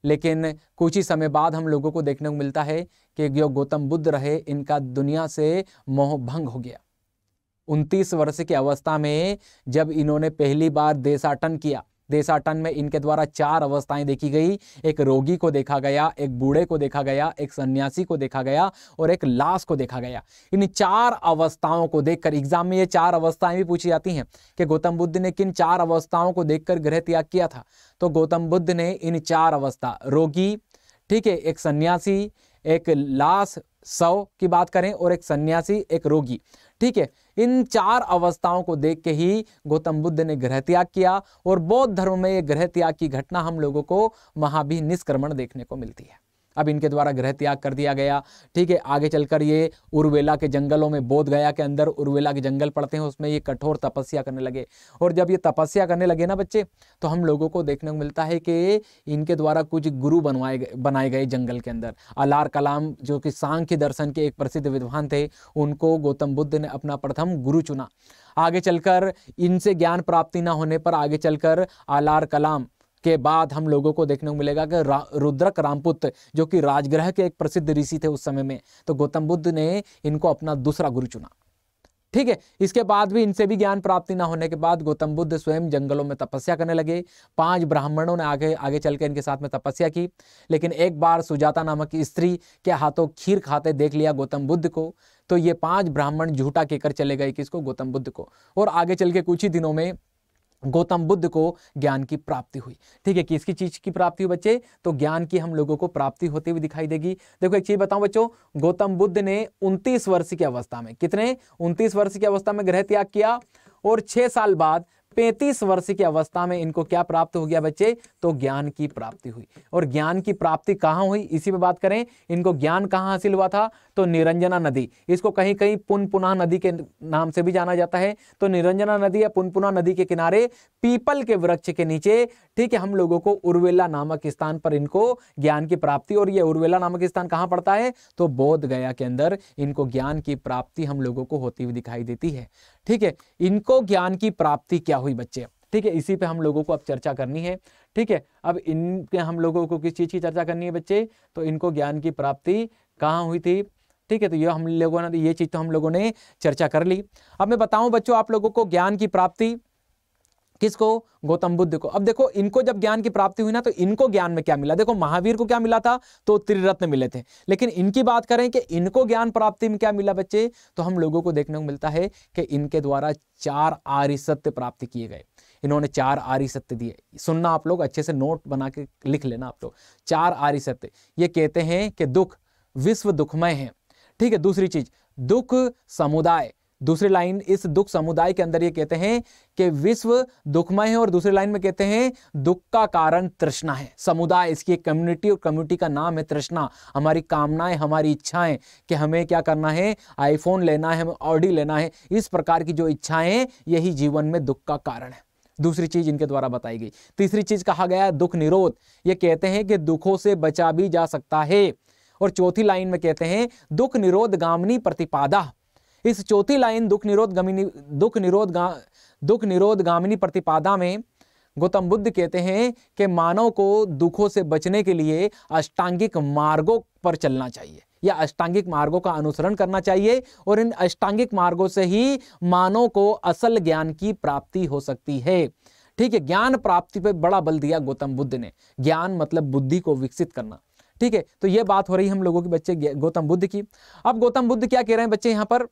लेकिन कुछ ही समय बाद हम लोगों को देखने को मिलता है कि जो गौतम बुद्ध रहे, इनका दुनिया से मोह भंग हो गया। 29 वर्ष की अवस्था में जब इन्होंने पहली बार देशाटन किया, देशाटन में इनके द्वारा 4 अवस्थाएं देखी गई। एक रोगी को देखा गया, एक बूढ़े को देखा गया, एक सन्यासी को देखा गया और एक लाश को देखा गया। इन 4 अवस्थाओं को देखकर एग्जाम में ये 4 अवस्थाएं भी पूछी जाती हैं कि गौतम बुद्ध ने किन 4 अवस्थाओं को देखकर गृह त्याग किया था। तो गौतम बुद्ध ने इन 4 अवस्था, रोगी, ठीक है, एक सन्यासी, एक लाश, शव की बात करें, और एक सन्यासी, एक रोगी, ठीक है, इन 4 अवस्थाओं को देख के ही गौतम बुद्ध ने गृह त्याग किया। और बौद्ध धर्म में ये गृह त्याग की घटना हम लोगों को महाभि निष्क्रमण देखने को मिलती है। अब इनके द्वारा गृह त्याग कर दिया गया, ठीक है। आगे चलकर ये उर्वेला के जंगलों में, बोध गया के अंदर उर्वेला के जंगल पड़ते हैं, उसमें ये कठोर तपस्या करने लगे। और जब ये तपस्या करने लगे ना बच्चे, तो हम लोगों को देखने को मिलता है कि इनके द्वारा कुछ गुरु बनाए गए जंगल के अंदर। अलार कलाम जो कि सांख्य दर्शन के एक प्रसिद्ध विद्वान थे, उनको गौतम बुद्ध ने अपना प्रथम गुरु चुना। आगे चलकर इनसे ज्ञान प्राप्ति न होने पर आगे चलकर अलार कलाम के बाद हम लोगों को देखने को मिलेगा कि रुद्रक रामपुत्र जो कि राजगृह के एक प्रसिद्ध ऋषि थे उस समय में, तो गौतम बुद्ध ने इनको अपना दूसरा गुरु चुना, ठीक है। इसके बाद भी इनसे भी ज्ञान प्राप्ति ना होने के बाद गौतम बुद्ध स्वयं जंगलों में तपस्या करने लगे। 5 ब्राह्मणों ने आगे चल के इनके साथ में तपस्या की। लेकिन एक बार सुजाता नामक स्त्री के हाथों खीर खाते देख लिया गौतम बुद्ध को, तो ये 5 ब्राह्मण झूठा कहकर चले गए किसको, गौतम बुद्ध को। और आगे चल के कुछ ही दिनों में गौतम बुद्ध को ज्ञान की प्राप्ति हुई, ठीक है। किसकी चीज की प्राप्ति हुई बच्चे, तो ज्ञान की हम लोगों को प्राप्ति होती हुई दिखाई देगी। देखो एक चीज बताऊं बच्चों, गौतम बुद्ध ने 29 वर्ष की अवस्था में, कितने, 29 वर्ष की अवस्था में गृह त्याग किया। और 6 साल बाद 35 वर्ष की अवस्था में इनको क्या प्राप्त हो गया बच्चे, तो ज्ञान की प्राप्ति हुई। और ज्ञान की प्राप्ति कहाँ हुई, इसी पे बात करें। इनको ज्ञान कहाँ हासिल हुआ था, तो निरंजना नदी, इसको कहीं कहीं पुनपुना नदी के नाम से भी जाना जाता है। तो निरंजना नदी या पुनपुना नदी के किनारे पीपल के वृक्ष के नीचे, ठीक है, हम लोगों को उर्वेला नामक स्थान पर इनको ज्ञान की प्राप्ति। और ये उर्वेला नामक स्थान कहाँ पड़ता है, तो बोध गया के अंदर इनको ज्ञान की प्राप्ति हम लोगों को होती हुई दिखाई देती है, ठीक है। इनको ज्ञान की प्राप्ति क्या हुई बच्चे, ठीक है, इसी पे हम लोगों को अब चर्चा करनी है, ठीक है। अब इनके हम लोगों को किस चीज की चर्चा करनी है बच्चे, तो इनको ज्ञान की प्राप्ति कहाँ हुई थी, ठीक है। तो ये हम लोगों ने, ये चीज तो हम लोगों ने चर्चा कर ली। अब मैं बताऊं बच्चों आप लोगों को ज्ञान की प्राप्ति किसको, गौतम बुद्ध को। अब देखो इनको जब ज्ञान की प्राप्ति हुई ना, तो इनको ज्ञान में क्या मिला, देखो महावीर को क्या मिला था, तो त्रिरत्न मिले थे। लेकिन इनकी बात करें कि इनको ज्ञान प्राप्ति में क्या मिला बच्चे, तो हम लोगों को देखने को मिलता है कि इनके द्वारा 4 आर्य सत्य प्राप्त किए गए। इन्होंने 4 आर्य सत्य दिए। सुनना आप लोग, अच्छे से नोट बना के लिख लेना आप लोग। 4 आर्य सत्य ये कहते हैं कि दुख, विश्व दुखमय है, ठीक है। दूसरी चीज दुख समुदाय, दूसरी लाइन इस दुख समुदाय के अंदर ये कहते हैं कि विश्व दुखमय है। और दूसरी लाइन में कहते हैं दुख का कारण तृष्णा है। समुदाय इसकी एक कम्युनिटी, और कम्युनिटी का नाम है तृष्णा। हमारी कामनाएं, हमारी इच्छाएं कि हमें क्या करना है, आईफोन लेना है, हमें ऑडी लेना है, इस प्रकार की जो इच्छाएं, यही जीवन में दुख का कारण है। दूसरी चीज इनके द्वारा बताई गई। तीसरी चीज कहा गया दुख निरोध, ये कहते हैं कि दुखों से बचा भी जा सकता है। और चौथी लाइन में कहते हैं दुख निरोध गामिनी प्रतिपादा। इस चौथी लाइन दुख निरोध गामिनी प्रतिपादा में गौतम बुद्ध कहते हैं कि मानव को दुखों से बचने के लिए अष्टांगिक मार्गों पर चलना चाहिए, या अष्टांगिक मार्गों का अनुसरण करना चाहिए। और इन अष्टांगिक मार्गों से ही मानव को असल ज्ञान की प्राप्ति हो सकती है, ठीक है। ज्ञान प्राप्ति पे बड़ा बल दिया गौतम बुद्ध ने। ज्ञान मतलब बुद्धि को विकसित करना, ठीक है। तो ये बात हो रही है हम लोगों के बच्चे गौतम बुद्ध की। अब गौतम बुद्ध क्या कह रहे हैं बच्चे यहाँ पर,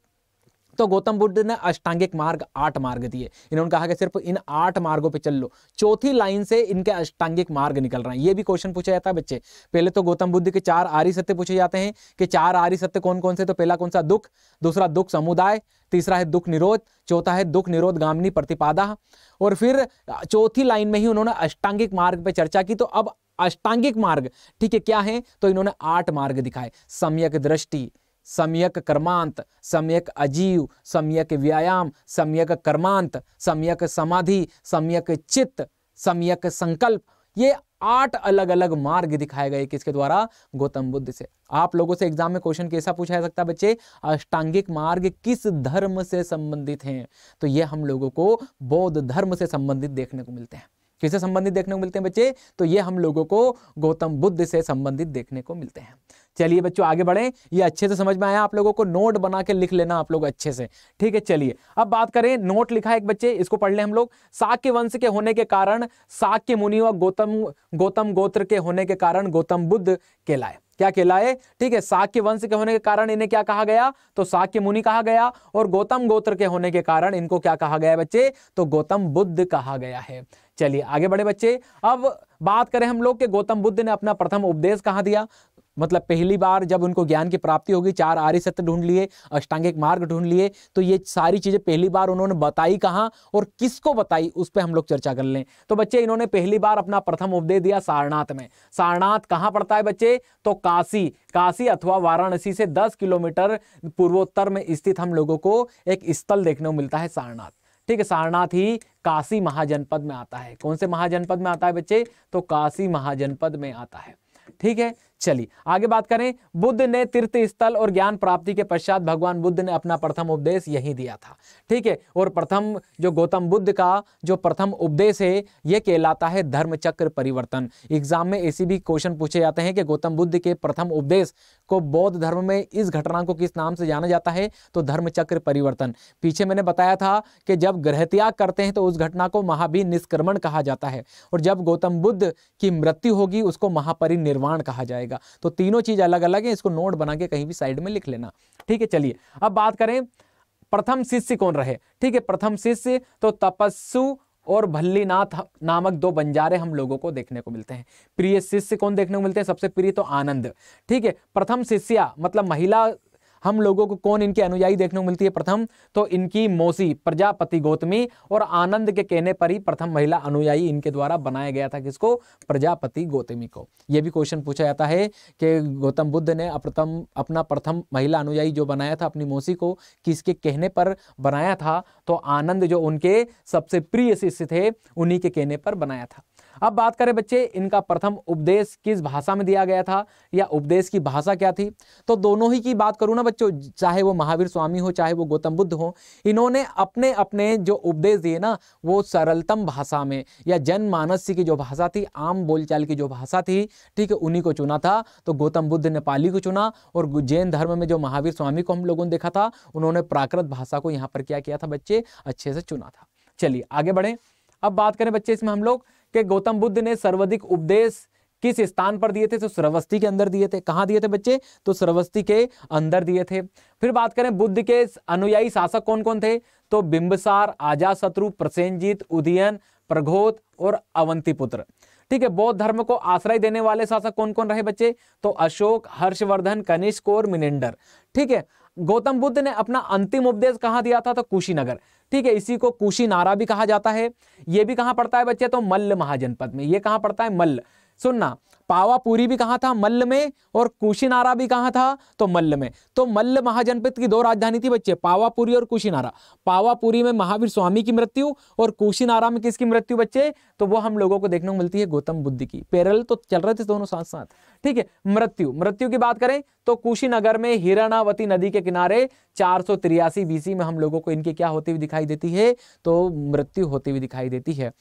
तो गौतम बुद्ध ने अष्टांगिक मार्ग 8 मार्ग दिए। इन्होंने कहा कि सिर्फ इन 8 मार्गों पे चल लो। चौथी लाइन से इनके अष्टांगिक मार्ग निकल रहे हैं। ये भी क्वेश्चन पूछा जाता है बच्चे। पहले तो गौतम बुद्ध के 4 आर्य सत्य पूछे जाते हैं कि 4 आर्य सत्य कौन कौन से, तो पहला कौन सा, दुख, दूसरा दुख समुदाय, तीसरा है दुख निरोध, चौथा है दुख निरोध गामिनी प्रतिपादा। और फिर चौथी लाइन में ही उन्होंने अष्टांगिक मार्ग पे चर्चा की। तो अब अष्टांगिक मार्ग, ठीक है, क्या है, तो इन्होंने 8 मार्ग दिखाए। सम्यक दृष्टि, सम्यक कर्मांत, सम्यक अजीव, सम्यक व्यायाम, सम्यक कर्मांत, सम्यक समाधि, सम्यक चित्त, सम्यक संकल्प, ये 8 अलग अलग मार्ग दिखाए गए किसके द्वारा? गौतम बुद्ध से। आप लोगों से एग्जाम में क्वेश्चन कैसा पूछा जा सकता है बच्चे? अष्टांगिक मार्ग किस धर्म से संबंधित हैं? तो ये हम लोगों को बौद्ध धर्म से संबंधित देखने को मिलते हैं। किससे संबंधित देखने को मिलते हैं बच्चे? तो ये हम लोगों को गौतम बुद्ध से संबंधित देखने को मिलते हैं। चलिए बच्चों आगे बढ़ें। ये अच्छे से समझ में आया आप लोगों को? नोट बना के लिख लेना आप लोग अच्छे से, ठीक है। चलिए अब बात करें, नोट लिखा है एक बच्चे, इसको पढ़ लें हम लोग। शाक्य वंश के होने के कारण शाक्य मुनि व गौतम गोत्र के होने के कारण गौतम बुद्ध कहलाए। क्या कहलाए? ठीक है, शाक्य वंश के होने के कारण इन्हें क्या कहा गया? तो शाक्य मुनि कहा गया। और गौतम गोत्र के होने के कारण इनको क्या कहा गया बच्चे? तो गौतम बुद्ध कहा गया है। चलिए आगे बढ़े बच्चे। अब बात करें हम लोग कि गौतम बुद्ध ने अपना प्रथम उपदेश कहाँ दिया? मतलब पहली बार जब उनको ज्ञान की प्राप्ति होगी, 4 आर्य सत्य ढूंढ लिए, अष्टांगिक मार्ग ढूंढ लिए, तो ये सारी चीजें पहली बार उन्होंने बताई कहाँ और किसको बताई, उस पर हम लोग चर्चा कर लें। तो बच्चे इन्होंने पहली बार अपना प्रथम उपदेश दिया सारनाथ में। सारनाथ कहाँ पड़ता है बच्चे? तो काशी अथवा वाराणसी से 10 किलोमीटर पूर्वोत्तर में स्थित हम लोगों को एक स्थल देखने को मिलता है सारनाथ। ठीक है, सारनाथ ही काशी महाजनपद में आता है। कौन से महाजनपद में आता है बच्चे? तो काशी महाजनपद में आता है। ठीक है, चलिए आगे बात करें। बुद्ध ने तीर्थ स्थल और ज्ञान प्राप्ति के पश्चात भगवान बुद्ध ने अपना प्रथम उपदेश यही दिया था। ठीक है, और प्रथम जो गौतम बुद्ध का जो प्रथम उपदेश है यह कहलाता है धर्म चक्र परिवर्तन। एग्जाम में ऐसे भी क्वेश्चन पूछे जाते हैं कि गौतम बुद्ध के प्रथम उपदेश को बौद्ध धर्म में इस घटना को किस नाम से जाना जाता है? तो धर्म चक्र परिवर्तन। पीछे मैंने बताया था कि जब ग्रह त्याग करते हैं तो उस घटना को महावीर निष्क्रमण कहा जाता है, और जब गौतम बुद्ध की मृत्यु होगी उसको महापरिनिर्वाण कहा जाएगा। तो तीनों चीज अलग अलग है, इसको नोट बना के कहीं भी साइड में लिख लेना। ठीक है, चलिए अब बात करें प्रथम शिष्य कौन रहे। ठीक है, प्रथम शिष्य तो तपस्सु और भल्लीनाथ नामक 2 बंजारे हम लोगों को देखने को मिलते हैं। प्रिय शिष्य कौन देखने को मिलते हैं? सबसे प्रिय तो आनंद। ठीक है, प्रथम शिष्या मतलब महिला हम लोगों को कौन इनके अनुयायी देखने को मिलती है? प्रथम तो इनकी मौसी प्रजापति गौतमी, और आनंद के कहने पर ही प्रथम महिला अनुयायी इनके द्वारा बनाया गया था। किसको? प्रजापति गौतमी को। यह भी क्वेश्चन पूछा जाता है कि गौतम बुद्ध ने अपना प्रथम महिला अनुयायी जो बनाया था अपनी मौसी को, किसके कहने पर बनाया था? तो आनंद जो उनके सबसे प्रिय शिष्य थे उन्हीं के कहने पर बनाया था। अब बात करें बच्चे इनका प्रथम उपदेश किस भाषा में दिया गया था, या उपदेश की भाषा क्या थी? तो दोनों ही की बात करूं ना बच्चों, चाहे वो महावीर स्वामी हो चाहे वो गौतम बुद्ध हो, इन्होंने अपने अपने जो उपदेश दिए ना वो सरलतम भाषा में या जनमानस की जो भाषा थी, आम बोलचाल की जो भाषा थी, ठीक है, उन्हीं को चुना था। तो गौतम बुद्ध ने पाली को चुना, और जैन धर्म में जो महावीर स्वामी को हम लोगों ने देखा था उन्होंने प्राकृत भाषा को यहाँ पर क्या किया था बच्चे? अच्छे से चुना था। चलिए आगे बढ़े। अब बात करें बच्चे इसमें हम लोग कि गौतम बुद्ध ने सर्वाधिक उपदेश किस स्थान पर दिए थे? तो श्रावस्ती के अंदर दिए थे। कहां दिए थे बच्चे? तो श्रावस्ती के अंदर दिए थे। फिर बात करें बुद्ध के अनुयायी शासक कौन कौन थे? तो बिंबिसार, अजातशत्रु, प्रसेनजीत, उदयन, प्रघोत और अवंतीपुत्र। ठीक है, बौद्ध धर्म को आश्रय देने वाले शासक कौन कौन रहे बच्चे? तो अशोक, हर्षवर्धन, कनिष्क और मिनेंडर। ठीक है, गौतम बुद्ध ने अपना अंतिम उपदेश कहां दिया था? तो कुशीनगर। ठीक है, इसी को कुशीनारा भी कहा जाता है। यह भी कहां पड़ता है बच्चे? तो मल्ल महाजनपद में। यह कहां पड़ता है? मल्ल। सुनना, पावापुरी भी कहां था? मल्ल में। और कुशीनारा भी कहां था? तो मल्ल में। तो मल्ल महाजनपद की 2 राजधानी थी बच्चे, पावापुरी और कुशीनारा। पावापुरी में महावीर स्वामी की मृत्यु, और कुशीनारा में किसकी मृत्यु बच्चे? तो वो हम लोगों को देखने को मिलती है गौतम बुद्ध की। पैरेलल तो चल रहे थे दोनों साथ साथ। ठीक है, मृत्यु की बात करें तो कुशीनगर में हिरणावती नदी के किनारे 483 बीसी में हम लोगों को इनकी क्या होती हुई दिखाई देती है? तो मृत्यु होती हुई दिखाई देती है।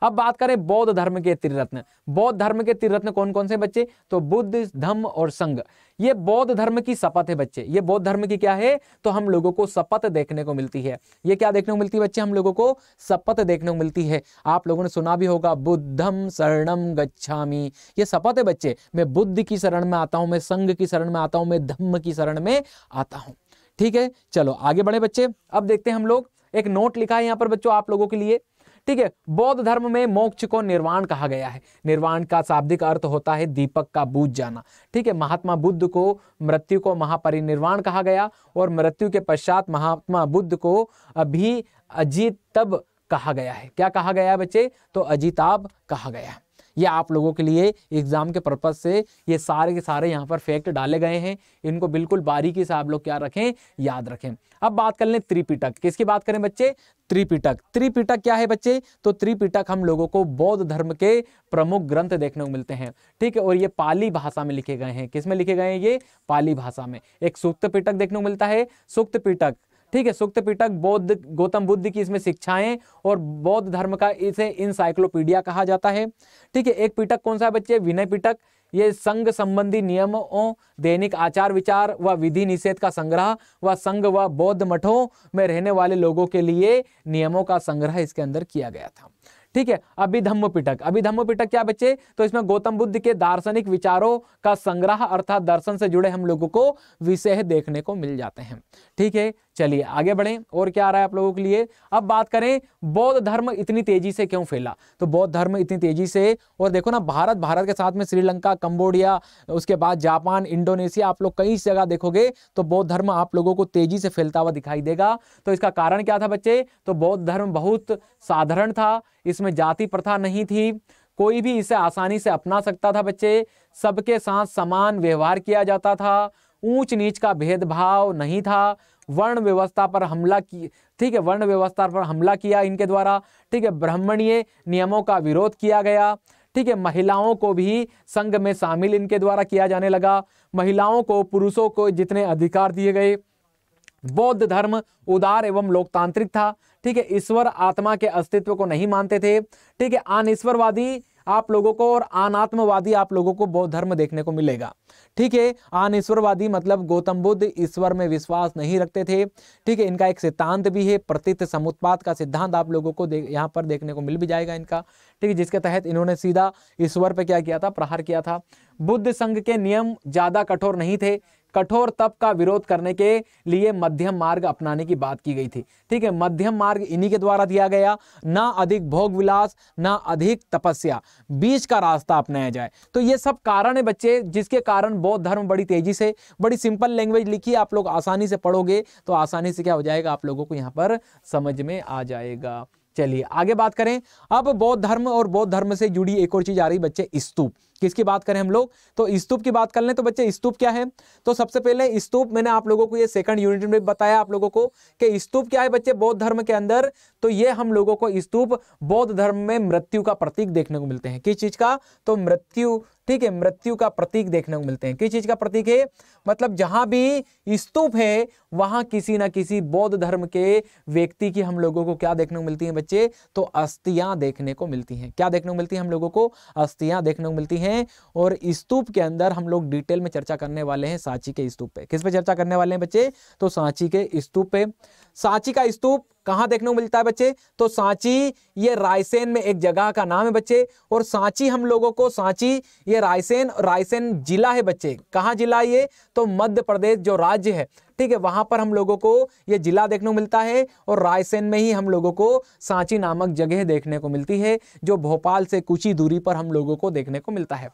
अब बात करें बौद्ध धर्म के त्रिरत्न। बौद्ध धर्म के त्रिरत्न कौन कौन से बच्चे? तो बुद्ध, धम्म और संघ। ये बौद्ध धर्म की शपथ है बच्चे। ये बौद्ध धर्म की क्या है? तो हम लोगों को शपथ देखने को मिलती है। ये क्या देखने को मिलती है बच्चे? हम लोगों को शपथ देखने को मिलती है। आप लोगों ने सुना भी होगा, बुद्धम शरणम गच्छामि। ये शपथ है बच्चे, मैं बुद्ध की शरण में आता हूं, मैं संघ की शरण में आता हूं, मैं धम्म की शरण में आता हूं। ठीक है, चलो आगे बढ़े बच्चे। अब देखते हैं हम लोग, एक नोट लिखा है यहाँ पर बच्चों आप लोगों के लिए। ठीक है, बौद्ध धर्म में मोक्ष को निर्वाण कहा गया है। निर्वाण का शाब्दिक अर्थ होता है दीपक का बुझ जाना। ठीक है, महात्मा बुद्ध को मृत्यु को महापरिनिर्वाण कहा गया, और मृत्यु के पश्चात महात्मा बुद्ध को अभी अजितब कहा गया है। क्या कहा गया है बच्चे? तो अजिताब कहा गया है। ये आप लोगों के लिए एग्जाम के पर्पज से ये सारे के सारे यहाँ पर फैक्ट डाले गए हैं, इनको बिल्कुल बारीकी से आप लोग क्या रखें, याद रखें। अब बात कर लें त्रिपिटक, किसकी बात करें बच्चे, त्रिपिटक। त्रिपिटक क्या है बच्चे, तो त्रिपिटक हम लोगों को बौद्ध धर्म के प्रमुख ग्रंथ देखने को मिलते हैं, ठीक है, और ये पाली भाषा में लिखे गए हैं। किस में लिखे गए हैं, ये पाली भाषा में। एक सूक्त पिटक देखने को मिलता है, सूक्त पिटक, ठीक है, सूक्त पिटक बौद्ध गौतम बुद्ध की इसमें शिक्षाएं और बौद्ध धर्म का इसे इनसाइक्लोपीडिया कहा जाता है, ठीक है। एक पिटक कौन सा है बच्चे, विनय पिटक, ये संघ संबंधी नियमों, दैनिक आचार विचार व विधि निषेध का संग्रह व संघ व बौद्ध मठों में रहने वाले लोगों के लिए नियमों का संग्रह इसके अंदर किया गया था, ठीक है। अभिधम्म पिटक, अभिधम्म पिटक क्या बच्चे, तो इसमें गौतम बुद्ध के दार्शनिक विचारों का संग्रह अर्थात दर्शन से जुड़े हम लोगों को विषय देखने को मिल जाते हैं, ठीक है। चलिए आगे बढ़ें, और क्या आ रहा है आप लोगों के लिए। अब बात करें बौद्ध धर्म इतनी तेजी से क्यों फैला, तो बौद्ध धर्म इतनी तेजी से, और देखो ना भारत के साथ में श्रीलंका, कंबोडिया, उसके बाद जापान, इंडोनेशिया, आप लोग कई जगह देखोगे तो बौद्ध धर्म आप लोगों को तेजी से फैलता हुआ दिखाई देगा। तो इसका कारण क्या था बच्चे, तो बौद्ध धर्म बहुत साधारण था, इसमें जाति प्रथा नहीं थी, कोई भी इसे आसानी से अपना सकता था बच्चे, सबके साथ समान व्यवहार किया जाता था, ऊंच नीच का भेदभाव नहीं था, वर्ण व्यवस्था पर हमला की, ठीक है, वर्ण व्यवस्था पर हमला किया इनके द्वारा, ठीक है, ब्राह्मणीय नियमों का विरोध किया गया, ठीक है, महिलाओं को भी संघ में शामिल इनके द्वारा किया जाने लगा, महिलाओं को पुरुषों को जितने अधिकार दिए गए। बौद्ध धर्म उदार एवं लोकतांत्रिक था, ठीक है, ईश्वर आत्मा के अस्तित्व को नहीं मानते थे, ठीक है, अनईश्वरवादी आप लोगों को और अनात्मवादी आप लोगों को बौद्ध धर्म देखने को मिलेगा, ठीक है। अनईश्वरवादी मतलब गौतम बुद्ध ईश्वर में विश्वास नहीं रखते थे, ठीक है, इनका एक सिद्धांत भी है, प्रतीत समुत्पाद का सिद्धांत आप लोगों को यहाँ पर देखने को मिल भी जाएगा इनका, ठीक है, जिसके तहत इन्होंने सीधा ईश्वर पे क्या किया था, प्रहार किया था। बुद्ध संघ के नियम ज्यादा कठोर नहीं थे, कठोर तप का विरोध करने के लिए मध्यम मार्ग अपनाने की बात की गई थी, ठीक है, मध्यम मार्ग इन्हीं के द्वारा दिया गया, ना अधिक भोग विलास ना अधिक तपस्या, बीच का रास्ता अपनाया जाए। तो ये सब कारण है बच्चे जिसके कारण बौद्ध धर्म बड़ी तेजी से, बड़ी सिंपल लैंग्वेज लिखी, आप लोग आसानी से पढ़ोगे तो आसानी से क्या हो जाएगा, आप लोगों को यहाँ पर समझ में आ जाएगा। चलिए आगे बात करें। अब बौद्ध धर्म और बौद्ध धर्म से जुड़ी एक और चीज आ रही बच्चे, स्तूप। किसकी बात करें हम लोग, तो स्तूप की बात कर लें। तो बच्चे स्तूप क्या है, तो सबसे पहले स्तूप मैंने आप लोगों को ये सेकंड यूनिट में बताया आप लोगों को कि स्तूप क्या है बच्चे बौद्ध धर्म के अंदर। तो ये हम लोगों को स्तूप बौद्ध धर्म में मृत्यु का प्रतीक देखने को मिलते हैं। किस चीज का, तो मृत्यु, ठीक है, मृत्यु का प्रतीक देखने को मिलते हैं। किस चीज का प्रतीक है, मतलब जहां भी स्तूप है वहां किसी ना किसी बौद्ध धर्म के व्यक्ति की हम लोगों को क्या देखने को मिलती है बच्चे, तो अस्थियां देखने को मिलती हैं। क्या देखने को मिलती है हम लोगों को, अस्थियां देखने को मिलती हैं। और स्तूप के अंदर हम लोग डिटेल में चर्चा करने वाले हैं सांची के स्तूप पे। किस पे चर्चा करने वाले हैं बच्चे, तो सांची के स्तूप पे। सांची का स्तूप कहां देखने को मिलता है बच्चे, तो सांची ये रायसेन में एक जगह का नाम है बच्चे। और सांची हम लोगों को, सांची ये रायसेन जिला है बच्चे। कहां जिला ये, तो मध्य प्रदेश जो राज्य है, ठीक है, वहां पर हम लोगों को ये जिला देखने को मिलता है। और रायसेन में ही हम लोगों को सांची नामक जगह देखने को मिलती है जो भोपाल से कुछ ही दूरी पर हम लोगों को देखने को मिलता है।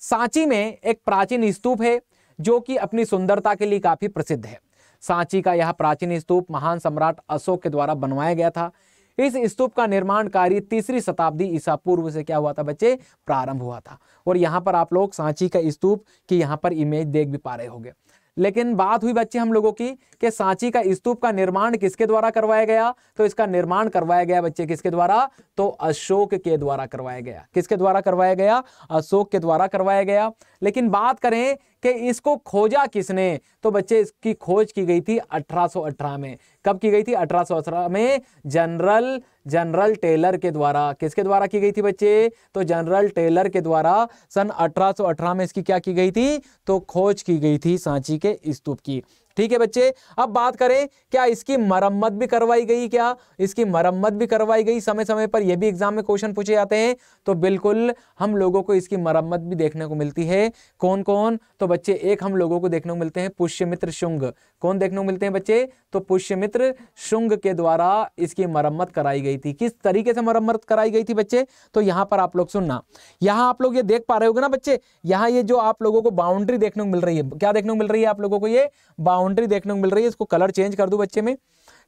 सांची में एक प्राचीन स्तूप है जो कि अपनी सुंदरता के लिए काफी प्रसिद्ध है। सांची का यह प्राचीन स्तूप महान सम्राट अशोक के द्वारा बनवाया गया था। इस स्तूप का निर्माण कार्य 3री शताब्दी ईसा पूर्व से क्या हुआ था बच्चे, प्रारंभ हुआ था। और यहाँ पर आप लोग सांची का स्तूप की यहाँ पर इमेज देख भी पा रहे होंगे। लेकिन बात हुई बच्चे हम लोगों की कि सांची का स्तूप का निर्माण किसके द्वारा करवाया गया, तो इसका निर्माण करवाया गया बच्चे किसके द्वारा, तो अशोक के द्वारा करवाया गया। किसके द्वारा करवाया गया, अशोक के द्वारा करवाया गया। लेकिन बात करें कि इसको खोजा किसने, तो बच्चे इसकी खोज की गई थी 1818 में। कब की गई थी, 1818 में जनरल टेलर के द्वारा। किसके द्वारा की गई थी बच्चे, तो जनरल टेलर के द्वारा सन 1818 में इसकी क्या की गई थी, तो खोज की गई थी सांची के स्तूप की। ठीक है बच्चे, अब बात करें क्या इसकी मरम्मत भी करवाई गई, क्या इसकी मरम्मत भी करवाई गई समय समय पर, यह भी एग्जाम में क्वेश्चन पूछे जाते हैं। तो बिल्कुल हम लोगों को इसकी मरम्मत भी देखने को मिलती है। कौन कौन, तो बच्चे एक हम लोगों को देखने को मिलते हैं पुष्यमित्र शुंग। कौन देखने को मिलते हैं बच्चे, तो पुष्यमित्र शुंग के द्वारा इसकी मरम्मत कराई गई थी। किस तरीके से मरम्मत कराई गई थी बच्चे, तो यहां पर आप लोग सुनना, यहां आप लोग ये देख पा रहे होगे ना बच्चे, यहां ये जो आप लोगों को बाउंड्री देखने को मिल रही है, क्या देखने को मिल रही है आप लोगों को, ये बाउंड्री देखने को मिल रही है। इसको कलर चेंज कर दूं बच्चे में,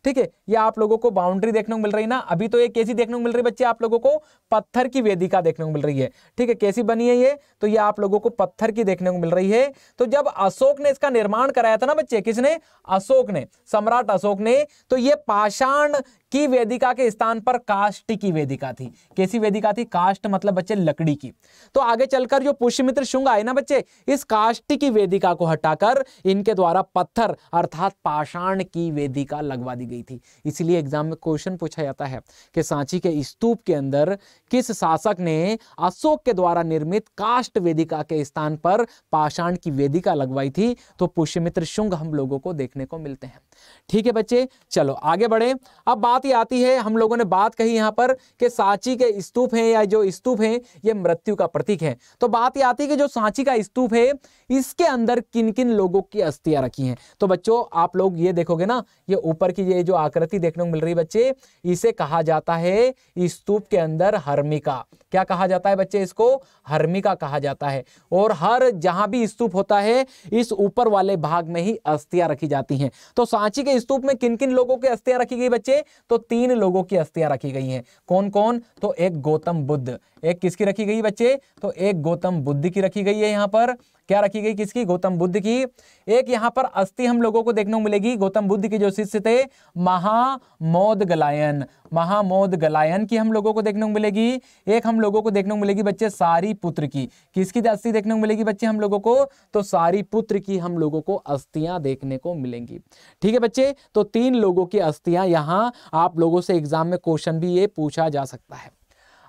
ठीक है, ये आप लोगों को बाउंड्री देखने को मिल रही ना। अभी तो ये कैसी देखने को मिल रही है बच्चे, आप लोगों को पत्थर की वेदिका देखने को मिल रही है। ठीक है, कैसी बनी है ये, तो ये आप लोगों को पत्थर की देखने को मिल रही है। तो जब अशोक ने इसका निर्माण कराया था ना बच्चे, किसने, अशोक ने, सम्राट अशोक ने, तो ये पाषाण की वेदिका के स्थान पर काष्ठ की वेदिका थी। कैसी वेदिका थी, काष्ठ मतलब बच्चे लकड़ी की। तो आगे चलकर जो पुष्यमित्र शुंग आए ना बच्चे, इस काष्ठ की वेदिका को हटाकर इनके द्वारा पत्थर अर्थात पाषाण की वेदिका लगवा दी गई थी। इसलिए एग्जाम में क्वेश्चन पूछा जाता है कि सांची के स्तूप के अंदर किस शासक ने अशोक के द्वारा निर्मित काष्ठ वेदिका के स्थान पर पाषाण की वेदिका लगवाई थी, तो पुष्यमित्र शुंग हम लोगों को देखने को मिलते हैं। ठीक है बच्चे, चलो आगे बढ़े। अब बात ये आती है, हम लोगों ने बात कही यहां पर कि सांची के स्तूप हैं या जो स्तूप हैं ये मृत्यु का प्रतीक है। तो बात ये आती है कि जो सांची का स्तूप है इसके अंदर किन किन लोगों की अस्थियां रखी हैं। तो बच्चों आप लोग ये देखोगे ना, ये ऊपर की ये जो आकृति देखने को मिल रही है बच्चे, इसे कहा जाता है स्तूप के अंदर हर्मिका। क्या कहा जाता है बच्चे, इसको हर्मिका कहा जाता है। और हर जहां भी स्तूप होता है इस ऊपर वाले भाग में ही अस्थियां रखी जाती हैं। तो सांची के स्तूप में किन किन लोगों की अस्थियां रखी गई बच्चे, तो 3 लोगों की अस्थियां रखी गई हैं। कौन कौन, तो एक गौतम बुद्ध, एक किसकी रखी गई बच्चे, तो एक गौतम बुद्ध की रखी गई है। यहां पर क्या रखी गई, किसकी, गौतम बुद्ध की। एक यहां पर अस्थि हम लोगों को देखने को मिलेगी गौतम बुद्ध के जो शिष्य थे महामोदगलायन, महामोदगलायन की हम लोगों को देखने को मिलेगी। एक हम लोगों को देखने को मिलेगी बच्चे सारीपुत्र की। किसकी अस्थि देखने को मिलेगी बच्चे हम लोगों को, तो सारीपुत्र की हम लोगों को अस्थियां देखने को मिलेंगी। ठीक है बच्चे, तो 3 लोगों की अस्थियां यहां आप लोगों से एग्जाम में क्वेश्चन भी ये पूछा जा सकता है।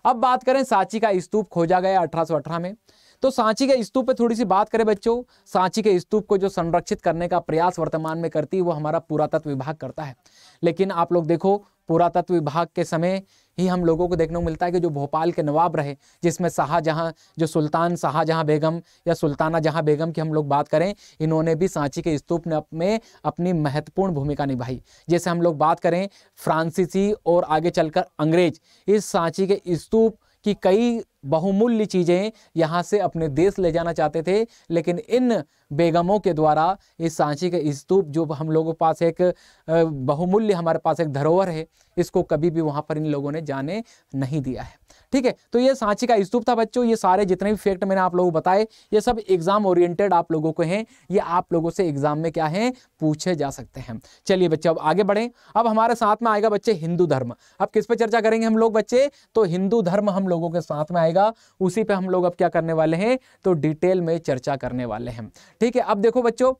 अब बात करें सांची का स्तूप खोजा गया 1818 में। तो सांची के स्तूप पे थोड़ी सी बात करें बच्चों, सांची के स्तूप को जो संरक्षित करने का प्रयास वर्तमान में करती है वो हमारा पुरातत्व विभाग करता है। लेकिन आप लोग देखो, पुरातत्व विभाग के समय ही हम लोगों को देखने को मिलता है कि जो भोपाल के नवाब रहे, जिसमें शाहजहां, जो सुल्तान शाहजहां बेगम या सुल्ताना जहां बेगम की हम लोग बात करें, इन्होंने भी सांची के स्तूप में अपनी महत्वपूर्ण भूमिका निभाई। जैसे हम लोग बात करें फ्रांसीसी और आगे चलकर अंग्रेज इस सांची के स्तूप की कई बहुमूल्य चीजें यहां से अपने देश ले जाना चाहते थे, लेकिन इन बेगमों के द्वारा इस सांची के स्तूप जो हम लोगों के पास एक बहुमूल्य हमारे पास एक धरोहर है, इसको कभी भी वहां पर इन लोगों ने जाने नहीं दिया है। ठीक है, तो ये सांची का स्तूप था बच्चों। ये सारे जितने भी फैक्ट मैंने आप लोगों को बताए ये सब एग्जाम ओरिएंटेड आप लोगों को हैं, ये आप लोगों से एग्जाम में क्या है पूछे जा सकते हैं। चलिए बच्चे अब आगे बढ़ें। अब हमारे साथ में आएगा बच्चे हिंदू धर्म। अब किस पे चर्चा करेंगे हम लोग बच्चे, तो हिंदू धर्म हम लोगों के साथ में आएगा, उसी पे हम लोग अब क्या करने वाले हैं, तो डिटेल में चर्चा करने वाले हैं। ठीक है, अब देखो बच्चों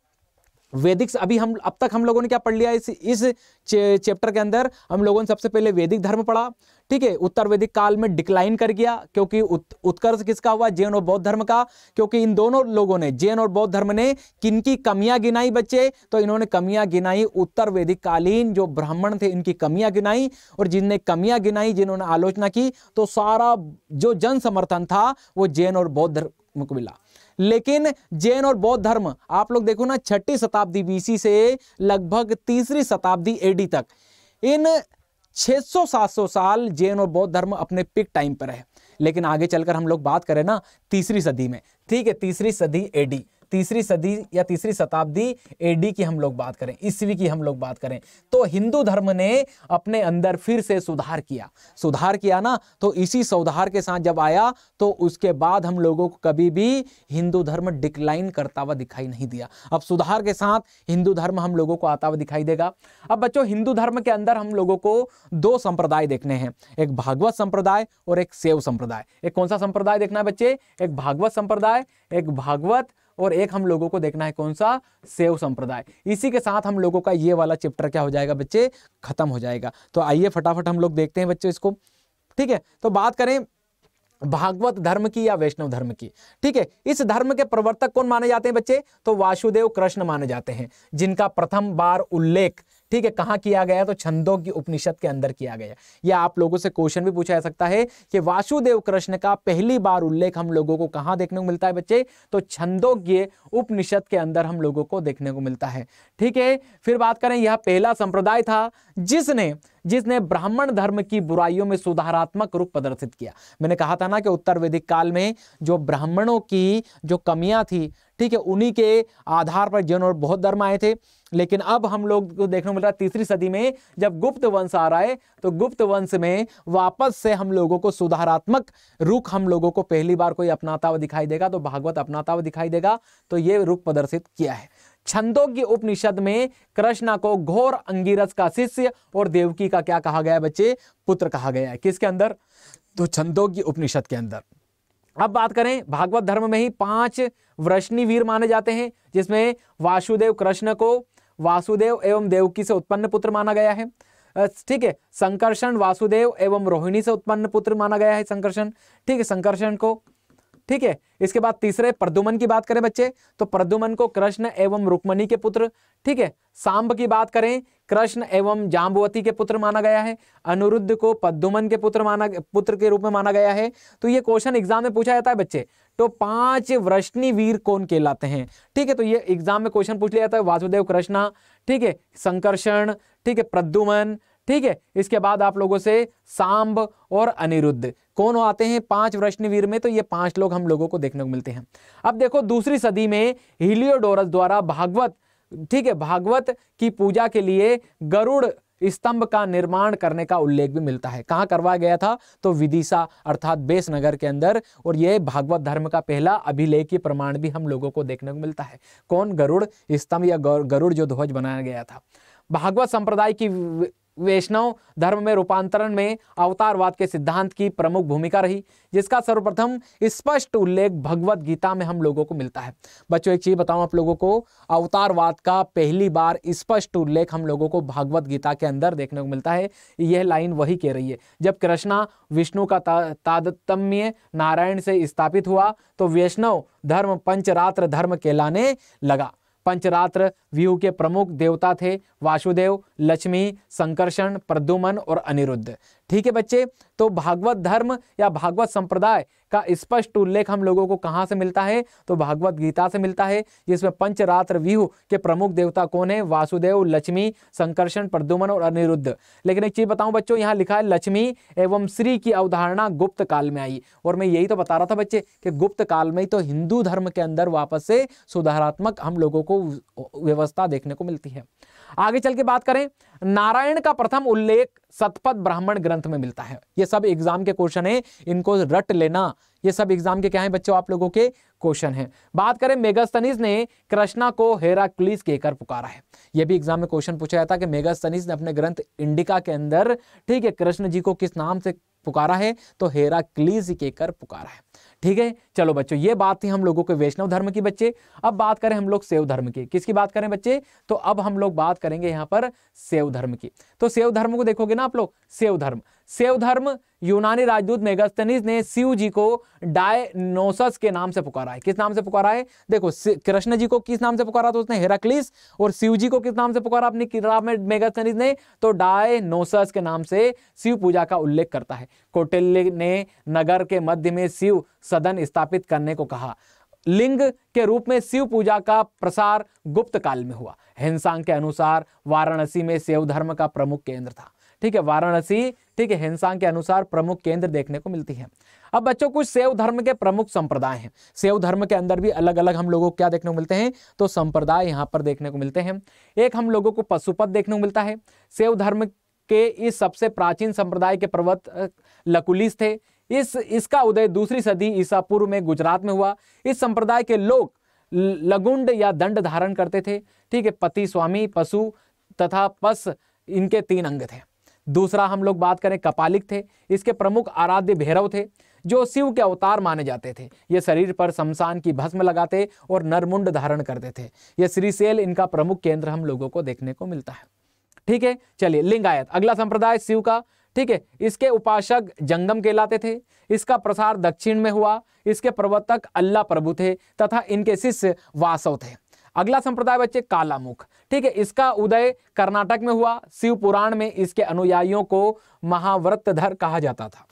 वैदिक, अभी हम अब तक हम लोगों ने क्या पढ़ लिया इस चैप्टर के अंदर, हम लोगों ने सबसे पहले वैदिक धर्म पढ़ा। ठीक है, उत्तर वैदिक काल में डिक्लाइन कर गया, क्योंकि उत्कर्ष किसका हुआ, जैन और बौद्ध धर्म का। क्योंकि इन दोनों लोगों ने, जैन और बौद्ध धर्म ने किनकी कमियां गिनाई बच्चे, तो इन्होंने कमियां गिनाई उत्तर वैदिक कालीन जो ब्राह्मण थे इनकी कमियां गिनाई, और जिनने कमियां गिनाई, जिन्होंने आलोचना की, तो सारा जो जन समर्थन था वो जैन और बौद्ध धर्म को मिला। लेकिन जैन और बौद्ध धर्म आप लोग देखो ना, 6ठी शताब्दी बीसी से लगभग 3री शताब्दी एडी तक, इन 600-700 साल जैन और बौद्ध धर्म अपने पिक टाइम पर है। लेकिन आगे चलकर हम लोग बात करें ना 3री सदी में, ठीक है, 3री सदी एडी, 3री सदी या 3री शताब्दी एडी की हम लोग बात करें, ईस्वी की हम लोग बात करें, तो हिंदू धर्म ने अपने अंदर फिर से सुधार किया ना। तो इसी सुधार के साथ जब आया तो उसके बाद हम लोगों को कभी भी हिंदू धर्म डिक्लाइन करता हुआ दिखाई नहीं दिया। अब सुधार के साथ हिंदू धर्म हम लोगों को आता हुआ दिखाई देगा। अब बच्चों हिंदू धर्म के अंदर हम लोगों को 2 संप्रदाय देखने हैं, एक भागवत संप्रदाय और एक शैव संप्रदाय। एक कौन सा संप्रदाय देखना है बच्चे, एक भागवत संप्रदाय, एक भागवत, और एक हम लोगों को देखना है कौन सा, शैव संप्रदाय। इसी के साथ हम लोगों का ये वाला चैप्टर क्या हो जाएगा बच्चे, खत्म हो जाएगा। तो आइए फटाफट हम लोग देखते हैं बच्चों इसको। ठीक है, तो बात करें भागवत धर्म की या वैष्णव धर्म की। ठीक है, इस धर्म के प्रवर्तक कौन माने जाते हैं बच्चे, तो वासुदेव कृष्ण माने जाते हैं, जिनका प्रथम बार उल्लेख, ठीक है, कहां किया गया, तो छंदोग्य उपनिषद के अंदर किया गया। या आप लोगों से क्वेश्चन भी पूछा जा सकता है कि वासुदेव कृष्ण का पहली बार उल्लेख हम लोगों को कहां देखने को मिलता है बच्चे, तो छंदोग्य उपनिषद के अंदर हम लोगों को देखने को मिलता है। ठीक है, फिर बात करें, यह पहला संप्रदाय था जिसने ब्राह्मण धर्म की बुराइयों में सुधारात्मक रूप प्रदर्शित किया। मैंने कहा था ना कि उत्तर वैदिक काल में जो ब्राह्मणों की जो कमियां थी, ठीक है, उन्हीं के आधार पर जैन और बौद्ध धर्म आए थे। लेकिन अब हम लोग को देखने को मिल रहा है तीसरी सदी में जब गुप्त वंश आ रहा है, तो गुप्त वंश में वापस से हम लोगों को सुधारात्मक रुख हम लोगों को पहली बार कोई अपनाता हुआ दिखाई देगा, तो भागवत अपनाता हुआ दिखाई देगा। तो ये रुख प्रदर्शित किया है। छंदोग्य उपनिषद में कृष्ण को घोर अंगिरस का शिष्य और देवकी का क्या कहा गया है बच्चे? पुत्र कहा गया है। किसके अंदर? तो छंदोग्य उपनिषद के अंदर। अब बात करें भागवत धर्म में ही 5 वृष्णि वीर माने जाते हैं, जिसमें वासुदेव कृष्ण को वासुदेव एवं देवकी से उत्पन्न पुत्र माना गया है। ठीक है, संकर्षण वासुदेव एवं रोहिणी से उत्पन्न पुत्र माना गया है संकर्षण। ठीक है, संकर्षण को। ठीक है, इसके बाद तीसरे प्रद्युमन की बात करें बच्चे, तो प्रद्युमन को कृष्ण एवं रुक्मणी के पुत्र। ठीक है, सांब की बात करें, कृष्ण एवं जाम्बवती के पुत्र माना गया है। अनिरुद्ध को प्रद्युमन के पुत्र के रूप में माना गया है। तो ये क्वेश्चन एग्जाम में पूछा जाता है बच्चे। तो 5 वृष्णि वीर कौन कहलाते हैं? ठीक है, तो ये एग्जाम में क्वेश्चन पूछ लिया जाता है। वासुदेव कृष्ण, ठीक है, संकर्षण, ठीक है, प्रद्युमन, ठीक है, इसके बाद आप लोगों से सांब और अनिरुद्ध कौन आते हैं 5 वृष्णि वीर में? तो ये 5 लोग हम लोगों को देखने को मिलते हैं। अब देखो दूसरी सदी में हीलियोडोरस द्वारा भागवत, ठीक है, भागवत की पूजा के लिए गरुड़ स्तंभ का निर्माण करने का उल्लेख भी मिलता है। कहाँ करवाया गया था? तो विदिशा अर्थात बेस नगर के अंदर। और यह भागवत धर्म का पहला अभिलेखीय प्रमाण भी हम लोगों को देखने को मिलता है। कौन? गरुड़ स्तंभ या गरुड़ जो ध्वज बनाया गया था। भागवत संप्रदाय की वैष्णव धर्म में रूपांतरण में अवतारवाद के सिद्धांत की प्रमुख भूमिका रही, जिसका सर्वप्रथम स्पष्ट उल्लेख भगवत गीता में हम लोगों को मिलता है। बच्चों एक चीज बताऊं आप लोगों को, अवतारवाद का पहली बार स्पष्ट उल्लेख हम लोगों को भगवत गीता के अंदर देखने को मिलता है। यह लाइन वही कह रही है, जब कृष्णा विष्णु का तादात्म्य नारायण से स्थापित हुआ तो वैष्णव धर्म पंचरात्र धर्म कहलाने लगा। पंचरात्र व्यूह के प्रमुख देवता थे वासुदेव, लक्ष्मी, संकर्षण, प्रद्युमन और अनिरुद्ध। ठीक है बच्चे, तो भागवत धर्म या भागवत संप्रदाय का स्पष्ट उल्लेख हम लोगों को कहां से मिलता है? तो भागवत गीता से मिलता है, जिसमें पंचरात्र व्यूह के प्रमुख देवता कौन है? वासुदेव, लक्ष्मी, संकर्षण, प्रद्युमन और अनिरुद्ध। लेकिन एक चीज बताऊं बच्चों, यहाँ लिखा है लक्ष्मी एवं श्री की अवधारणा गुप्त काल में आई। और मैं यही तो बता रहा था बच्चे कि गुप्त काल में ही तो हिंदू धर्म के अंदर वापस से सुधारात्मक हम लोगों को व्यवस्था देखने को मिलती है। आगे चल के बात करें, नारायण का प्रथम उल्लेख शतपथ ब्राह्मण ग्रंथ में मिलता है। ये सब एग्जाम के क्वेश्चन है, इनको रट लेना। ये सब एग्जाम के क्या है बच्चों? आप लोगों के क्वेश्चन है। बात करें, मेगास्थनीज ने कृष्णा को हेराक्लीस कहकर पुकारा है। यह भी एग्जाम में क्वेश्चन पूछा जाता है कि मेगास्थनीज ने अपने ग्रंथ इंडिका के अंदर, ठीक है, कृष्ण जी को किस नाम से पुकारा है? तो हेराक्लीस कहकर पुकारा है। ठीक है, चलो बच्चों ये बात थी हम लोगों के वैष्णव धर्म की बच्चे। अब बात करें हम लोग शैव धर्म की। किसकी बात करें बच्चे? तो अब हम लोग बात करेंगे यहाँ पर शैव धर्म की। तो शैव धर्म को देखोगे ना आप लोग, शैव धर्म यूनानी राजदूत मेगास्थनीज ने शिव जी को डायनोसस के नाम से पुकारा है। किस नाम से पुकारा है? देखो, कृष्ण जी को किस नाम से पुकारा? तो उसने हेराक्लीस। और शिव जी को किस नाम से पुकारा अपनी किताब में मेगास्थनीज ने? तो डायनोसस के नाम से शिव पूजा का उल्लेख करता है। कौटिल्य ने नगर के मध्य में शिव सदन स्थापित करने को कहा। लिंग के रूप में शिव पूजा का प्रसार गुप्त काल में हुआ। हेनसांग के अनुसार वाराणसी में शैव धर्म का प्रमुख केंद्र था। ठीक है, वाराणसी, ठीक है, हेनसांग के अनुसार प्रमुख केंद्र देखने को मिलती है। अब बच्चों कुछ शैव धर्म के प्रमुख संप्रदाय हैं। शैव धर्म के अंदर भी अलग अलग हम लोगों को क्या देखने को मिलते हैं? तो संप्रदाय यहाँ पर देखने को मिलते हैं। एक हम लोगों को पशुपत देखने को मिलता है। शैव धर्म के इस सबसे प्राचीन संप्रदाय के प्रवर्तक लकुलिस थे। इसका उदय 2री सदी ईसा पूर्व में गुजरात में हुआ। इस संप्रदाय के लोग लगुंड या दंड धारण करते थे। ठीक है, पति, स्वामी, पशु तथा पस इनके 3 अंग थे। दूसरा हम लोग बात करें, कपालिक थे। इसके प्रमुख आराध्य भैरव थे, जो शिव के अवतार माने जाते थे। ये शरीर पर शमशान की भस्म लगाते और नरमुंड धारण करते थे। ये श्रीशैल इनका प्रमुख केंद्र हम लोगों को देखने को मिलता है। ठीक है, चलिए लिंगायत अगला संप्रदाय शिव का। ठीक है, इसके उपासक जंगम कहलाते थे। इसका प्रसार दक्षिण में हुआ। इसके प्रवर्तक अल्लाह प्रभु थे तथा इनके शिष्य वासव थे। अगला संप्रदाय बच्चे कालामुख। ठीक है, इसका उदय कर्नाटक में हुआ। शिव पुराण में इसके अनुयायियों को महाव्रतधर कहा जाता था।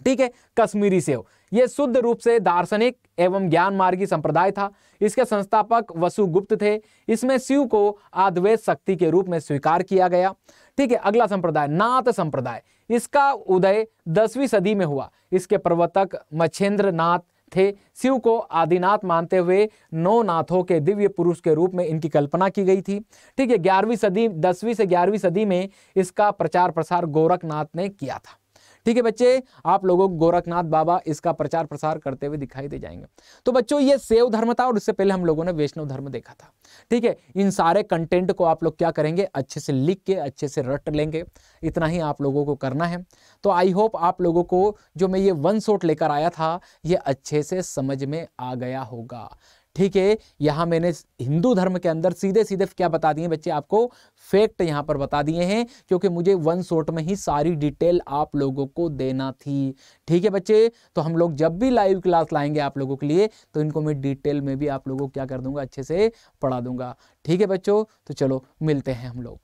ठीक है, कश्मीरी शैव यह शुद्ध रूप से दार्शनिक एवं ज्ञान मार्गी संप्रदाय था। इसके संस्थापक वसुगुप्त थे। इसमें शिव को अद्वैत शक्ति के रूप में स्वीकार किया गया। ठीक है, अगला संप्रदाय नाथ संप्रदाय। इसका उदय 10वीं सदी में हुआ। इसके प्रवर्तक मच्छेंद्र नाथ थे। शिव को आदिनाथ मानते हुए 9 नाथों के दिव्य पुरुष के रूप में इनकी कल्पना की गई थी। ठीक है, 11वीं सदी 10वीं से 11वीं सदी में इसका प्रचार प्रसार गोरखनाथ ने किया था। ठीक है बच्चे, आप लोगों को गोरखनाथ बाबा इसका प्रचार प्रसार करते हुए दिखाई दे जाएंगे। तो बच्चों ये शैव धर्म था और इससे पहले हम लोगों ने वैष्णव धर्म देखा था। ठीक है, इन सारे कंटेंट को आप लोग क्या करेंगे, अच्छे से लिख के अच्छे से रट लेंगे। इतना ही आप लोगों को करना है। तो आई होप आप लोगों को जो मैं ये वन शॉट लेकर आया था ये अच्छे से समझ में आ गया होगा। ठीक है, यहां मैंने हिंदू धर्म के अंदर सीधे सीधे क्या बता दिए बच्चे, आपको फैक्ट यहां पर बता दिए हैं, क्योंकि मुझे वन शॉट में ही सारी डिटेल आप लोगों को देना थी। ठीक है बच्चे, तो हम लोग जब भी लाइव क्लास लाएंगे आप लोगों के लिए तो इनको मैं डिटेल में भी आप लोगों को क्या कर दूंगा, अच्छे से पढ़ा दूंगा। ठीक है बच्चों, तो चलो मिलते हैं हम लोग।